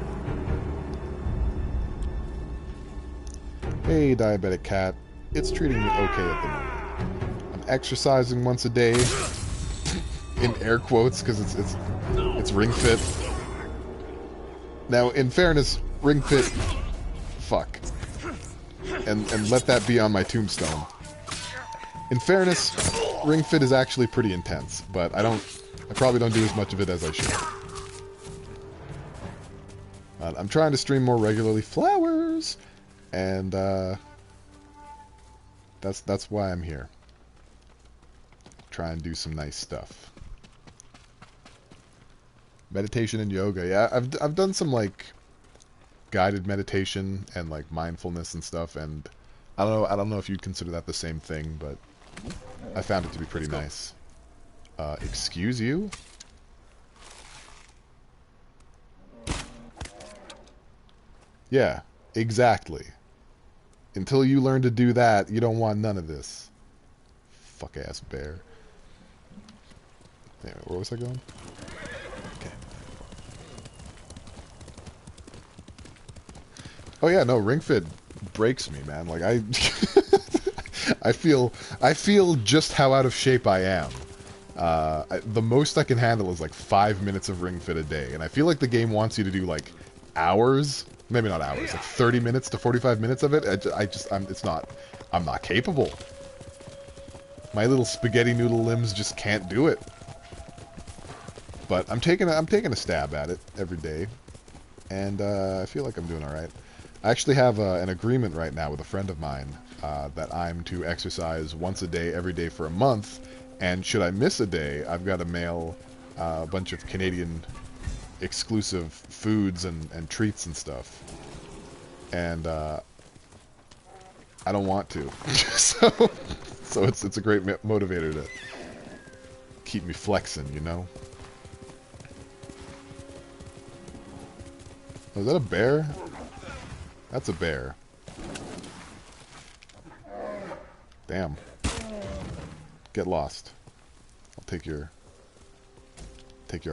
Hey, diabetic cat. It's treating me okay at the moment. I'm exercising once a day, in air quotes, because it's Ring Fit. Now, in fairness, Ring Fit, fuck, and let that be on my tombstone. In fairness, Ring Fit is actually pretty intense, but I probably don't do as much of it as I should. I'm trying to stream more regularly. Flowers! And, that's why I'm here. Try and do some nice stuff. Meditation and yoga. Yeah, I've done some, like, guided meditation and, like, mindfulness and stuff, and I don't know if you'd consider that the same thing, but I found it to be pretty nice. Excuse you? Yeah, exactly. Until you learn to do that, you don't want none of this. Fuck-ass bear. Anyway, where was I going? Okay. Oh yeah, no, Ring Fit breaks me, man. Like, I feel just how out of shape I am. The most I can handle is like 5 minutes of Ring Fit a day, and I feel like the game wants you to do like hours. Maybe not hours, like 30 minutes to 45 minutes of it. I'm not capable. My little spaghetti noodle limbs just can't do it. But I'm taking a stab at it every day, and I feel like I'm doing all right. I actually have an agreement right now with a friend of mine that I'm to exercise once a day, every day for a month, and should I miss a day, I've got to mail a bunch of Canadian exclusive foods and treats and stuff, and I don't want to. so it's a great motivator to keep me flexing, you know. Oh, is that a bear? That's a bear. Damn. Get lost. I'll take your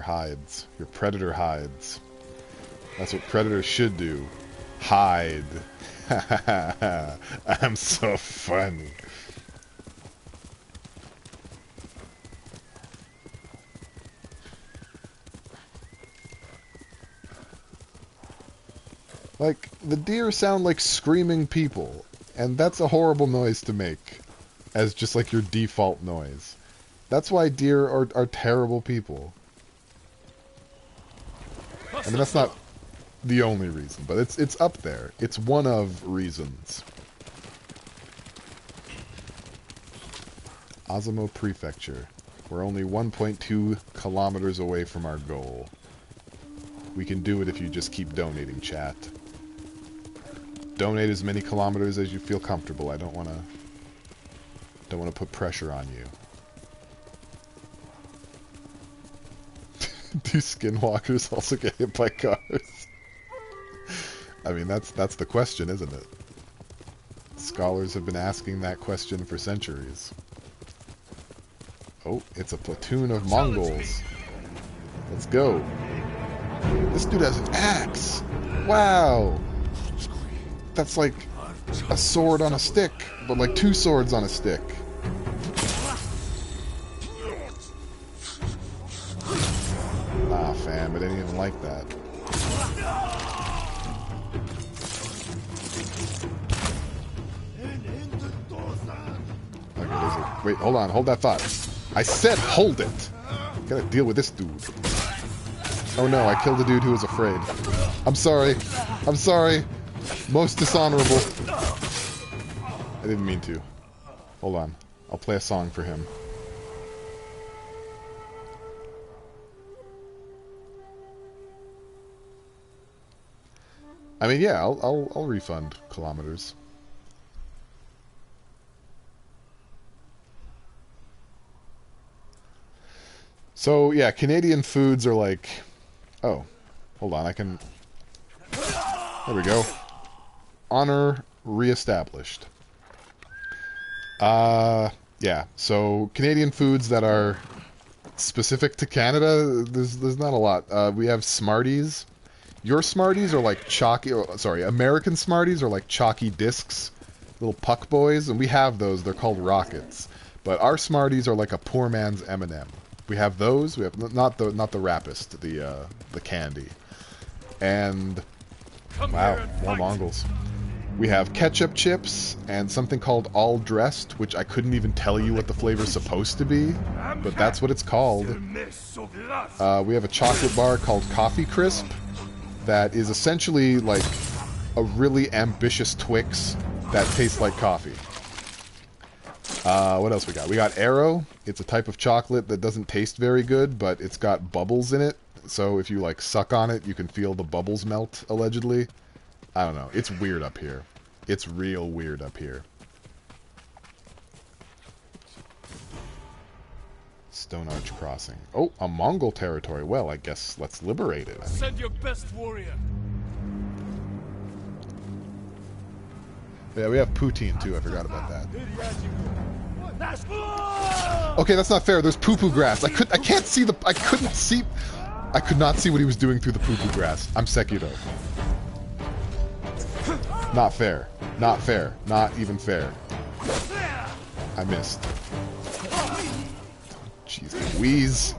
hides. Your predator hides. That's what predators should do. Hide. I'm so funny. Like, the deer sound like screaming people, and that's a horrible noise to make as just like your default noise. That's why deer are terrible people. I mean, that's not the only reason, but it's up there. It's one of reasons. Azamo Prefecture. We're only 1.2 kilometers away from our goal. We can do it if you just keep donating, chat. Donate as many kilometers as you feel comfortable. I don't want to put pressure on you. Do skinwalkers also get hit by cars? I mean, that's the question, isn't it? Scholars have been asking that question for centuries. Oh, it's a platoon of Mongols. Let's go. This dude has an axe. Wow. That's like a sword on a stick, but like two swords on a stick. Nah, fam, it ain't even like that. Okay, wait, hold on, hold that thought. I said hold it! Gotta deal with this dude. Oh no, I killed a dude who was afraid. I'm sorry. I'm sorry. Most dishonorable. I didn't mean to. Hold on. I'll play a song for him. I mean, yeah, I'll refund kilometers. So, yeah, Canadian foods are like... Oh, hold on, I can... There we go. Honor reestablished. Yeah, so Canadian foods that are specific to Canada, there's not a lot. We have Smarties. Your Smarties are like chalky... sorry, American Smarties are like chalky discs. Little puck boys, and we have those. They're called Rockets. But our Smarties are like a poor man's M&M. We have those. We have not the Rappist, the candy. And wow, more Mongols. We have ketchup chips and something called all dressed, which I couldn't even tell you what the flavor's supposed to be, but that's what it's called. We have a chocolate bar called Coffee Crisp that is essentially like a really ambitious Twix that tastes like coffee. What else we got? We got Arrow. It's a type of chocolate that doesn't taste very good, but it's got bubbles in it. So if you like suck on it, you can feel the bubbles melt, allegedly. I don't know. It's weird up here. It's real weird up here. Stone Arch Crossing. Oh, a Mongol territory. Well, I guess let's liberate it. Send your best warrior. Yeah, we have poutine too. I forgot about that. Okay, that's not fair. There's poo-poo grass. I could not see what he was doing through the poo-poo grass. I'm Sekiro. Not fair. Not fair. Not even fair. I missed. Jeez Louise.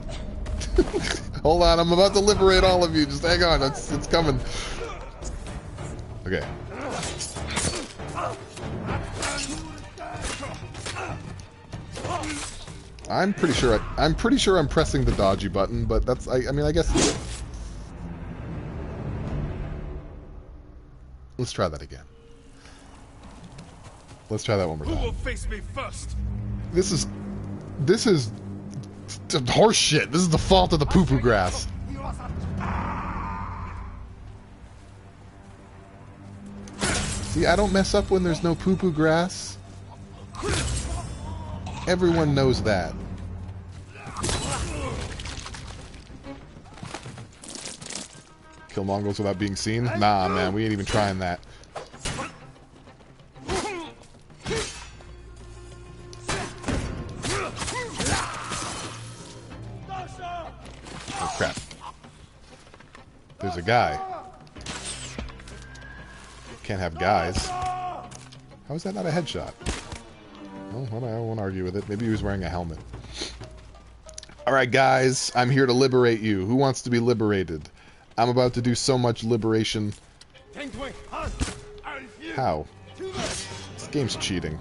Hold on, I'm about to liberate all of you. Just hang on. It's coming. Okay. I'm pretty sure I'm pressing the dodgy button, but that's I mean I guess let's try that again. Let's try that one more time. Who will face me first? This is horse shit. This is the fault of the poo-poo grass. See, I don't mess up when there's no poo-poo grass. Everyone knows that. Kill Mongols without being seen? Nah, man, we ain't even trying that. Oh, crap. There's a guy. Can't have guys. How is that not a headshot? Well, I won't argue with it. Maybe he was wearing a helmet. Alright, guys. I'm here to liberate you. Who wants to be liberated? I'm about to do so much liberation. How? This game's cheating.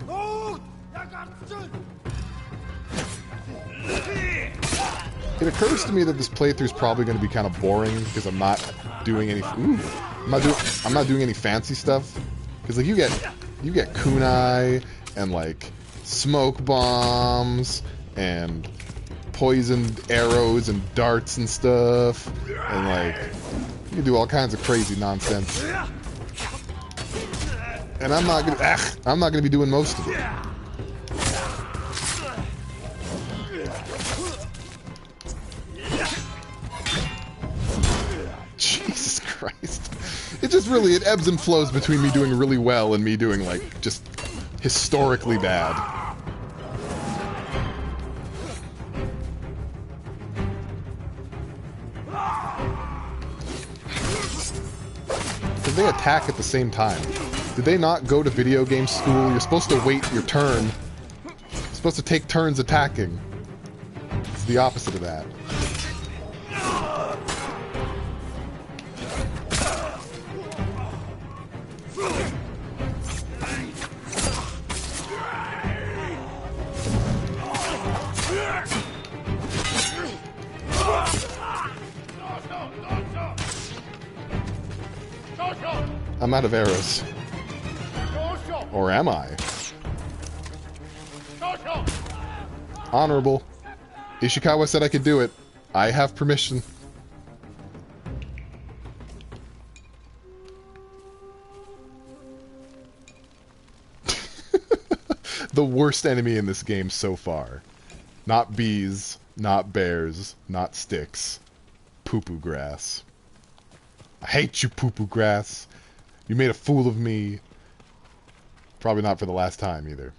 It occurs to me that this playthrough's probably going to be kind of boring because I'm not doing any... Ooh, I'm not doing any fancy stuff. Because like you get kunai and like smoke bombs and poisoned arrows and darts and stuff, and like you can do all kinds of crazy nonsense. And I'm not gonna be doing most of it. Jesus Christ. It just really, it ebbs and flows between me doing really well and me doing, like, just historically bad. Because they attack at the same time. Did they not go to video game school? You're supposed to wait your turn. You're supposed to take turns attacking. It's the opposite of that. I'm out of arrows. Or am I? Honorable. Ishikawa said I could do it. I have permission. The worst enemy in this game so far. Not bees, not bears, not sticks. Poo-poo grass. I hate you, poo-poo grass. You made a fool of me. Probably not for the last time, either.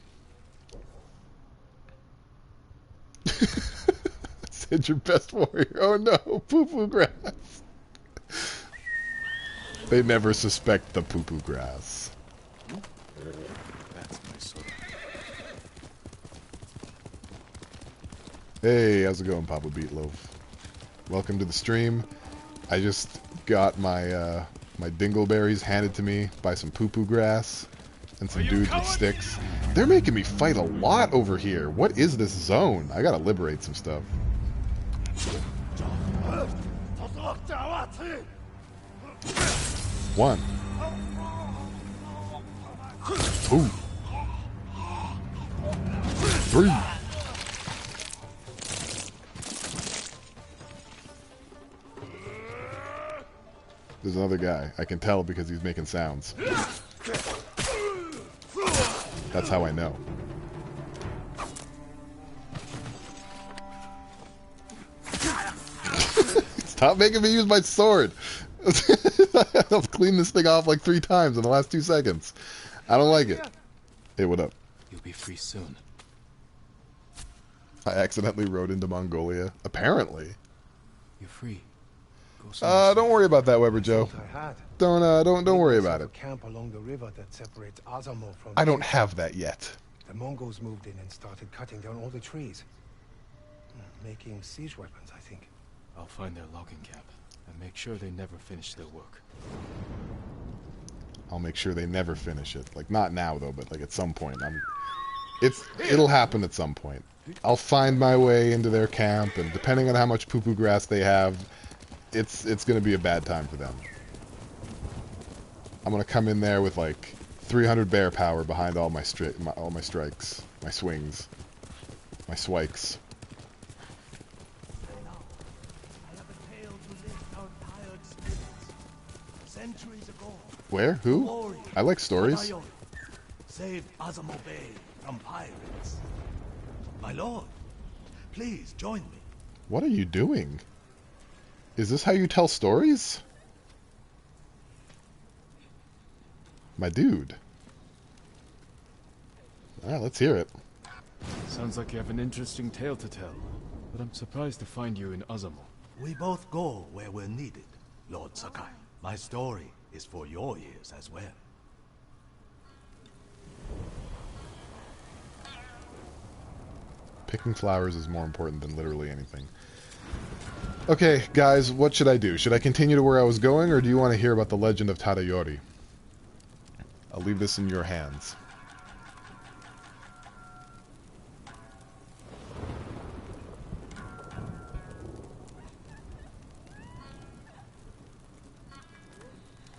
Said your best warrior. Oh no, poo-poo grass. They never suspect the poo-poo grass. That's my sword. Hey, how's it going, Papa Beatloaf? Welcome to the stream. I just got my my dingleberries handed to me by some poo-poo grass and some dudes with sticks. They're making me fight a lot over here. What is this zone? I gotta liberate some stuff. One. Two. Three. There's another guy. I can tell because he's making sounds. That's how I know. Stop making me use my sword! I've cleaned this thing off like 3 times in the last 2 seconds. I don't like it. Hey, what up? You'll be free soon. I accidentally rode into Mongolia. Apparently. You're free. Don't worry about that, Weber Joe. Don't worry about it. Camp along the river that separates Azamo from I don't have that yet. The Mongols moved in and started cutting down all the trees. Making siege weapons, I think. I'll find their logging camp and make sure they never finish their work. I'll make sure they never finish it. Like, not now though, but like at some point. It'll happen at some point. I'll find my way into their camp, and depending on how much poo-poo grass they have, it's gonna be a bad time for them. I'm gonna come in there with like 300 bear power behind all my strikes, my swings, my swikes. Where? Who? I like stories. Saved Azamo Bay from pirates. My lord, please join me. What are you doing? Is this how you tell stories? My dude. Alright, let's hear it. Sounds like you have an interesting tale to tell, but I'm surprised to find you in Azamo. We both go where we're needed, Lord Sakai. My story is for your ears as well. Picking flowers is more important than literally anything. Okay, guys, what should I do? Should I continue to where I was going, or do you want to hear about the legend of Tadayori? I'll leave this in your hands.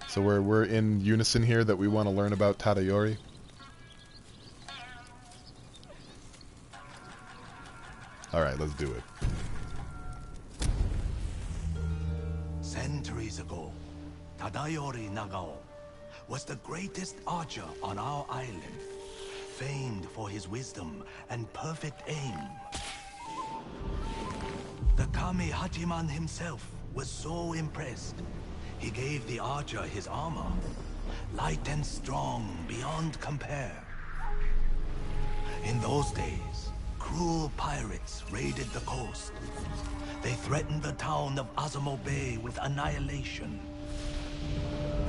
So we're in unison here that we want to learn about Tadayori. Alright, let's do it. Centuries ago, Tadayori Nagao was the greatest archer on our island, famed for his wisdom and perfect aim. The Kami Hachiman himself was so impressed, he gave the archer his armor, light and strong beyond compare. In those days, cruel pirates raided the coast. They threatened the town of Azamo Bay with annihilation.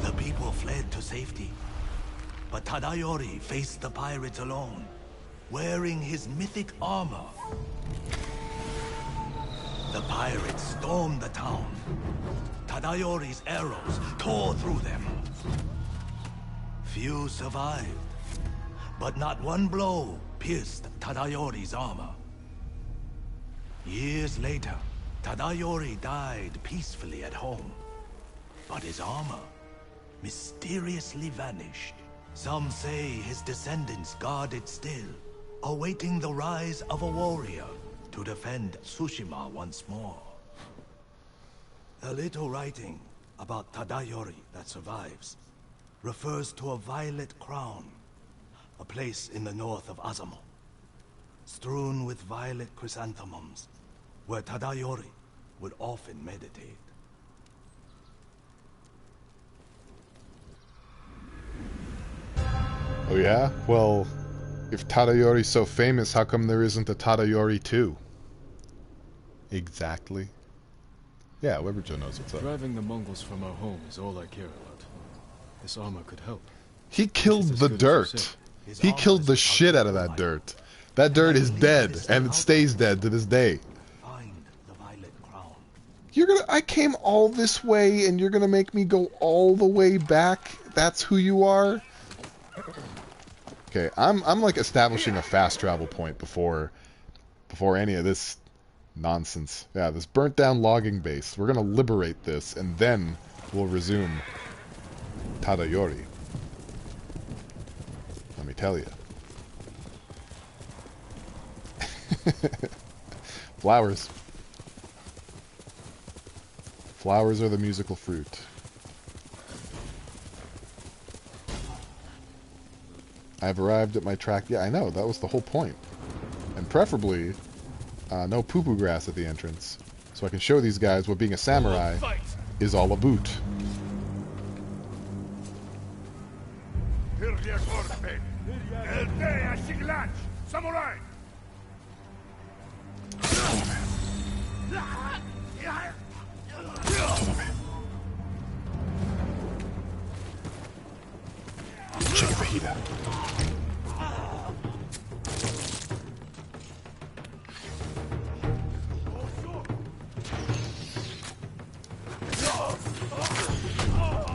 The people fled to safety, but Tadayori faced the pirates alone, wearing his mythic armor. The pirates stormed the town. Tadayori's arrows tore through them. Few survived, but not one blow pierced Tadayori's armor. Years later, Tadayori died peacefully at home, but his armor mysteriously vanished. Some say his descendants guard it still, awaiting the rise of a warrior to defend Tsushima once more. The little writing about Tadayori that survives refers to a violet crown, a place in the north of Azamo, strewn with violet chrysanthemums, where Tadayori would often meditate. Oh yeah? Well, if Tadayori's so famous, how come there isn't a Tadayori 2? Exactly. Yeah, Weberjo knows what's up. Driving the Mongols from our home is all I care about. This armor could help. He killed the dirt. He killed the shit out of that dirt. That dirt is dead, and it stays dead to this day. I came all this way, and you're gonna make me go all the way back? That's who you are? Okay, I'm like establishing a fast travel point before any of this nonsense. Yeah, this burnt down logging base. We're gonna liberate this, and then we'll resume Tadayori. Let me tell you. Flowers. Flowers are the musical fruit. I've arrived at my track. Yeah, I know. That was the whole point. And preferably, no poo-poo grass at the entrance. So I can show these guys what being a samurai is all about. Samurai! Chicken fajita.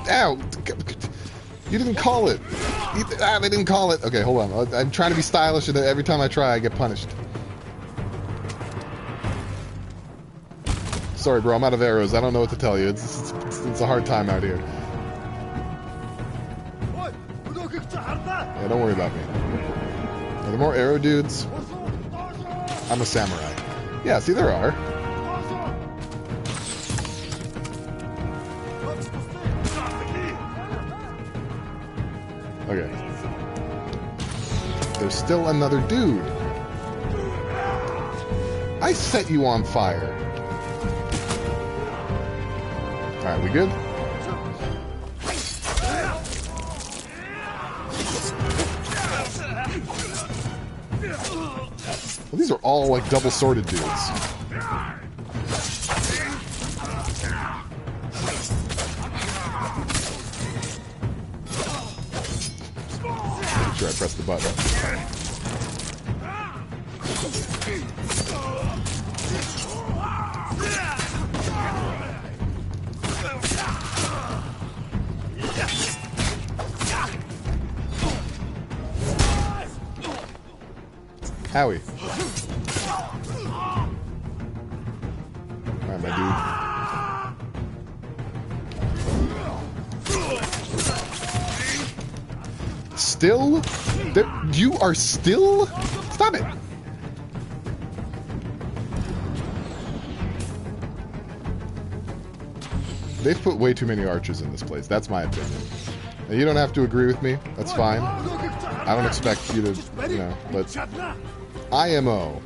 Ow! You didn't call it. They didn't call it. Okay, hold on. I'm trying to be stylish, and every time I try, I get punished. Sorry, bro. I'm out of arrows. I don't know what to tell you. It's a hard time out here. Yeah, don't worry about me. Are there more arrow dudes? I'm a samurai. Yeah, see, there are. Okay. There's still another dude. I set you on fire. Alright, we good? Well, these are all like double-sworded dudes. Make sure I press the button. Howie. Alright, my dude. Still? You are still? Stop it! They've put way too many archers in this place. That's my opinion. Now, you don't have to agree with me. That's fine. I don't expect you to, you know, but IMO.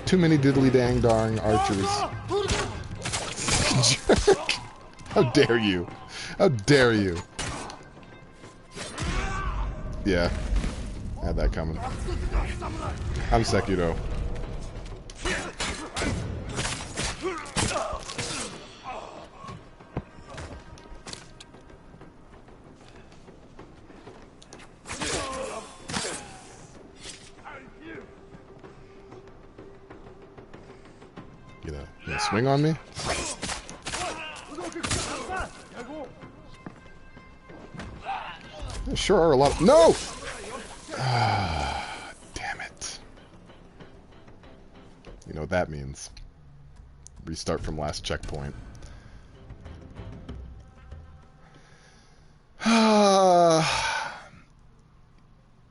Too many diddly dang darn archers. Jerk. How dare you? How dare you? Yeah. I had that coming. I'm Sekiro. You gonna swing on me? There sure are a lot of... No! Damn it. You know what that means. Restart from last checkpoint.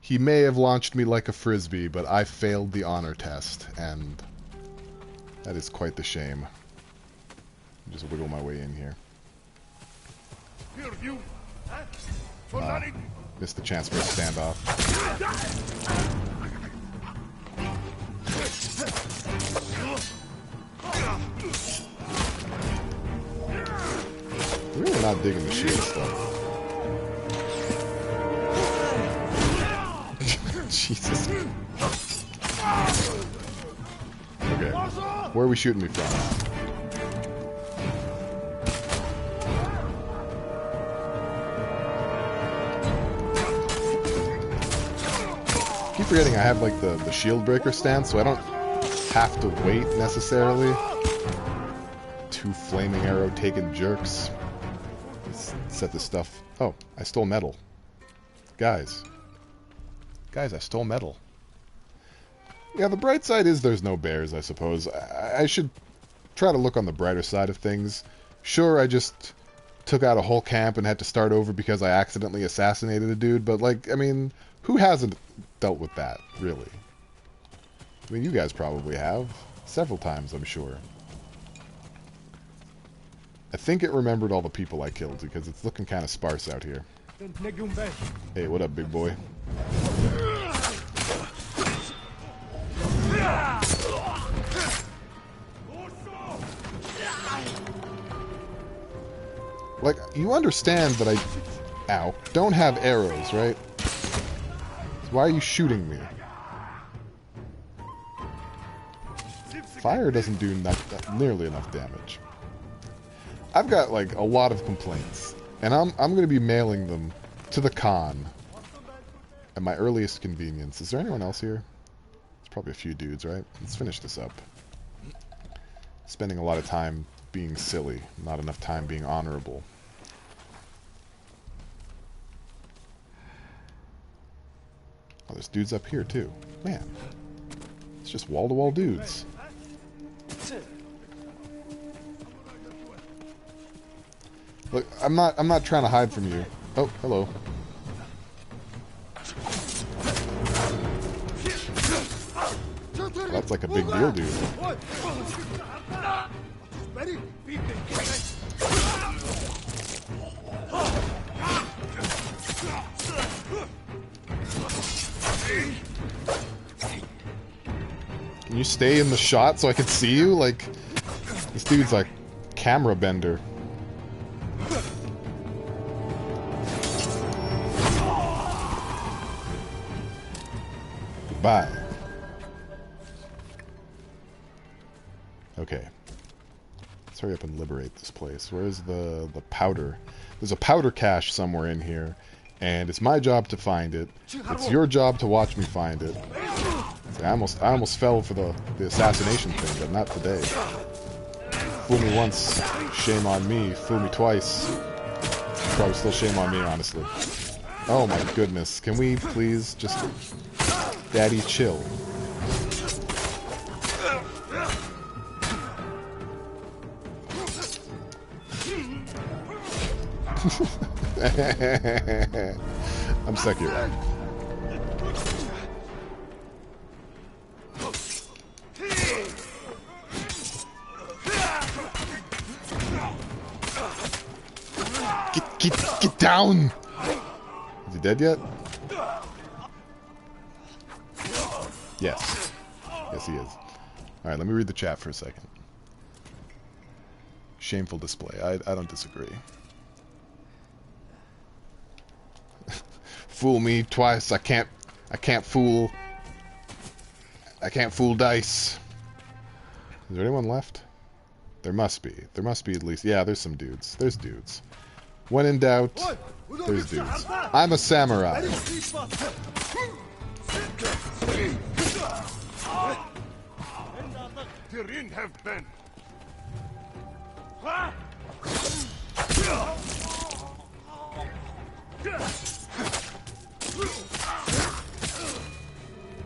He may have launched me like a frisbee, but I failed the honor test, and that is quite the shame. Just wiggle my way in here. Missed the chance for a standoff. Really not digging the shield stuff. Jesus. Okay. Where are we shooting me from? I keep forgetting I have like the shield breaker stance, so I don't have to wait necessarily. Two flaming arrow taking jerks. Let's set this stuff. Oh, I stole metal. Guys, I stole metal. Yeah, the bright side is there's no bears, I suppose. I should try to look on the brighter side of things. Sure, I just took out a whole camp and had to start over because I accidentally assassinated a dude, but, like, I mean, who hasn't dealt with that, really? I mean, you guys probably have. Several times, I'm sure. I think it remembered all the people I killed, because it's looking kind of sparse out here. Hey, what up, big boy? Like, you understand that I don't have arrows, right? So why are you shooting me? Fire doesn't do nearly enough damage. I've got, like, a lot of complaints, and I'm going to be mailing them to the Khan at my earliest convenience. Is there anyone else here? There's probably a few dudes, right? Let's finish this up. Spending a lot of time being silly, not enough time being honorable. Oh, there's dudes up here too. Man, it's just wall-to-wall dudes. Look, I'm not trying to hide from you. Oh, hello. Well, that's like a big deal, dude. Can you stay in the shot so I can see you? Like, this dude's like camera bender. Goodbye. Okay. Let's hurry up and liberate this place. Where's the powder? There's a powder cache somewhere in here, and it's my job to find it. It's your job to watch me find it. See, I almost fell for the assassination thing, but not today. Fool me once, shame on me. Fool me twice, probably still shame on me, honestly. Oh my goodness. Can we please just... Daddy, chill. I'm Sekiro. Get down! Is he dead yet? Yes. Yes, he is. Alright, let me read the chat for a second. Shameful display. I don't disagree. fool me twice. I can't fool dice. Is there anyone left? There must be. There must be at least. Yeah, there's some dudes. There's dudes. When in doubt, there's dudes. I'm a samurai.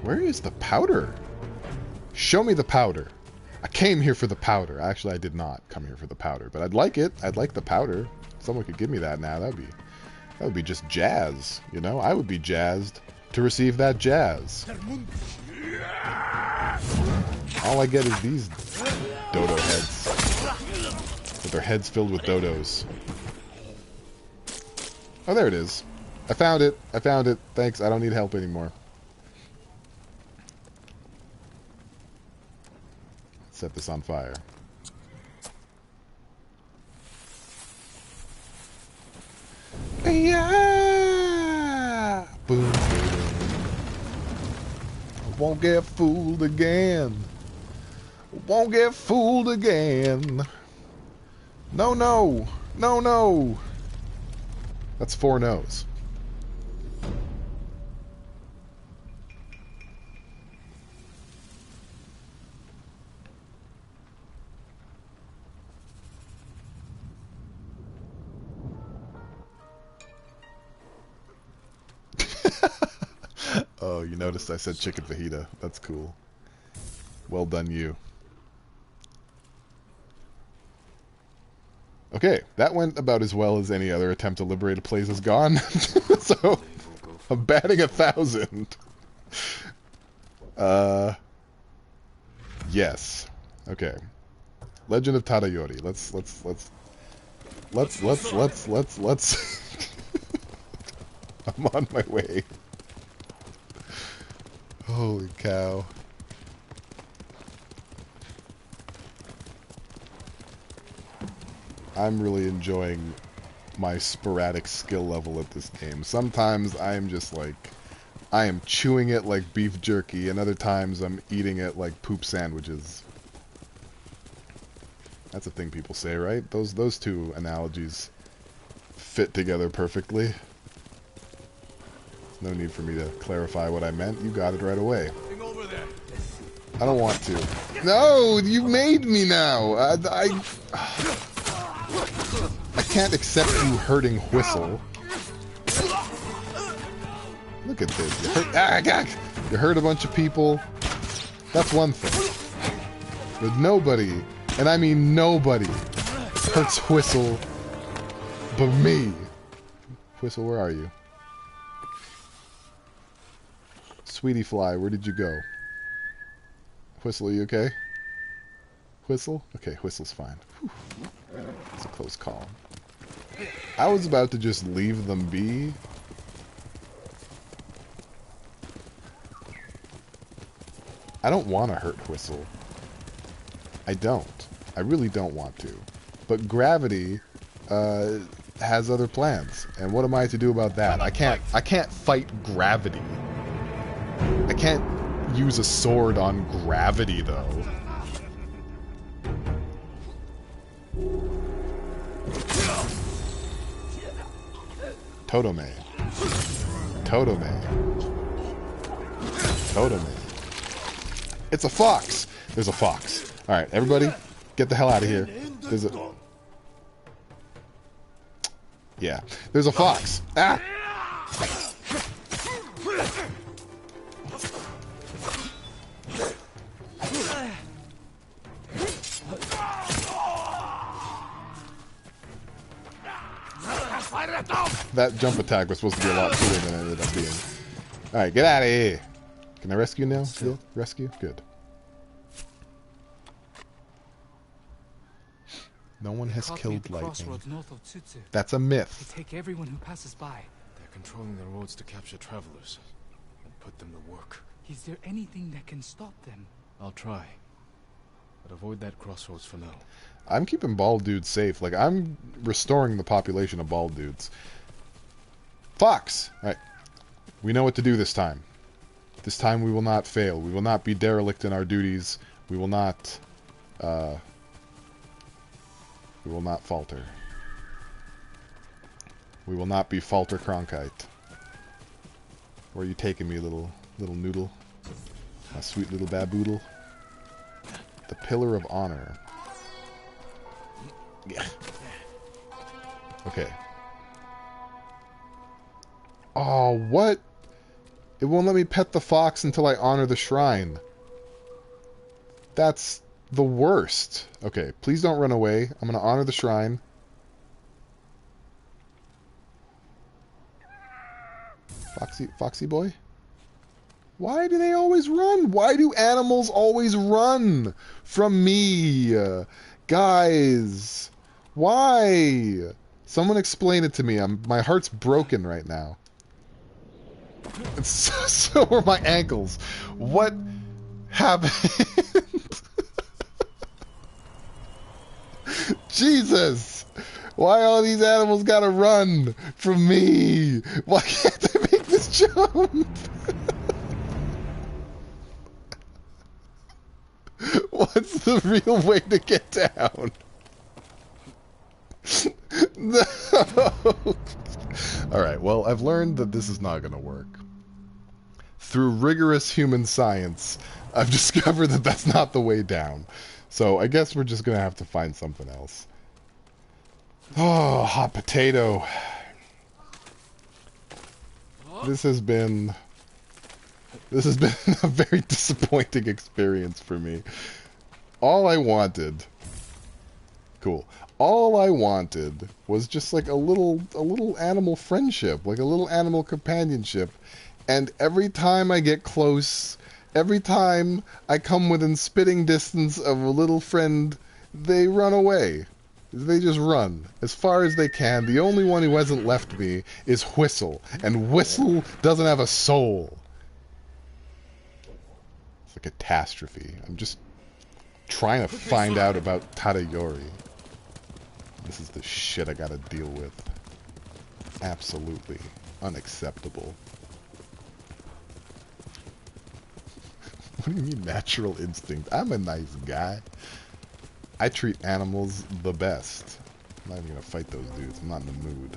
Where is the powder? Show me the powder. I came here for the powder. Actually, I did not come here for the powder, but I'd like it. I'd like the powder. Someone could give me that now. That would be just jazz, you know? I would be jazzed to receive that jazz. All I get is these dodo heads. With their heads filled with dodos. Oh, there it is. I found it. I found it. Thanks. I don't need help anymore. Set this on fire. Yeah! Boom, boom. I won't get fooled again. I won't get fooled again. No, no. No, no. That's 4 no's. Oh, you noticed I said chicken fajita. That's cool. Well done, you. Okay, that went about as well as any other attempt to liberate a place has gone. So, I'm batting 1,000. Yes. Okay. Legend of Tadayori. Let's I'm on my way. Holy cow. I'm really enjoying my sporadic skill level at this game. Sometimes I'm just like, I am chewing it like beef jerky, and other times I'm eating it like poop sandwiches. That's a thing people say, right? Those two analogies fit together perfectly. No need for me to clarify what I meant. You got it right away. I don't want to. No, you made me now. I can't accept you hurting Whistle. Look at this. You hurt a bunch of people. That's one thing. But nobody, and I mean nobody, hurts Whistle but me. Whistle, where are you? Sweetie Fly, where did you go? Whistle, are you okay? Whistle? Okay, Whistle's fine. Whew. It's a close call. I was about to just leave them be. I don't want to hurt Whistle. I don't. I really don't want to. But Gravity has other plans. And what am I to do about that? I can't fight Gravity. I can't use a sword on Gravity, though. Totome. Totome. Totome. It's a fox! There's a fox. Alright, everybody, get the hell out of here. There's a... Yeah. There's a fox. Ah! That jump attack was supposed to be a lot cooler than it ended up being. Alright, get out of here. Can I rescue now? Yeah, rescue? Good. No one has killed lightning. That's a myth. They take everyone who passes by. They're controlling the roads to capture travelers and put them to work. Is there anything that can stop them? I'll try. But avoid that crossroads for now. I'm keeping bald dudes safe. Like, I'm restoring the population of bald dudes. Fox! Alright. We know what to do this time. This time we will not fail. We will not be derelict in our duties. We will not falter. We will not be falter Cronkite. Where are you taking me, little noodle? My sweet little baboodle. The Pillar of Honor. Yeah. Okay. Oh, what? It won't let me pet the fox until I honor the shrine. That's the worst. Okay, please don't run away. I'm going to honor the shrine. Foxy boy? Why do they always run? Why do animals always run from me? Guys, why? Someone explain it to me. My heart's broken right now. So are my ankles. What happened? Jesus! Why all these animals gotta run from me? Why can't they make this jump? What's the real way to get down? No! Alright, well, I've learned that this is not gonna work. Through rigorous human science, I've discovered that that's not the way down. So I guess we're just gonna have to find something else. Oh, hot potato. This has been a very disappointing experience for me. All I wanted was just like a little animal friendship, like a little animal companionship. And every time I get close, every time I come within spitting distance of a little friend, they run away. They just run as far as they can. The only one who hasn't left me is Whistle, and Whistle doesn't have a soul. It's a catastrophe. I'm just trying to find out about Tadayori. This is the shit I gotta deal with. Absolutely unacceptable. What do you mean natural instinct? I'm a nice guy. I treat animals the best. I'm not even gonna fight those dudes. I'm not in the mood.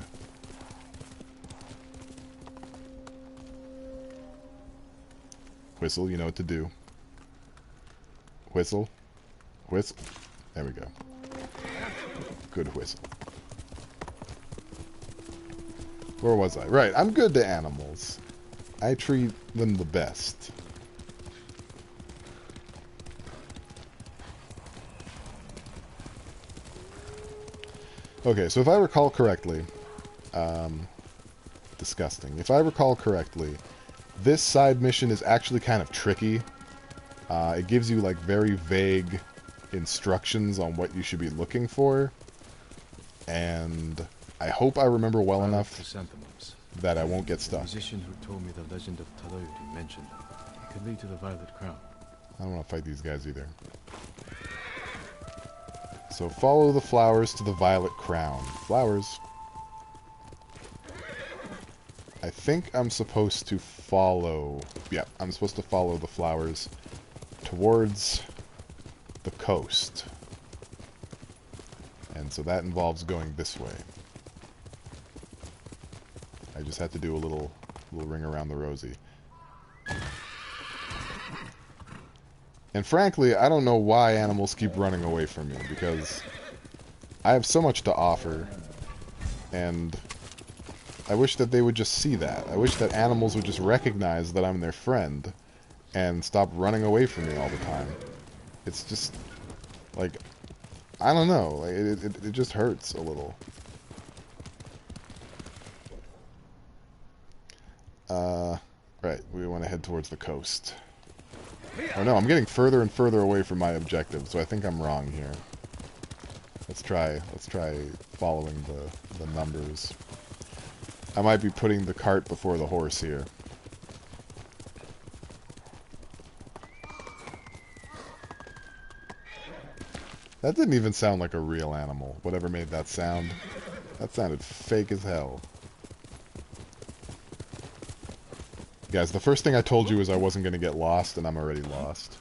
Whistle, you know what to do. Whistle. Whistle. There we go. Good Whistle. Where was I? Right, I'm good to animals. I treat them the best. Okay, so if I recall correctly, disgusting. If I recall correctly, this side mission is actually kind of tricky. It gives you like very vague instructions on what you should be looking for, and I hope I remember well enough that I won't get stuck. The musician who told me the legend of Tadayori mentioned it could lead to the Violet Crown. I don't want to fight these guys either. So follow the flowers to the Violet Crown. Flowers. I think I'm supposed to follow... Yeah, I'm supposed to follow the flowers towards the coast. And so that involves going this way. I just had to do a little ring around the rosy. And frankly, I don't know why animals keep running away from me, because I have so much to offer, and I wish that they would just see that. I wish that animals would just recognize that I'm their friend, and stop running away from me all the time. It's just, like, I don't know, like, it just hurts a little. Right, we want to head towards the coast. Oh no, I'm getting further and further away from my objective, so I think I'm wrong here. Let's try following the numbers. I might be putting the cart before the horse here. That didn't even sound like a real animal, whatever made that sound. That sounded fake as hell. Guys, the first thing I told you is I wasn't going to get lost, and I'm already lost.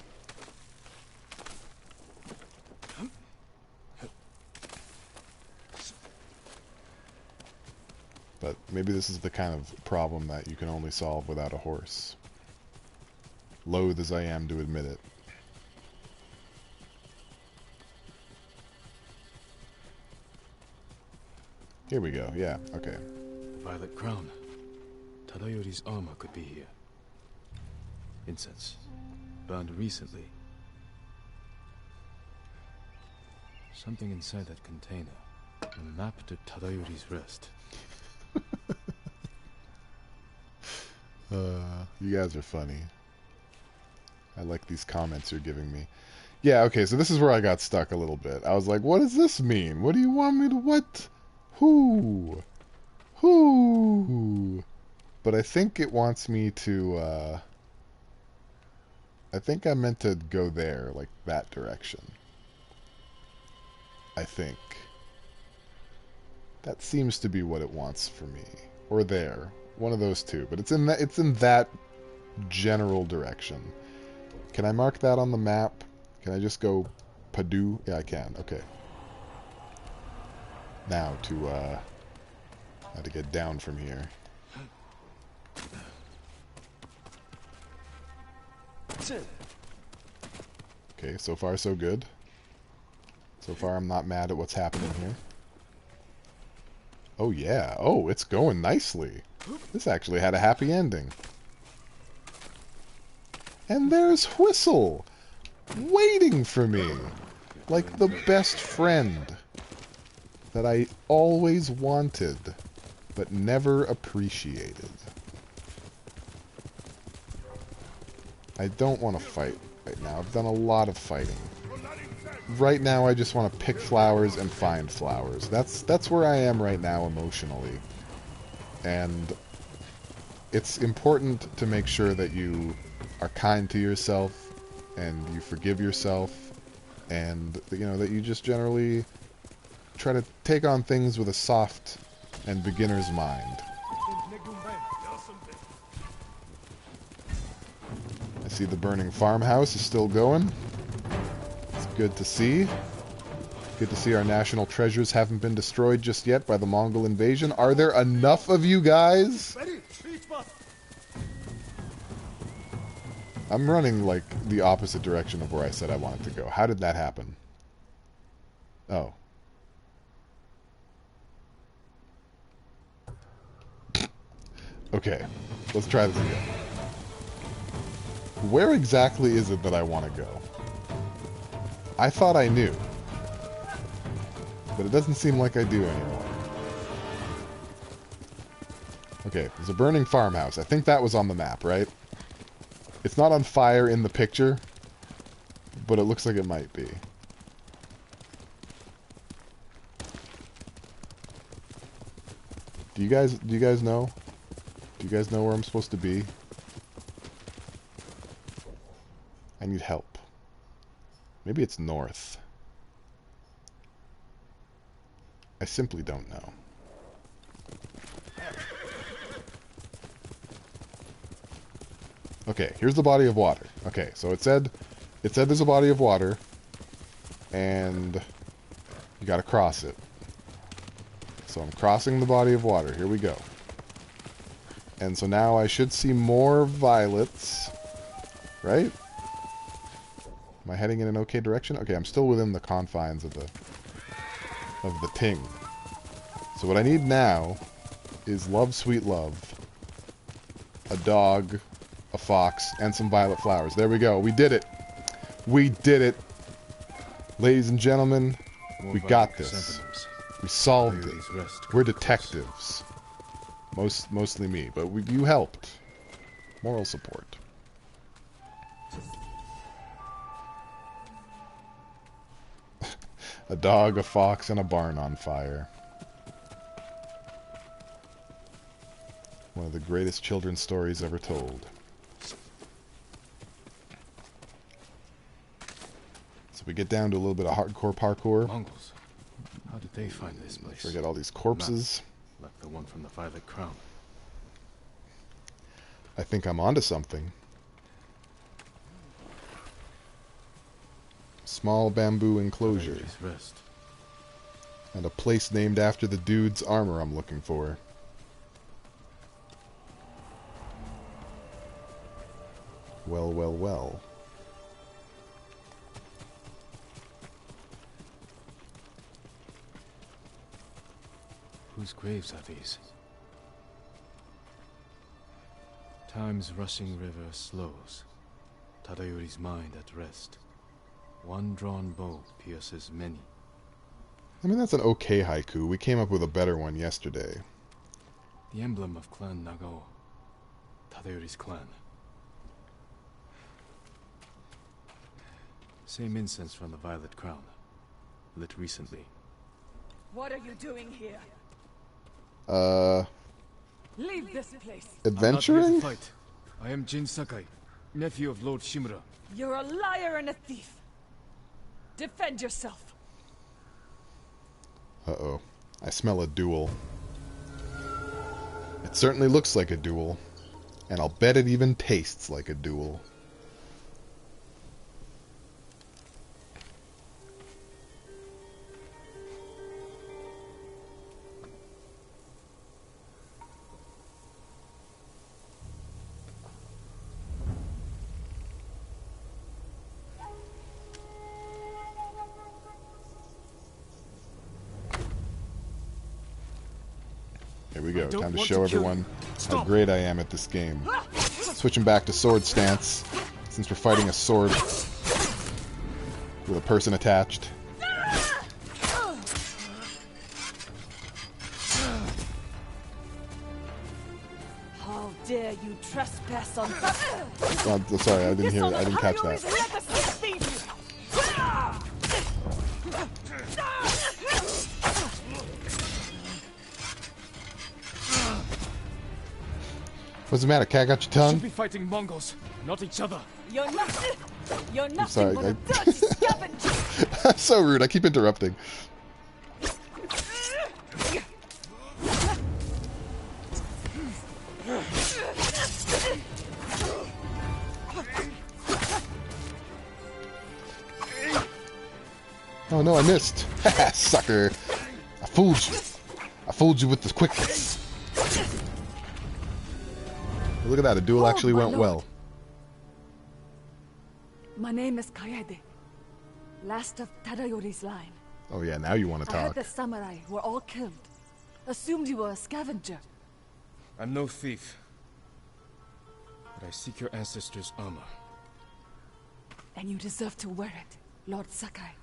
But maybe this is the kind of problem that you can only solve without a horse. Loath as I am to admit it. Here we go, yeah, okay. The Violet Crown. Tadayori's armor could be here. Incense. Burned recently. Something inside that container. A map to Tadayori's rest. You guys are funny. I like these comments you're giving me. Yeah, okay, so this is where I got stuck a little bit. I was like, what does this mean? What do you want me to... What? Who? Who? But I think it wants me to, I think I'm meant to go there, like that direction. I think. That seems to be what it wants for me. Or there. One of those two. But it's in that general direction. Can I mark that on the map? Can I just go Padu? Yeah, I can. Okay. Now to, how to get down from here. Okay, so far so good. So far I'm not mad at what's happening here. Oh yeah, oh, it's going nicely. This actually had a happy ending. And there's Whistle, waiting for me, like the best friend that I always wanted, but never appreciated. I don't want to fight right now. I've done a lot of fighting. Right now I just want to pick flowers and find flowers. That's where I am right now emotionally. And it's important to make sure that you are kind to yourself and you forgive yourself and, you know, that you just generally try to take on things with a soft and beginner's mind. I see the burning farmhouse is still going. It's good to see. Good to see our national treasures haven't been destroyed just yet by the Mongol invasion. Are there enough of you guys? I'm running, like, the opposite direction of where I said I wanted to go. How did that happen? Oh. Okay. Let's try this again. Where exactly is it that I want to go? I thought I knew. But it doesn't seem like I do anymore. Okay, there's a burning farmhouse. I think that was on the map, right? It's not on fire in the picture, but it looks like it might be. Do you guys know? Do you guys know where I'm supposed to be? I need help. Maybe it's north. I simply don't know. Okay, here's the body of water. Okay, so it said there's a body of water, and you gotta cross it. So I'm crossing the body of water. Here we go. And so now I should see more violets, right? Am I heading in an okay direction? Okay, I'm still within the confines of the ting. So what I need now is love, sweet love, a dog, a fox, and some violet flowers. There we go. We did it. We did it. Ladies and gentlemen, we got this. We solved it. We're detectives. Mostly me, but you helped. Moral support. A dog, a fox, and a barn on fire. One of the greatest children's stories ever told. So we get down to a little bit of hardcore parkour. Mongols. How did they find this place? Forget all these corpses. Like the one from the Violet Crown. I think I'm onto something. Small bamboo enclosure. Rest. And a place named after the dude's armor I'm looking for. Well, well, well. Whose graves are these? Time's rushing river slows, Tadayori's mind at rest. One drawn bow pierces many. I mean, that's an okay haiku. We came up with a better one yesterday. The emblem of Clan Nagao, Tadayori's clan. Same incense from the Violet Crown, lit recently. What are you doing here? Leave this place. Adventuring? I'm not here to fight. I am Jin Sakai, nephew of Lord Shimura. You're a liar and a thief. Defend yourself. Uh-oh. I smell a duel. It certainly looks like a duel. And I'll bet it even tastes like a duel. Here we go. Time to show everyone how great I am at this game. Switching back to sword stance, since we're fighting a sword with a person attached. How dare you trespass on... Oh, sorry, I didn't hear it. I didn't catch that. What's the matter, cat? Got your tongue? Should be fighting Mongols, not each other. You're nothing sorry, but a dirty scavenger. I'm so rude. I keep interrupting. Oh no, I missed. Haha, sucker. I fooled you. I fooled you with the quickness. Look at that, the duel actually went well. My name is Kaede, last of Tadayori's line. Oh yeah, now you want to I heard talk. the samurai were all killed. Assumed you were a scavenger. I'm no thief. But I seek your ancestors' armor. And you deserve to wear it, Lord Sakai.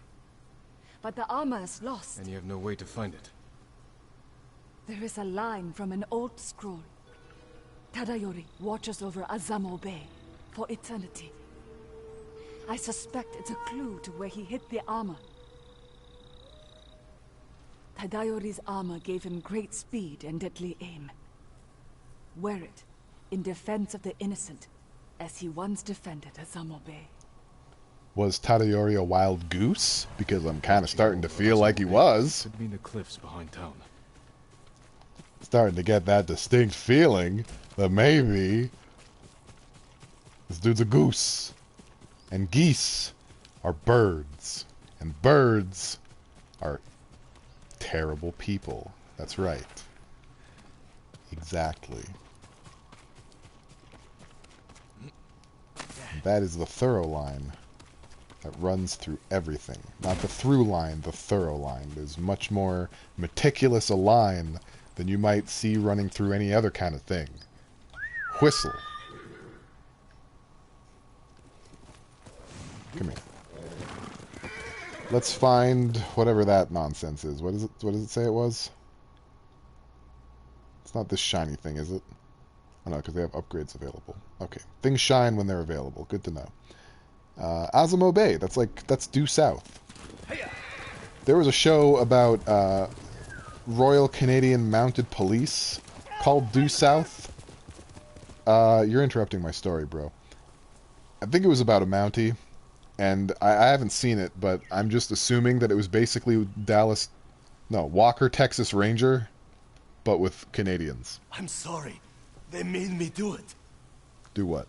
But the armor is lost. And you have no way to find it. There is a line from an old scroll. Tadayori watches over Azamo Bay for eternity. I suspect it's a clue to where he hid the armor. Tadayori's armor gave him great speed and deadly aim. Wear it in defense of the innocent, as he once defended Azamo Bay. Was Tadayori a wild goose? Because I'm kind of starting to feel like he was. Could mean the cliffs behind town. Starting to get that distinct feeling that maybe this dude's a goose. And geese are birds. And birds are terrible people. That's right. Exactly. And that is the thorough line that runs through everything. Not the through line, the thorough line. There's much more meticulous a line than you might see running through any other kind of thing. Whistle. Come here. Let's find whatever that nonsense is. What is it? What does it say it was? It's not this shiny thing, is it? Oh no, because they have upgrades available. Okay. Things shine when they're available. Good to know. Azamo Bay. That's due south. There was a show about Royal Canadian Mounted Police called Due South. You're interrupting my story, bro. I think it was about a Mountie, and I haven't seen it, but I'm just assuming that it was basically Walker, Texas Ranger, but with Canadians. I'm sorry. They made me do it. Do what?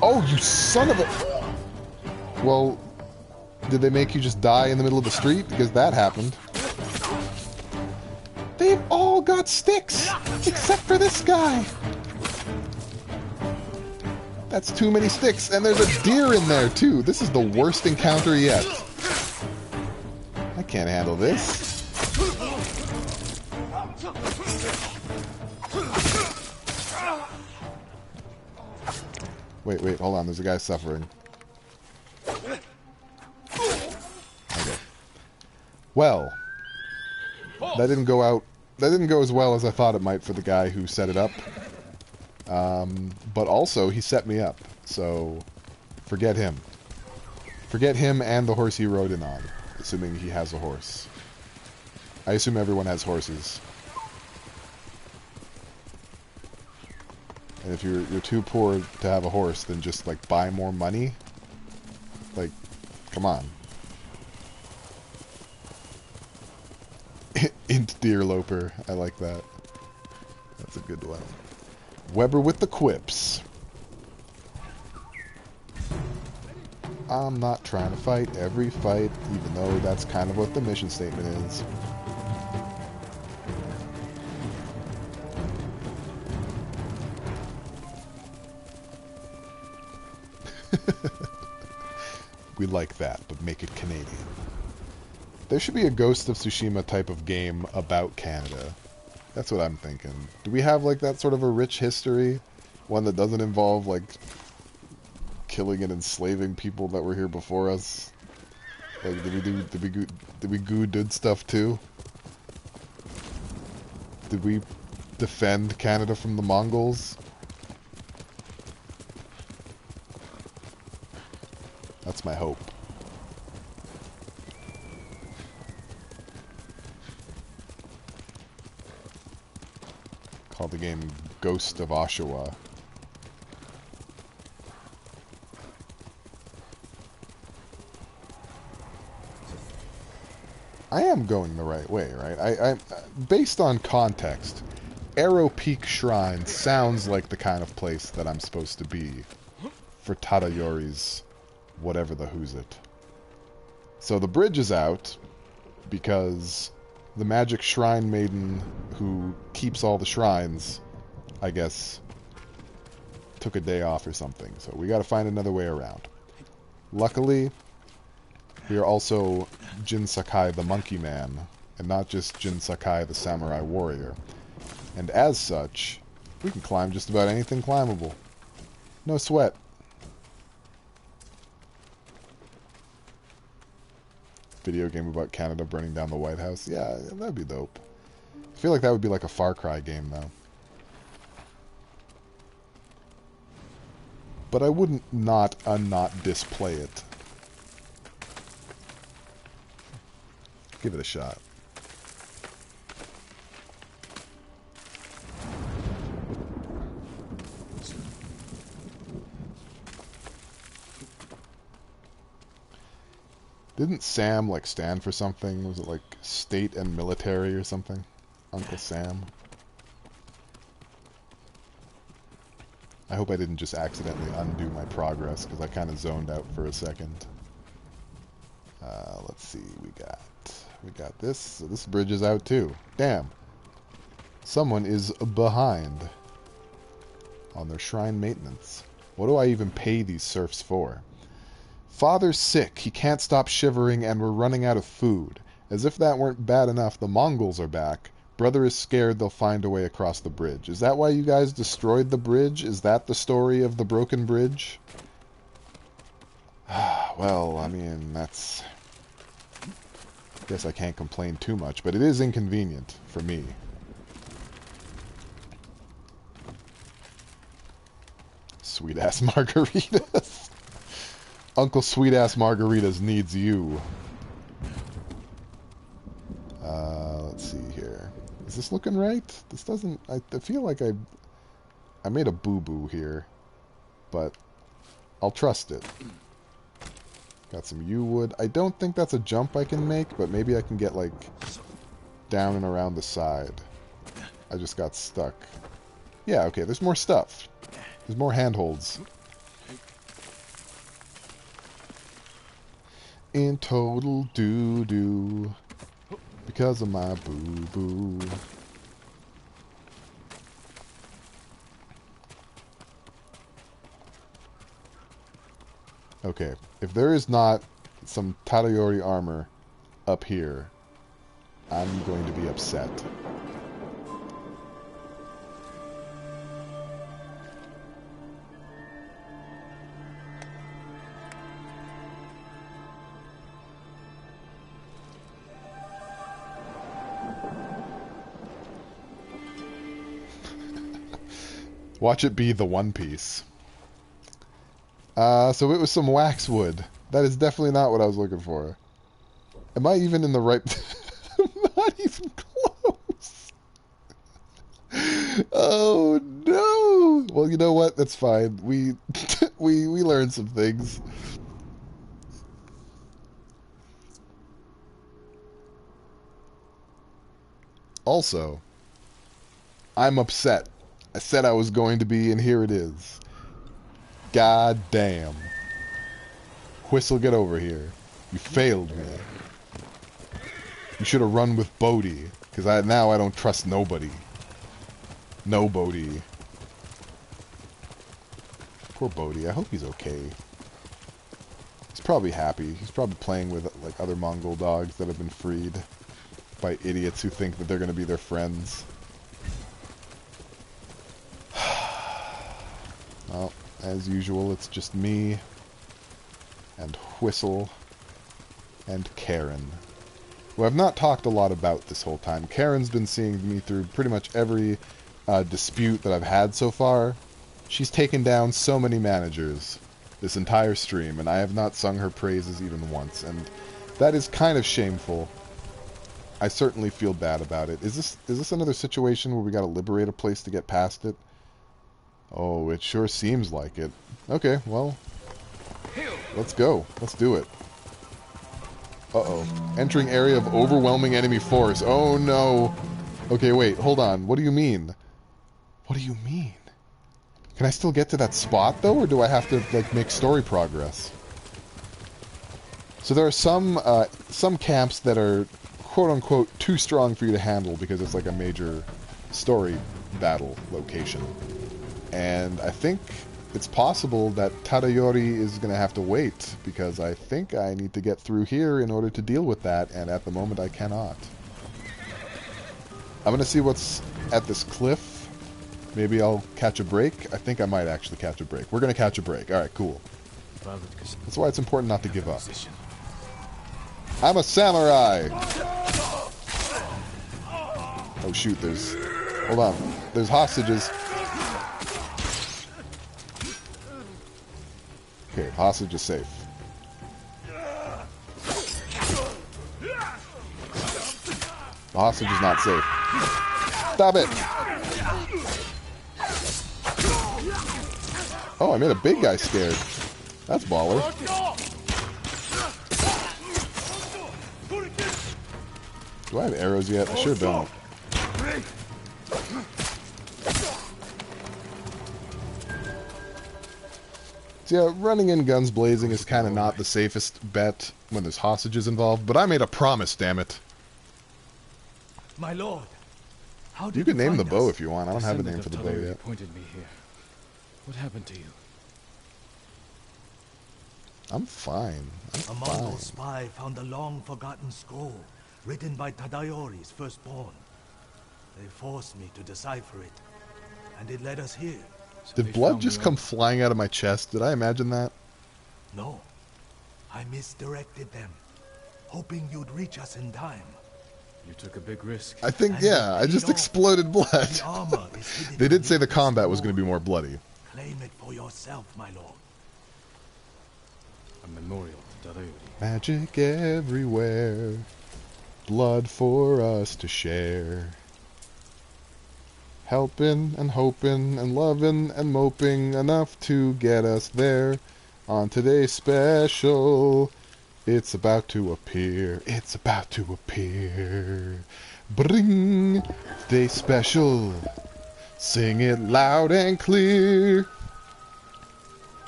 Oh, you son of a... Well, did they make you just die in the middle of the street? Because that happened. They've all got sticks! Except for this guy! That's too many sticks, and there's a deer in there, too. This is the worst encounter yet. I can't handle this. Wait, hold on. There's a guy suffering. Okay. Well, that didn't go out. That didn't go as well as I thought it might for the guy who set it up. But also, he set me up. So, forget him. Forget him and the horse he rode in on. Assuming he has a horse. I assume everyone has horses. And if you're too poor to have a horse, then just, like, buy more money? Like, come on. Int deer loper. I like that. That's a good one. Weber with the quips. I'm not trying to fight every fight, even though that's kind of what the mission statement is. We like that, but make it Canadian. There should be a Ghost of Tsushima type of game about Canada. That's what I'm thinking. Do we have, like, that sort of a rich history? One that doesn't involve, like, killing and enslaving people that were here before us? Like, did we do stuff too? Did we defend Canada from the Mongols? That's my hope. Called the game Ghost of Oshawa. I am going the right way, right? I based on context, Arrow Peak Shrine sounds like the kind of place that I'm supposed to be for Tadayori's whatever the who's it. So the bridge is out because the magic shrine maiden who keeps all the shrines, I guess, took a day off or something. So we gotta find another way around. Luckily, we are also Jin Sakai the Monkey Man, and not just Jin Sakai the Samurai Warrior. And as such, we can climb just about anything climbable. No sweat. Video game about Canada burning down the White House. Yeah, that'd be dope. I feel like that would be like a Far Cry game, though. But I wouldn't not display it. Give it a shot. Didn't Sam, like, stand for something? Was it, like, state and military or something? Uncle Sam? I hope I didn't just accidentally undo my progress, because I kind of zoned out for a second. Let's see, we got this. So this bridge is out, too. Damn. Someone is behind on their shrine maintenance. What do I even pay these serfs for? Father's sick, he can't stop shivering, and we're running out of food. As if that weren't bad enough, the Mongols are back. Brother is scared they'll find a way across the bridge. Is that why you guys destroyed the bridge? Is that the story of the broken bridge? Well, I mean, that's... guess I can't complain too much, but it is inconvenient for me. Sweet-ass margaritas. Uncle Sweet-ass Margaritas needs you. Let's see here. Is this looking right? This doesn't... I feel like I made a boo-boo here. But I'll trust it. Got some yew wood. I don't think that's a jump I can make, but maybe I can get, like, down and around the side. I just got stuck. Yeah, okay, there's more stuff. There's more handholds. In total doo-doo. Because of my boo-boo. Okay, if there is not some Tadayori armor up here, I'm going to be upset. Watch it be the One Piece. So it was some waxwood. That is definitely not what I was looking for. Am I even in the right... I'm not even close. Oh, no! Well, you know what? That's fine. We learned some things. Also, I'm upset. I said I was going to be, and here it is. God damn. Whistle, get over here. You failed me. You should have run with Bodhi, because now I don't trust nobody. No Bodhi. Poor Bodhi. I hope he's okay. He's probably happy. He's probably playing with like other Mongol dogs that have been freed by idiots who think that they're going to be their friends. Well, as usual, it's just me and Whistle and Karen, who I've not talked a lot about this whole time. Karen's been seeing me through pretty much every dispute that I've had so far. She's taken down so many managers this entire stream, and I have not sung her praises even once, and that is kind of shameful. I certainly feel bad about it. Is this another situation where we gotta liberate a place to get past it? Oh, it sure seems like it. Okay, well, let's go. Let's do it. Uh-oh. Entering area of overwhelming enemy force. Oh, no. Okay, wait. Hold on. What do you mean? What do you mean? Can I still get to that spot, though, or do I have to, like, make story progress? So there are some camps that are, quote-unquote, too strong for you to handle because it's, like, a major story battle location. And I think it's possible that Tadayori is going to have to wait, because I think I need to get through here in order to deal with that, and at the moment I cannot. I'm going to see what's at this cliff. Maybe I'll catch a break. I think I might actually catch a break. We're going to catch a break. Alright, cool. That's why it's important not to give up. I'm a samurai! Oh shoot, there's... Hold on. There's hostages. Okay, hostage is safe. The hostage is not safe. Stop it! Oh, I made a big guy scared. That's baller. Do I have arrows yet? I sure don't. So yeah, running in guns blazing is kind of not the safest bet when there's hostages involved, but I made a promise, damn it. My lord, how did you can name the find bow us? if you want. I don't have a name for the bow yet. Pointed me here. What happened to you? I'm fine. A Mongol spy found a long-forgotten scroll written by Tadayori's firstborn. They forced me to decipher it, and it led us here. Did blood just come flying out of my chest? Did I imagine that? No. I misdirected them, hoping you'd reach us in time. You took a big risk. I think, yeah, I just exploded blood. They did say the combat was going to be more bloody. Claim it for yourself, my lord. A memorial to Tadayori. Magic everywhere. Blood for us to share. Helping and hoping and loving and moping enough to get us there. On today's special, it's about to appear. It's about to appear. Bring! Today's special. Sing it loud and clear.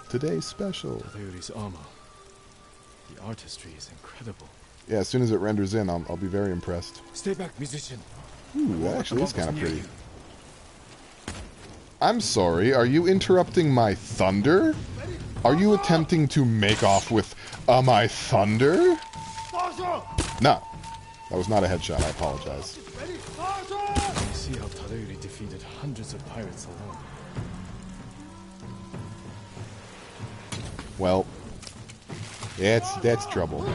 Today's special. Tadayori's armor. The artistry is incredible. Yeah, as soon as it renders in, I'll be very impressed. Stay back, musician. Ooh, that actually is kind of pretty. I'm sorry, are you interrupting my thunder? Are you attempting to make off with my thunder? No, that was not a headshot, I apologize. I see how Tadayori defeated hundreds of pirates alone. Well, that's trouble.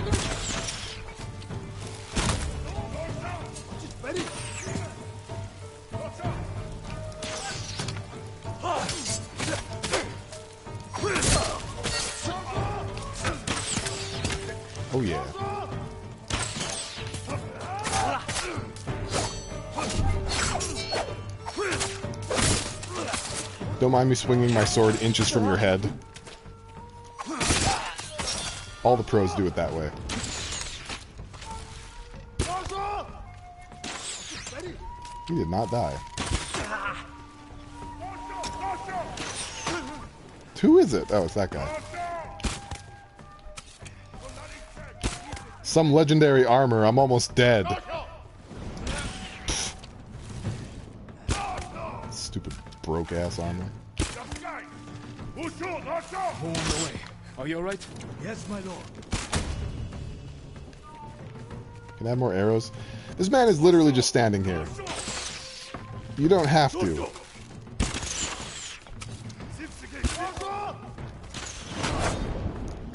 Oh yeah. Don't mind me swinging my sword inches from your head. All the pros do it that way. He did not die. Who is it? Oh, it's that guy. Some legendary armor. I'm almost dead. Stupid broke-ass armor. On the way. Are you alright? Yes, my lord. Can I have more arrows? This man is literally just standing here. You don't have to.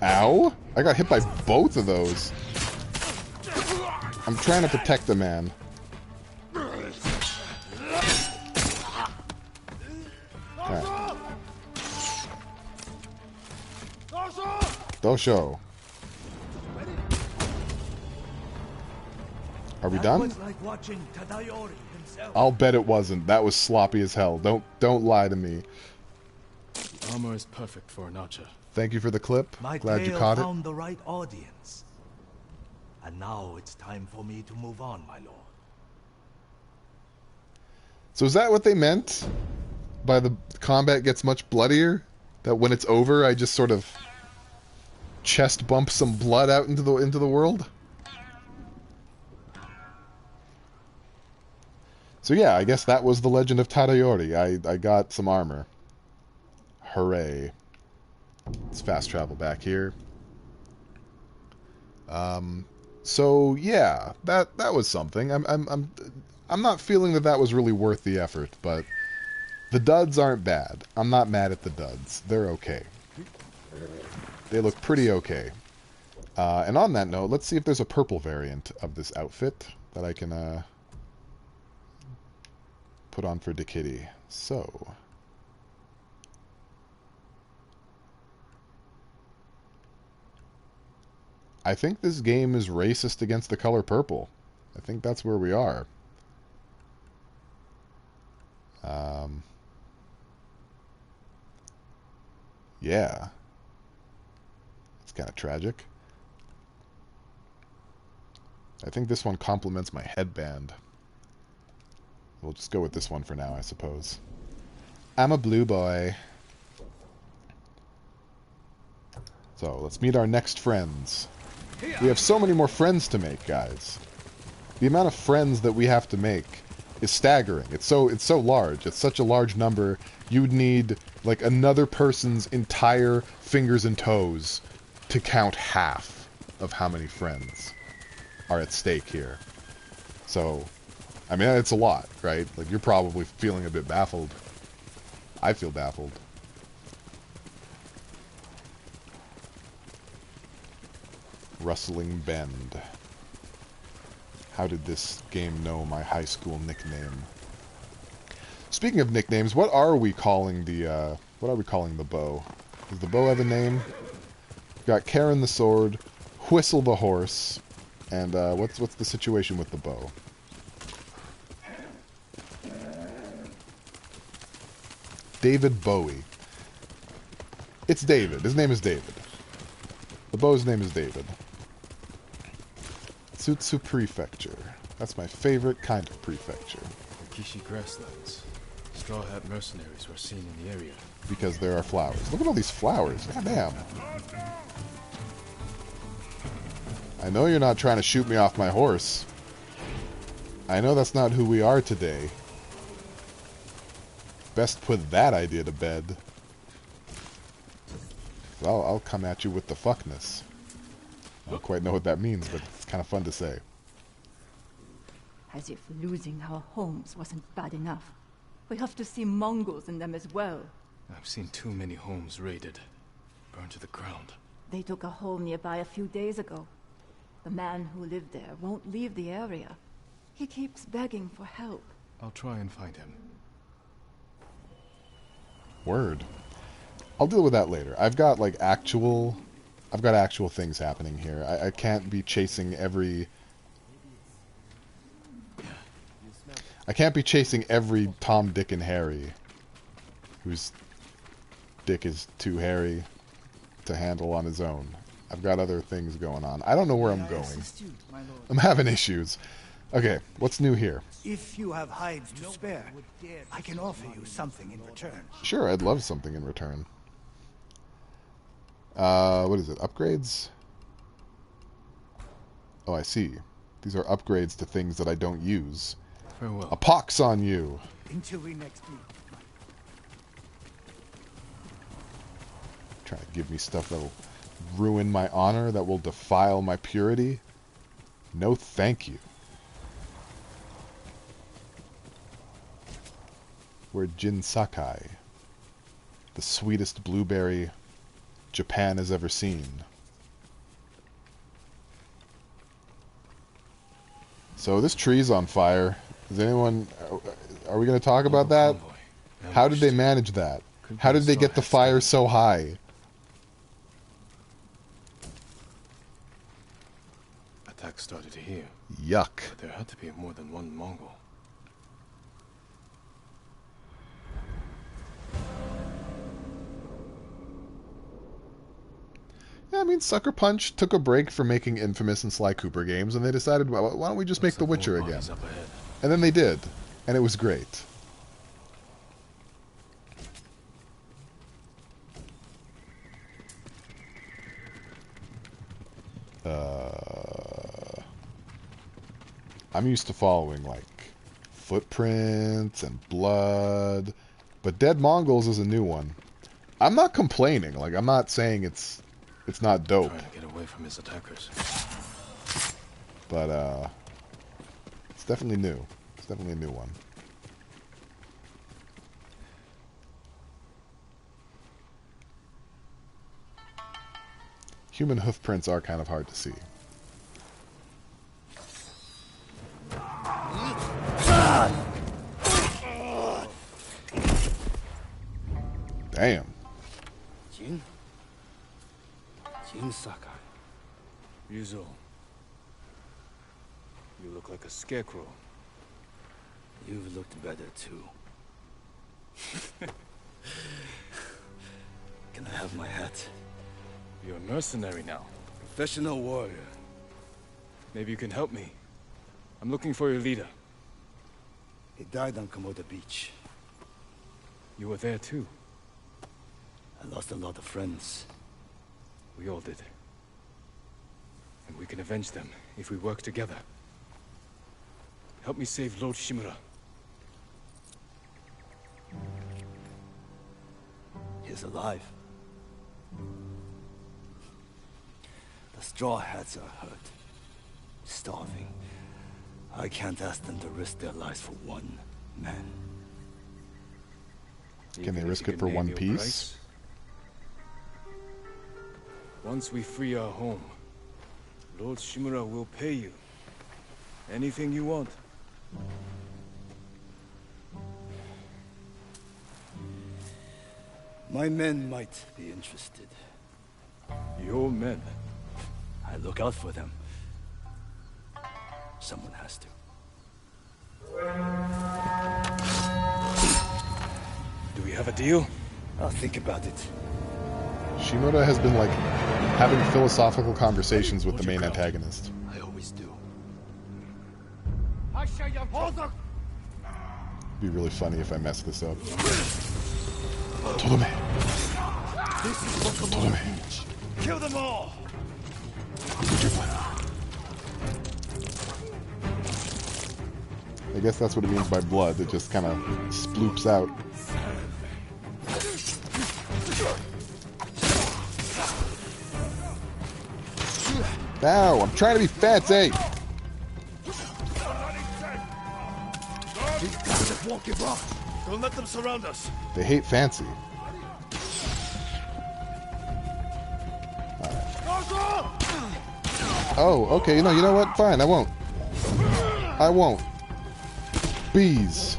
Ow! I got hit by both of those. I'm trying to protect the man. Right. Dosho. Are we done? I'll bet it wasn't. That was sloppy as hell. Don't lie to me. The armor is perfect for an archer. Thank you for the clip. My Glad you tale caught it. found the right audience. And now it's time for me to move on, my lord. So is that what they meant by the combat gets much bloodier? That when it's over, I just sort of chest bump some blood out into the world? So yeah, I guess that was the legend of Tadayori. I got some armor. Hooray. Let's fast travel back here. So yeah, that was something. I'm not feeling that was really worth the effort, but the duds aren't bad. I'm not mad at the duds. They're okay. They look pretty okay. And on that note, let's see if there's a purple variant of this outfit that I can put on for Dekitty. So I think this game is racist against the color purple. I think that's where we are. Yeah. It's kind of tragic. I think this one complements my headband. We'll just go with this one for now, I suppose. I'm a blue boy. So, let's meet our next friends. We have so many more friends to make, guys. The amount of friends that we have to make is staggering. It's so large. It's such a large number. You would need like another person's entire fingers and toes to count half of how many friends are at stake here. So, I mean, it's a lot, right? Like, you're probably feeling a bit baffled. I feel baffled. Rustling Bend. How did this game know my high school nickname? Speaking of nicknames, what are we calling the bow? Does the bow have a name? We've got Karen the sword, Whistle the horse, and what's the situation with the bow? David Bowie. It's David. His name is David. The bow's name is David. Tsutsu Prefecture. That's my favorite kind of prefecture. The Kishi grasslands. Straw Hat mercenaries were seen in the area. Because there are flowers. Look at all these flowers. God damn. I know you're not trying to shoot me off my horse. I know that's not who we are today. Best put that idea to bed. I'll come at you with the fuckness. I don't quite know what that means, but it's kind of fun to say. As if losing our homes wasn't bad enough. We have to see Mongols in them as well. I've seen too many homes raided, burned to the ground. They took a home nearby a few days ago. The man who lived there won't leave the area. He keeps begging for help. I'll try and find him. Word. I'll deal with that later. I've got actual things happening here. I can't be chasing every Tom, Dick, and Harry whose dick is too hairy to handle on his own. I've got other things going on. I don't know where I'm going. I'm having issues. Okay, what's new here? If you have hides to spare, I can offer you something in return. Sure, I'd love something in return. What is it? Upgrades? Oh, I see. These are upgrades to things that I don't use. Farewell. A pox on you! Until we next meet. Trying to give me stuff that'll ruin my honor, that will defile my purity? No thank you. We're Jin Sakai, the sweetest blueberry Japan has ever seen. So this tree's on fire. Is anyone... Are we going to talk about that? How did they manage that? How did they get the fire so high? Attack started here. Yuck. But there had to be more than one Mongol. Yeah, I mean, Sucker Punch took a break from making Infamous and Sly Cooper games, and they decided, well, why don't we just make The Witcher again? And then they did, and it was great. I'm used to following, footprints and blood, but Dead Mongols is a new one. I'm not complaining. I'm not saying it's not dope. Trying to get away from his attackers. But it's definitely new. It's definitely a new one. Human hoof prints are kind of hard to see. Damn. Jin Sakai. Ryuzo. You look like a scarecrow. You've looked better too. Can I have my hat? You're a mercenary now. Professional warrior. Maybe you can help me. I'm looking for your leader. He died on Komoda Beach. You were there too. I lost a lot of friends. We all did. And we can avenge them if we work together. Help me save Lord Shimura. He's alive. The Straw Hats are hurt. Starving. I can't ask them to risk their lives for one man. Can they risk it for one piece? Once we free our home, Lord Shimura will pay you. Anything you want. My men might be interested. Your men? I look out for them. Someone has to. Do we have a deal? I'll think about it. Shimura has been, having philosophical conversations with the main antagonist. I always do. It'd be really funny if I messed this up. Totome. Totome. Kill them all! I guess that's what it means by blood. It just kind of sploops out. Now, I'm trying to be fancy! These guys won't give up. Don't let them surround us. They hate fancy. Oh, okay. No, you know what? Fine, I won't. I won't. Bees.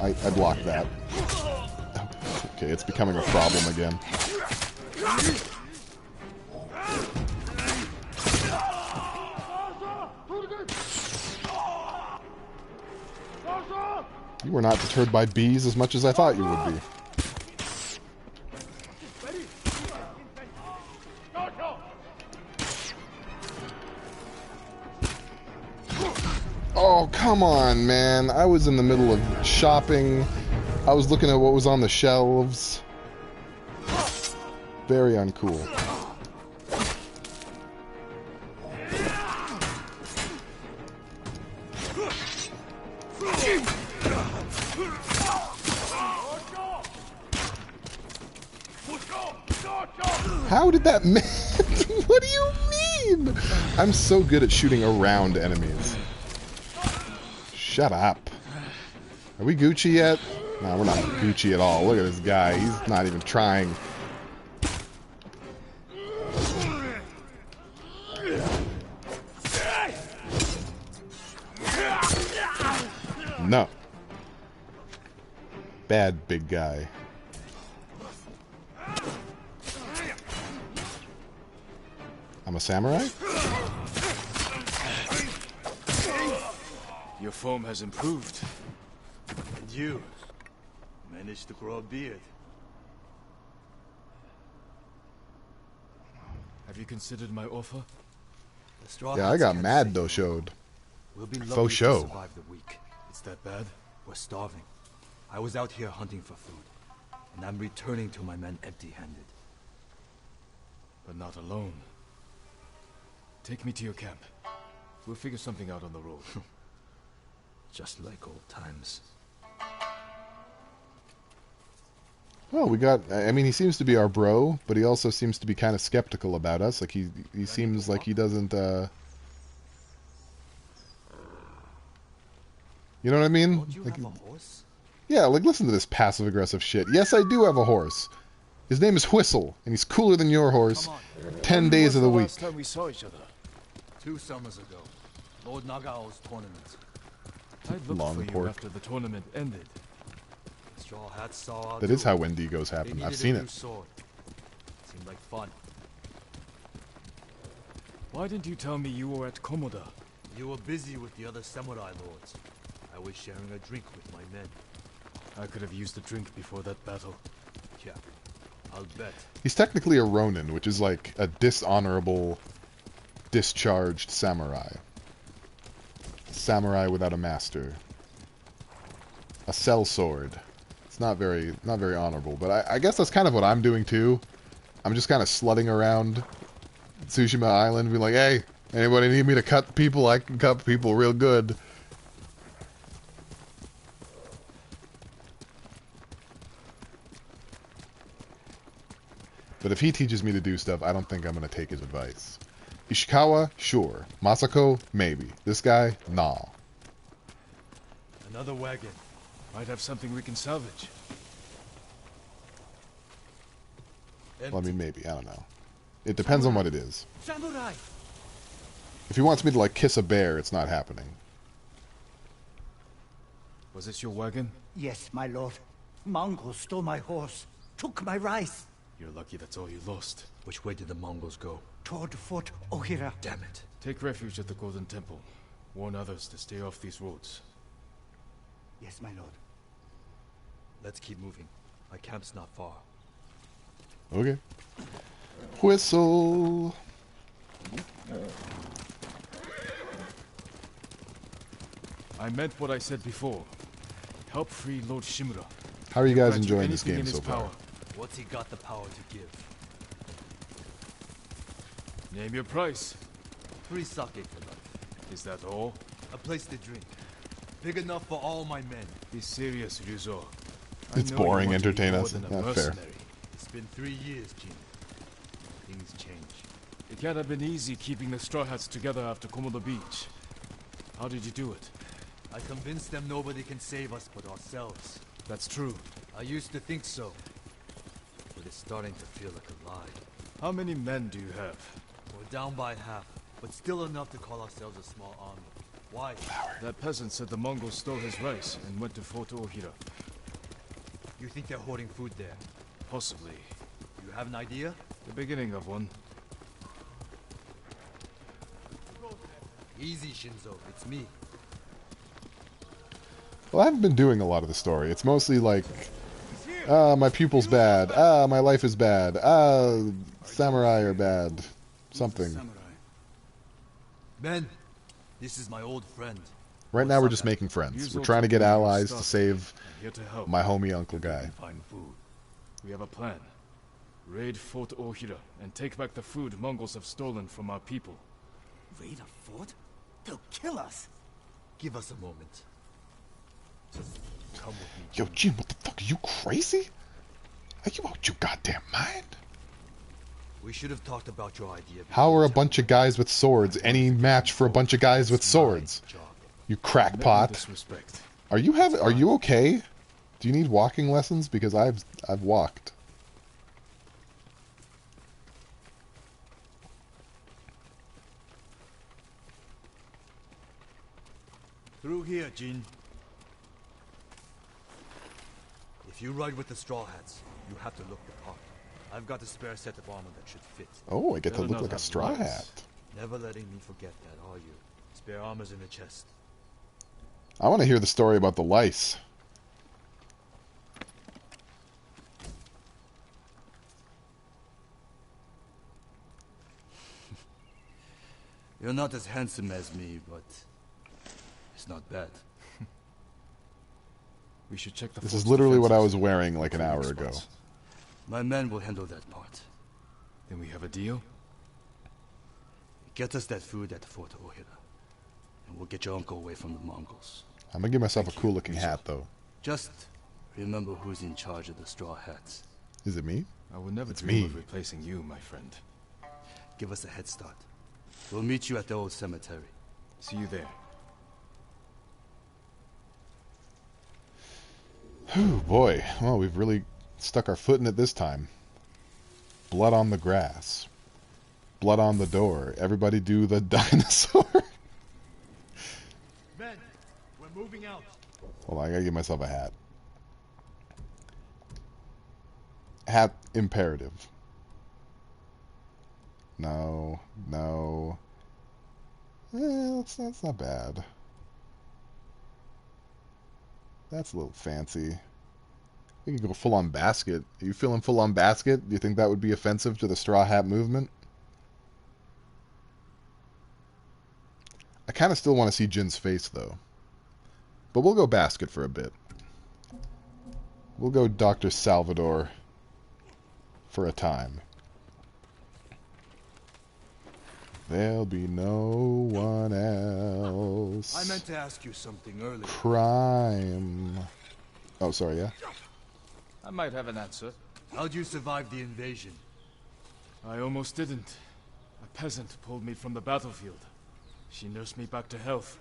I blocked that. Okay, it's becoming a problem again. You were not deterred by bees as much as I thought you would be. Oh, come on, man. I was in the middle of shopping. I was looking at what was on the shelves. Very uncool. How did that man? What do you mean? I'm so good at shooting around enemies. Shut up. Are we Gucci yet? No, we're not Gucci at all. Look at this guy. He's not even trying. No. Bad big guy. I'm a samurai? Your form has improved. And you managed to grow a beard. Have you considered my offer? Yeah, I got mad though showed. We'll be lucky Faux show. to survive the week. It's that bad? We're starving. I was out here hunting for food, and I'm returning to my men empty-handed. But not alone. Take me to your camp. We'll figure something out on the road. Just like old times. Well, we got... I mean, he seems to be our bro, but he also seems to be kind of skeptical about us. Like, he seems like he doesn't, You know what I mean? Don't you like, have a horse? Yeah, like, listen to this passive-aggressive shit. Yes, I do have a horse. His name is Whistle, and he's cooler than your horse 10 days of the week. Last time we saw each other? 2 summers ago. Lord Nagao's tournament. I looked Long for you pork. after the tournament ended. Straw Hats saw our That is duel. how Wendigos They happen. needed I've seen a new it. sword. Seemed like fun. Why didn't you tell me you were at Komoda? You were busy with the other samurai lords. I was sharing a drink with my men. I could have used a drink before that battle. Yeah, I'll bet. He's technically a Ronin, which is like a dishonorable, discharged samurai. Samurai without a master. A sellsword. It's not very honorable, but I guess that's kind of what I'm doing too. I'm just kind of slutting around Tsushima Island, being like, hey, anybody need me to cut people? I can cut people real good. But if he teaches me to do stuff, I don't think I'm going to take his advice. Ishikawa, sure. Masako, maybe. This guy, nah. Another wagon. Might have something we can salvage. Well, I mean, maybe. I don't know. It depends on what it is. Samurai! If he wants me to, like, kiss a bear, it's not happening. Was this your wagon? Yes, my lord. Mongols stole my horse, took my rice. You're lucky that's all you lost. Which way did the Mongols go? Toward Fort Ohira. Damn it. Take refuge at the Golden Temple. Warn others to stay off these roads. Yes, my lord. Let's keep moving. My camp's not far. Okay. Whistle. I meant what I said before. Help free Lord Shimura. How are you guys Grant enjoying this anything game in so his far? power. What's he got the power to give? Name your price. 3 sake for life. Is that all? A place to drink. Big enough for all my men. Be serious, Ryuzo. It's boring, entertain us. Not Not fair. It's been 3 years, Jin. Things change. It can't have been easy keeping the Straw Hats together after Komodo Beach. How did you do it? I convinced them nobody can save us but ourselves. That's true. I used to think so. But it's starting to feel like a lie. How many men do you have? We're down by half, but still enough to call ourselves a small army. Why? That peasant said the Mongols stole his rice and went to Fort Ohira. You think they're hoarding food there? Possibly. You have an idea? The beginning of one. Easy, Shinzo. It's me. Well, I haven't been doing a lot of the story. It's mostly like, my pupil's bad. My life is bad. Samurai are bad. Something. Men, this is my old friend. Right now we're just making friends. We're trying to get allies to save my homie uncle guy. Find food. We have a plan. Raid Fort Ohira and take back the food Mongols have stolen from our people. Raid a fort? They'll kill us. Give us a moment. Just come with me. Yo, Jin, what the fuck? Are you crazy? Are you out your goddamn mind? We should have talked about your idea. How are a bunch of guys with swords any match for a bunch of guys with swords? You crackpot. Disrespect. Are you okay? Do you need walking lessons? Because I've walked. Through here, Jin. If you ride with the Straw Hats, you have to look the part. I've got a spare set of armor that should fit. Oh, I get to look like a straw hat. Never letting me forget that, are you? Spare armor's in the chest. I want to hear the story about the lice. You're not as handsome as me, but it's not bad. We should check the This is literally what I was wearing like an hour ago. My men will handle that part. Then we have a deal? Get us that food at Fort Ohira, and we'll get your uncle away from the Mongols. I'm gonna give myself a cool looking hat though. Just remember who's in charge of the Straw Hats. Is it me? I would never It's dream me. of replacing you, my friend. Give us a head start. We'll meet you at the old cemetery. See you there. Whew, boy. Well, we've really stuck our foot in it this time. Blood on the grass. Blood on the door. Everybody do the dinosaur. Men, we're moving out. Hold on, I gotta give myself a hat. Hat imperative. No, no. That's not bad. That's a little fancy. We can go full on basket. Are you feeling full on basket? Do you think that would be offensive to the straw hat movement? I kind of still want to see Jin's face though. But we'll go basket for a bit. We'll go Dr. Salvador for a time. There'll be no one else. I meant to ask you something earlier. Crime. Oh, sorry, yeah? I might have an answer. How'd you survive the invasion? I almost didn't. A peasant pulled me from the battlefield. She nursed me back to health.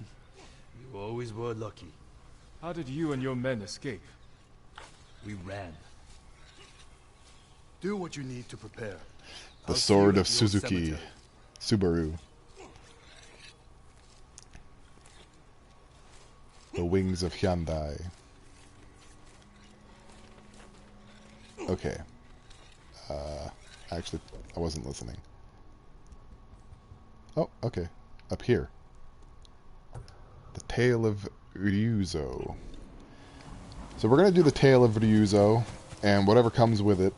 You always were lucky. How did you and your men escape? We ran. Do what you need to prepare. The I'll see sword you of at the old Suzuki. cemetery. Subaru. The wings of Hyundai. Okay. Actually, I wasn't listening. Oh, okay. Up here. The Tale of Ryuzo. So we're going to do the Tale of Ryuzo, and whatever comes with it,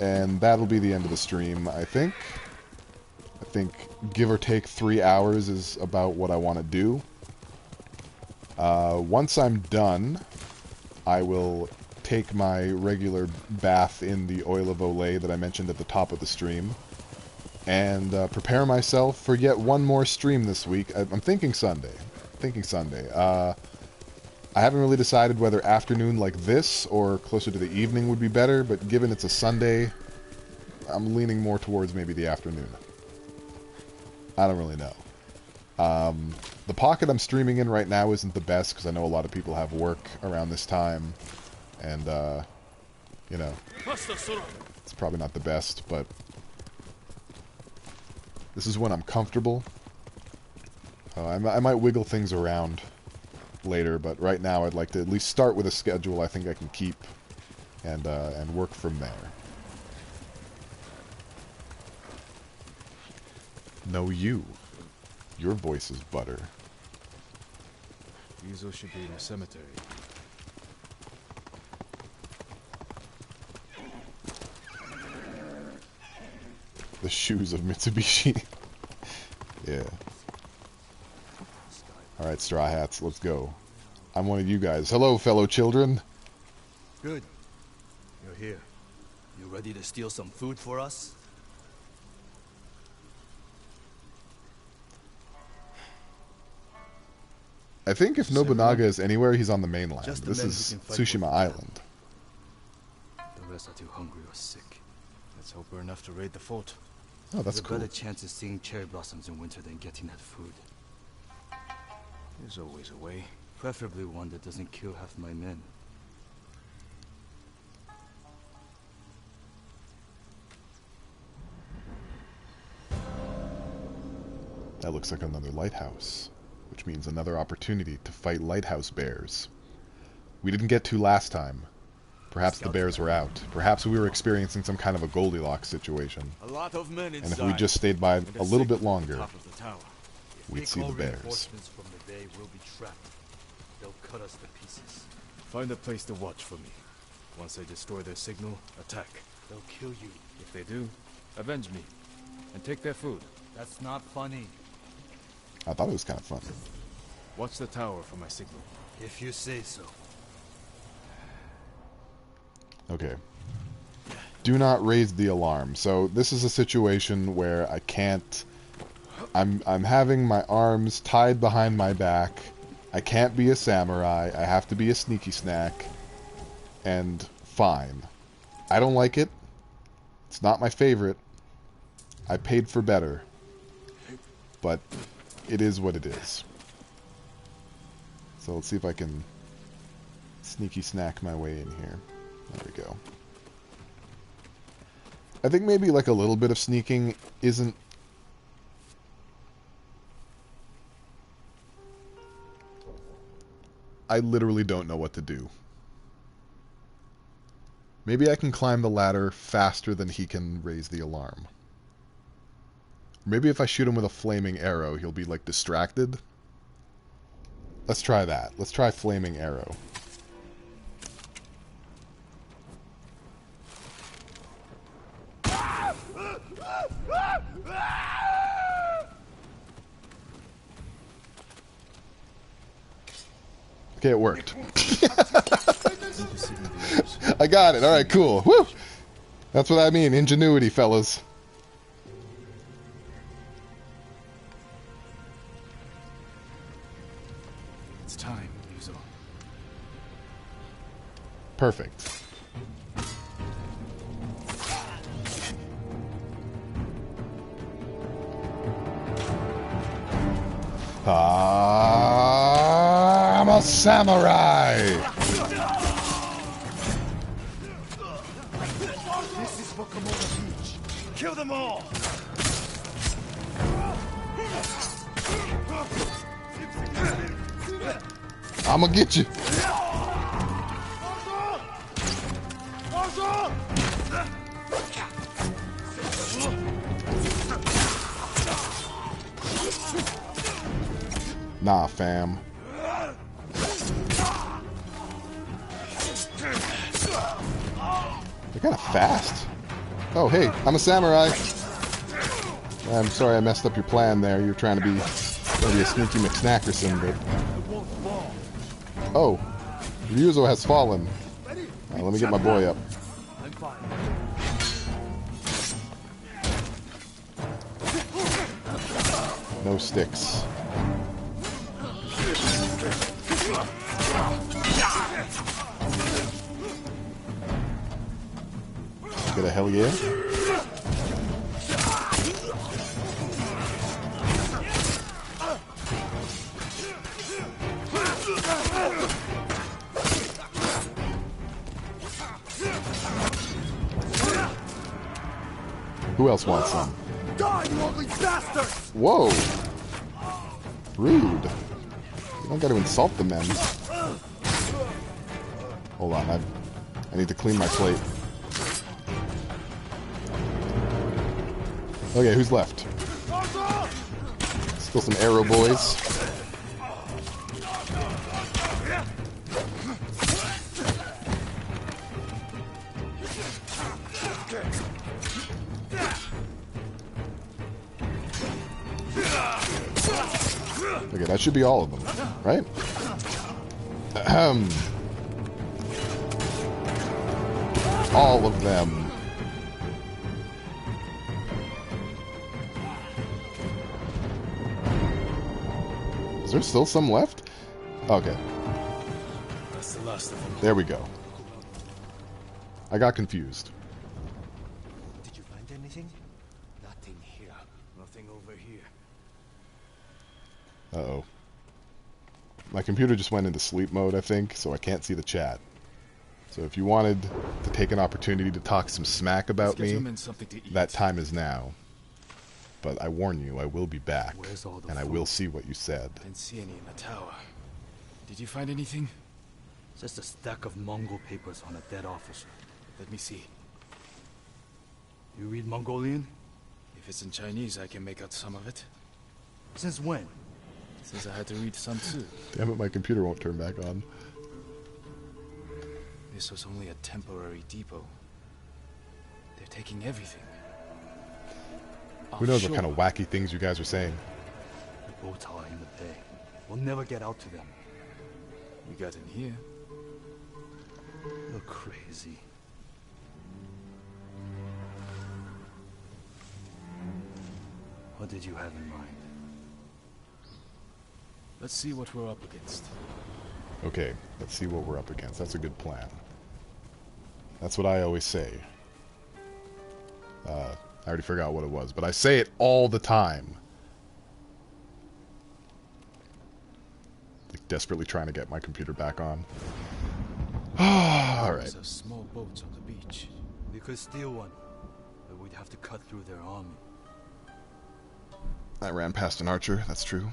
and that'll be the end of the stream, I think. I think give or take 3 hours is about what I want to do. Once I'm done, I will take my regular bath in the oil of Olay that I mentioned at the top of the stream, and prepare myself for yet one more stream this week. I'm thinking Sunday. I haven't really decided whether afternoon like this or closer to the evening would be better, but given it's a Sunday, I'm leaning more towards maybe the afternoon. I don't really know. The pocket I'm streaming in right now isn't the best, because I know a lot of people have work around this time, and, you know, it's probably not the best, but this is when I'm comfortable. I might wiggle things around later, but right now I'd like to at least start with a schedule I think I can keep, and work from there. No, you. Your voice is butter. Yuzo should be in the cemetery. The shoes of Mitsubishi. Yeah. Alright, Straw Hats, let's go. I'm one of you guys. Hello, fellow children. Good. You're here. You ready to steal some food for us? I think if Nobunaga is anywhere, he's on the mainland. This is Tsushima Island. The rest are too hungry or sick. Let's hope we're enough to raid the fort. Oh, that's cool. There's a better chance of seeing cherry blossoms in winter than getting that food. There's always a way. Preferably one that doesn't kill half my men. That looks like another lighthouse, which means another opportunity to fight lighthouse bears. We didn't get to last time. Perhaps the bears were out. Perhaps we were experiencing some kind of a Goldilocks situation. A lot of men and if we just stayed by a little bit longer, we'd see the bears. Reinforcements from the bay will be trapped. They'll cut us to pieces. Find a place to watch for me. Once they destroy their signal, attack. They'll kill you. If they do, avenge me. And take their food. That's not funny. I thought it was kind of fun. Watch the tower for my signal. If you say so. Okay. Do not raise the alarm. So this is a situation where I can't... I'm having my arms tied behind my back. I can't be a samurai. I have to be a sneaky snack. And fine. I don't like it. It's not my favorite. I paid for better. But it is what it is. So let's see if I can sneaky snack my way in here. There we go. I think maybe like a little bit of sneaking isn't... I literally don't know what to do. Maybe I can climb the ladder faster than he can raise the alarm. Maybe if I shoot him with a flaming arrow, he'll be like distracted. Let's try that. Let's try flaming arrow. Okay, it worked. I got it. Alright, cool. Woo! That's what I mean. Ingenuity, fellas. It's time, Yuzo. Perfect. I'm a samurai! This is for Komoda Beach. Kill them all! I'ma get you. Nah, fam. They're kind of fast. Oh, hey, I'm a samurai. I'm sorry I messed up your plan there. You're trying to be a sneaky McSnackerson, but... Oh, Ryuzo has fallen. Let me get my boy up. I'm fine. No sticks. Get a hell yeah. Who else wants some? Die, you ugly bastard! Whoa! Rude. You don't gotta insult the men. Hold on, I need to clean my plate. Okay, who's left? Still some arrow boys. Okay, that should be all of them, right? Ahem. All of them. Is there still some left? Okay. That's the last of them. There we go. I got confused. Did you find anything? Nothing here. Nothing over here. Uh-oh. My computer just went into sleep mode, I think, so I can't see the chat. So if you wanted to take an opportunity to talk some smack about me, that time is now. But I warn you, I will be back, and I will see what you said. Didn't see any in the tower. Did you find anything? Just a stack of Mongol papers on a dead officer. Let me see. You read Mongolian? If it's in Chinese, I can make out some of it. Since when? Since I had to read some too. Damn it, my computer won't turn back on. This was only a temporary depot. They're taking everything. Who knows what kind of wacky things you guys are saying. The boats are in the bay. We'll never get out to them. You got in here. You're crazy. What did you have in mind? Let's see what we're up against. Okay, let's see what we're up against. That's a good plan. That's what I always say. I already forgot what it was, but I say it all the time. Like desperately trying to get my computer back on. Alright. There's small boats on the beach. We could steal one, but we'd have to cut through their army. I ran past an archer, that's true.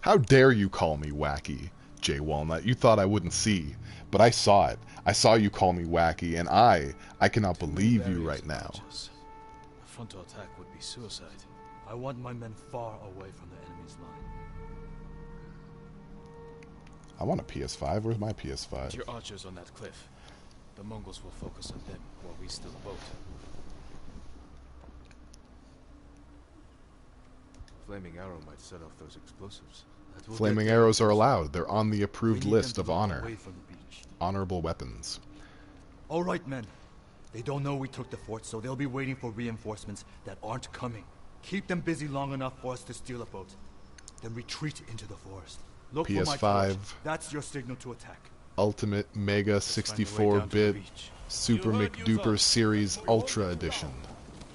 How dare you call me wacky, Jay Walnut? You thought I wouldn't see, but I saw it. I saw you call me wacky, and I cannot believe you right now. A frontal attack would be suicide. I want my men far away from the enemy's line. I want a PS5. Where's my PS5? Put your archers on that cliff. The Mongols will focus on them while we steal the boat. Flaming arrow might set off those explosives. Flaming arrows are allowed. They're on the approved list of honor. Honorable weapons. All right, men. They don't know we took the fort, so they'll be waiting for reinforcements that aren't coming. Keep them busy long enough for us to steal a boat. Then retreat into the forest. Look for my torch. That's your signal to attack. Ultimate Mega 64-bit Super McDuper Series Ultra Edition.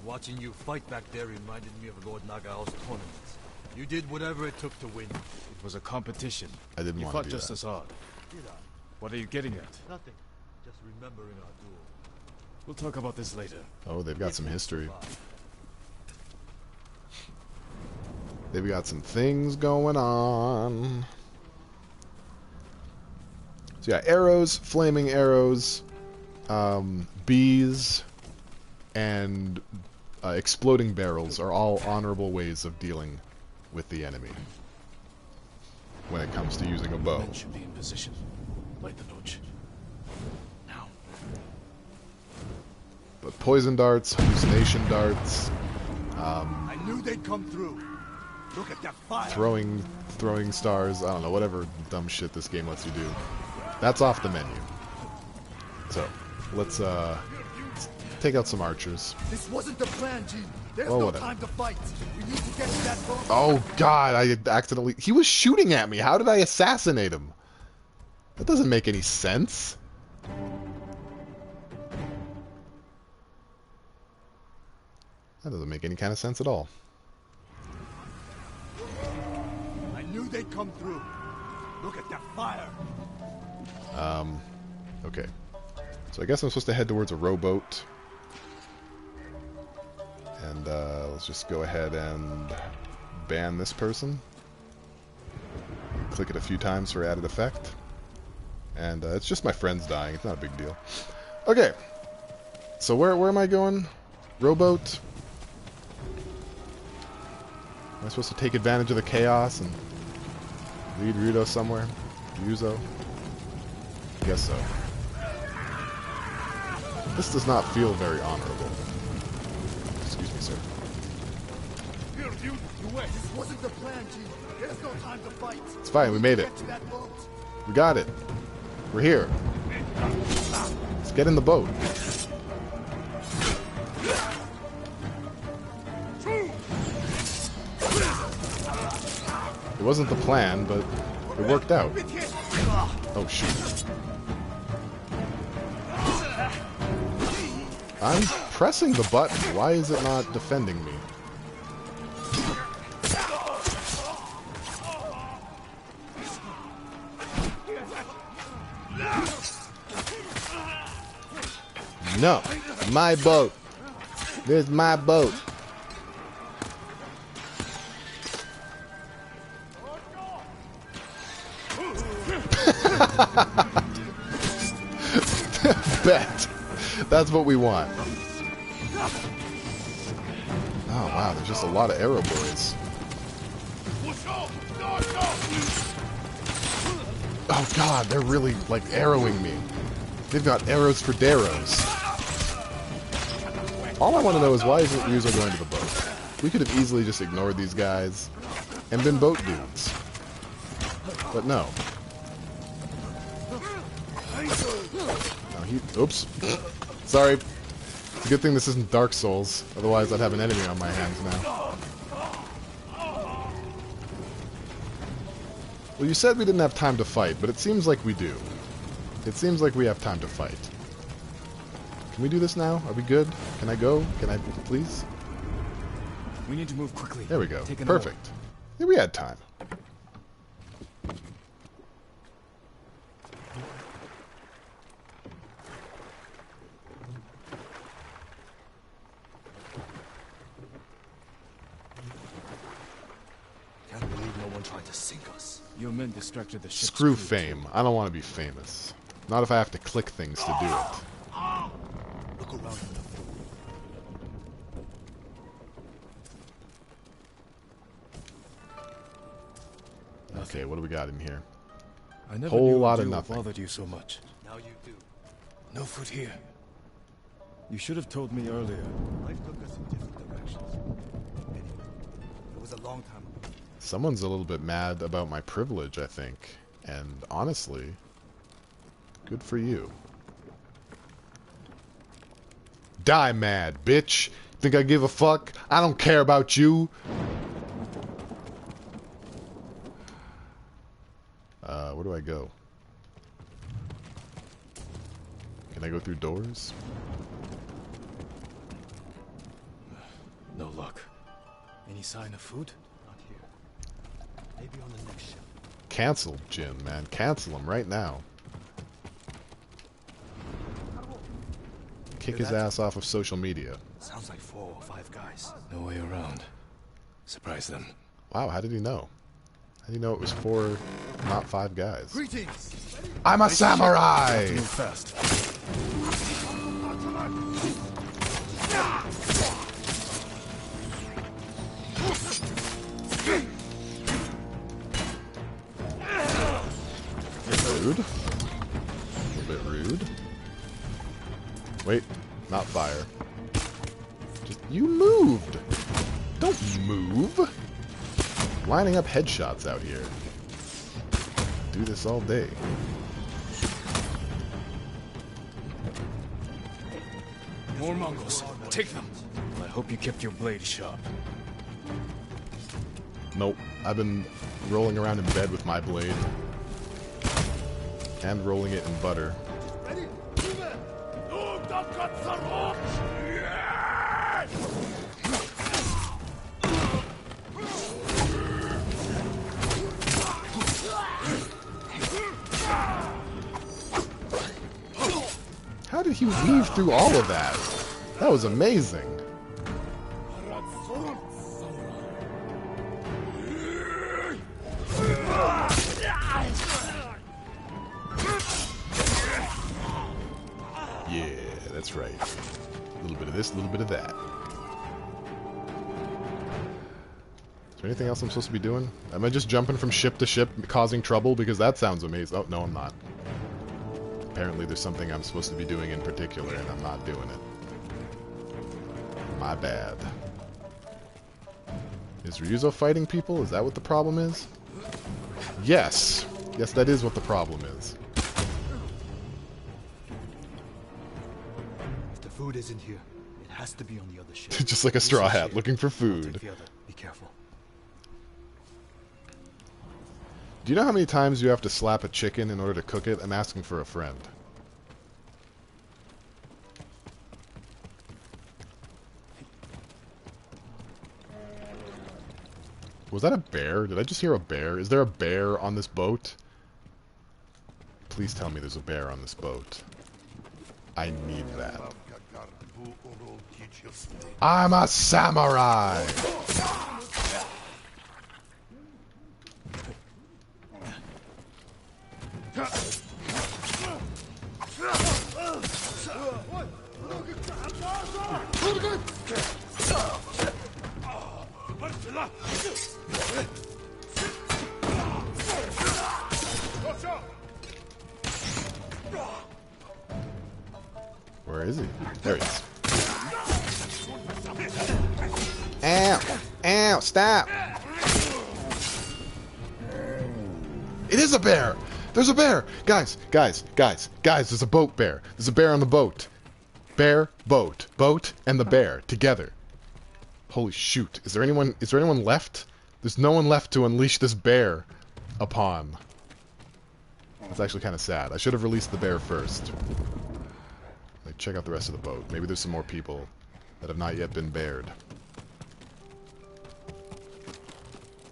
Watching you fight back there reminded me of Lord Nagao's tournaments. You did whatever it took to win. It was a competition. I didn't want to do You fought just that. as hard. Did I? What are you getting at? Nothing. Just remembering our duel. We'll talk about this later. Oh, they've got some history. They've got some things going on. So yeah, arrows, flaming arrows, bees, and exploding barrels are all honorable ways of dealing with the enemy when it comes to using a bow. Men should be in position. Light the torch. Now. But poison darts, hallucination darts, I knew they'd come through. Look at that fire. Throwing stars. I don't know, whatever dumb shit this game lets you do. That's off the menu. So, let's take out some archers. This wasn't the plan, G. There's Well, no whatever. time to fight. We need to get to that boat. Oh god, I accidentally... He was shooting at me. How did I assassinate him? That doesn't make any sense. That doesn't make any kind of sense at all. I knew they'd come through. Look at that fire. Okay. So I guess I'm supposed to head towards a rowboat. And let's just go ahead and ban this person. Click it a few times for added effect. And it's just my friends dying. It's not a big deal. Okay. So where am I going? Rowboat? Am I supposed to take advantage of the chaos and lead Ryudo somewhere? Ryuzo? Guess so. This does not feel very honorable. Excuse me, sir. Here, you wait. This wasn't the plan, G. There's no time to fight. It's fine, we made it. Get to that boat. We got it. We're here. Let's get in the boat. It wasn't the plan, but it worked out. Oh, shoot. I'm pressing the button. Why is it not defending me? No. My boat. There's my boat. Bet. That's what we want. Oh wow, there's just a lot of arrow boys. Oh god, they're really like arrowing me. They've got arrows for darrows. All I want to know is why isn't Ryuzo going to the boat? We could have easily just ignored these guys and been boat dudes. But no. Oops. Sorry. It's a good thing this isn't Dark Souls. Otherwise, I'd have an enemy on my hands now. Well, you said we didn't have time to fight, but it seems like we do. It seems like we have time to fight. Can we do this now? Are we good? Can I go? Can I, please? We need to move quickly. There we go. Perfect. Yeah, we had time. Can't believe no one tried to sink us. Your men distracted the ship's Screw crew, fame. I don't want to be famous. Not if I have to click things to do it. Look around for the food. Okay, what do we got in here? I never Whole knew lot of Ordeal nothing. bothered you so much. Now you do. No food here. You should have told me earlier. Life took us in different directions. Anyway, it was a long time ago. Someone's a little bit mad about my privilege, I think. And honestly, good for you. Die mad, bitch! Think I give a fuck? I don't care about you! Where do I go? Can I go through doors? No luck. Any sign of food? Not here. Maybe on the next ship. Cancel Jin, man. Cancel him right now. Kick his ass off of social media. Sounds like 4 or 5 guys. No way around. Surprise them. Wow, how did he know? How did he know it was 4, not 5 guys? Greetings! I'm a samurai! Move fast. Rude. A little bit rude. Wait, not fire. Just, you moved! Don't move! Lining up headshots out here. Do this all day. More Mongols. Take them. I hope you kept your blade sharp. Nope. I've been rolling around in bed with my blade. And rolling it in butter. How did he weave through all of that? That was amazing. Yeah, that's right. A little bit of this, a little bit of that. Is there anything else I'm supposed to be doing? Am I just jumping from ship to ship, causing trouble? Because that sounds amazing. Oh, no, I'm not. Apparently there's something I'm supposed to be doing in particular, and I'm not doing it. My bad. Is Ryuzo fighting people? Is that what the problem is? Yes! Yes, that is what the problem is. If the food isn't here, it has to be on the other ship. Just like a straw hat, looking for food. Take the other. Be careful. Do you know how many times you have to slap a chicken in order to cook it? I'm asking for a friend. Was that a bear? Did I just hear a bear? Is there a bear on this boat? Please tell me there's a bear on this boat. I need that. I'm a samurai! Where is he? There he is. Ow! Ow! Stop! It is a bear! There's a bear! Guys! Guys! Guys! Guys! There's a boat bear! There's a bear on the boat! Bear, boat. Boat, and the bear. Together. Holy shoot. Is there anyone left? There's no one left to unleash this bear upon. That's actually kind of sad. I should have released the bear first. Like, check out the rest of the boat. Maybe there's some more people that have not yet been bared.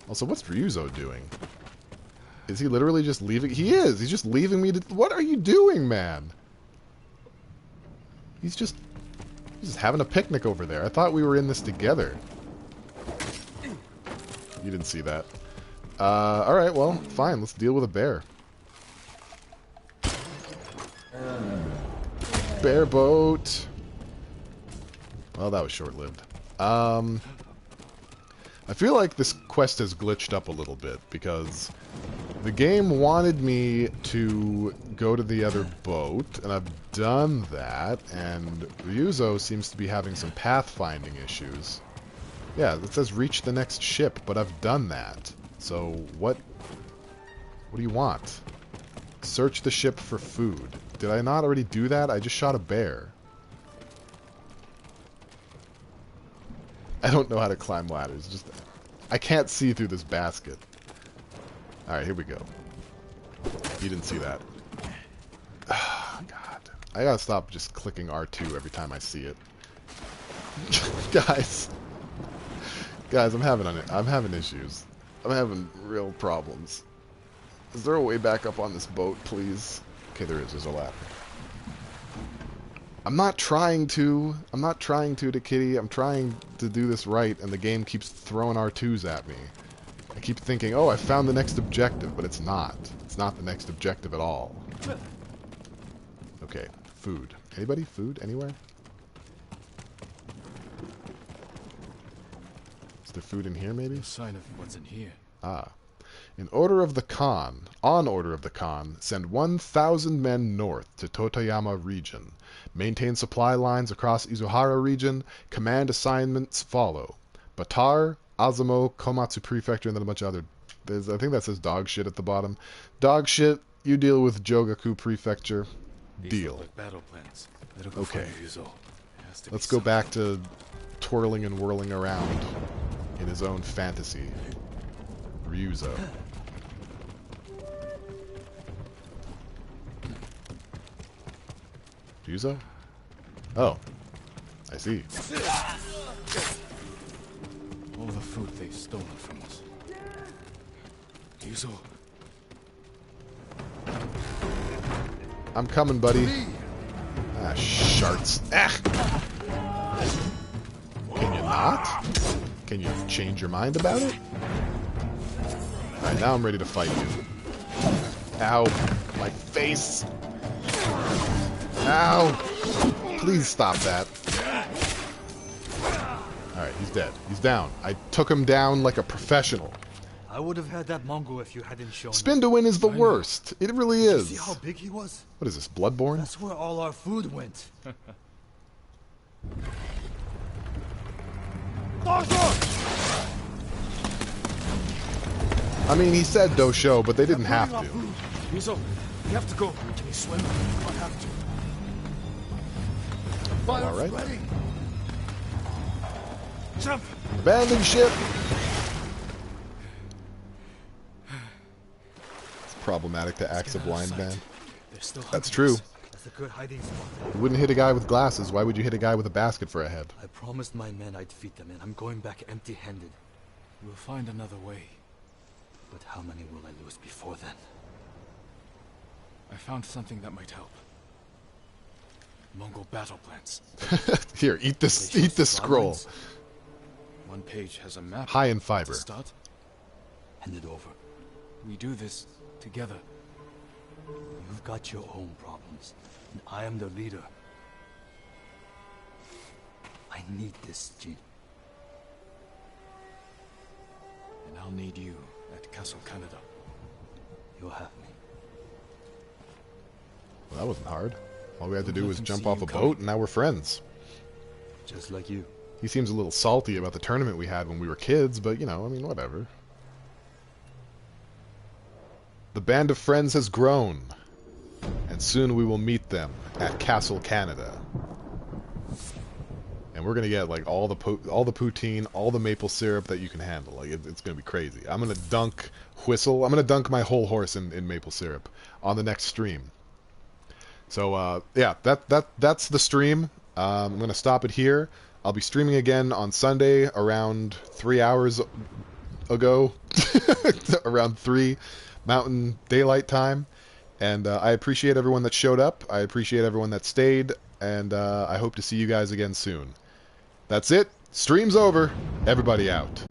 Also, what's Ryuzo doing? Is he literally just leaving? He is! He's just leaving me to... What are you doing, man? He's just having a picnic over there. I thought we were in this together. You didn't see that. Alright, well, fine. Let's deal with a bear. Bear boat. Well, that was short-lived. I feel like this quest has glitched up a little bit because the game wanted me to go to the other boat, and I've done that, and Ryuzo seems to be having some pathfinding issues. Yeah, it says reach the next ship, but I've done that. So, what do you want? Search the ship for food. Did I not already do that? I just shot a bear. I don't know how to climb ladders. Just I can't see through this basket. Alright, here we go. You didn't see that. Oh, God. I gotta stop just clicking R2 every time I see it. Guys. Guys, I'm having issues. I'm having real problems. Is there a way back up on this boat, please? Okay, there is. There's a ladder. I'm not trying to, Kitty. I'm trying to do this right, and the game keeps throwing R2s at me. I keep thinking, oh, I found the next objective, but it's not. It's not the next objective at all. Okay, food. Anybody? Food? Anywhere? Is there food in here, maybe? No sign of what's in here. Ah. On order of the Khan, send 1,000 men north to Totoyama region. Maintain supply lines across Izuhara region. Command assignments follow. Batar, Azamo, Komatsu Prefecture, and then a bunch of other... I think that says dog shit at the bottom. Dog shit, you deal with Jogaku Prefecture. Deal. Like battle plans. Okay. Let's go back to twirling and whirling around in his own fantasy. Ryuzo. Ryuzo? Oh. I see. All the food they've stolen from us. Ryuzo. I'm coming, buddy. Ah, sharts. Ah! Can you not? Can you change your mind about it? Alright, now I'm ready to fight you. Ow. My face. Ow. Please stop that. Alright, he's dead. He's down. I took him down like a professional. I would have had that Mongol if you hadn't shown Spin to win is the worst. It really is. See how big he was? What is this, Bloodborne? That's where all our food went. I mean, he said Dosho, but they didn't have to. Ryuzo, you have to go. Can you swim? I have to. All right. Ready. Jump. Abandon ship. It's problematic to axe a blind man. That's true. That's a good hiding spot. You wouldn't hit a guy with glasses. Why would you hit a guy with a basket for a head? I promised my men I'd feed them, and I'm going back empty-handed. We'll find another way. But how many will I lose before then? I found something that might help. Mongol battle plans. Here, eat this scroll. One page has a map. High in fiber. Start. Hand it over. We do this together. You've got your own problems, and I am the leader. I need this, Jin. And I'll need you at Castle Canada. You'll have me. Well, that wasn't hard. All we had to do was jump off a boat, and now we're friends. Just like you. He seems a little salty about the tournament we had when we were kids, but, you know, I mean, whatever. The band of friends has grown, and soon we will meet them at Castle Canada. And we're gonna get like all the poutine, all the maple syrup that you can handle. Like it's gonna be crazy. I'm gonna dunk I'm gonna dunk my whole horse in maple syrup on the next stream. So yeah, that's the stream. I'm gonna stop it here. I'll be streaming again on Sunday around 3 hours ago, around 3 Mountain Daylight Time. And I appreciate everyone that showed up. I appreciate everyone that stayed. And I hope to see you guys again soon. That's it. Stream's over. Everybody out.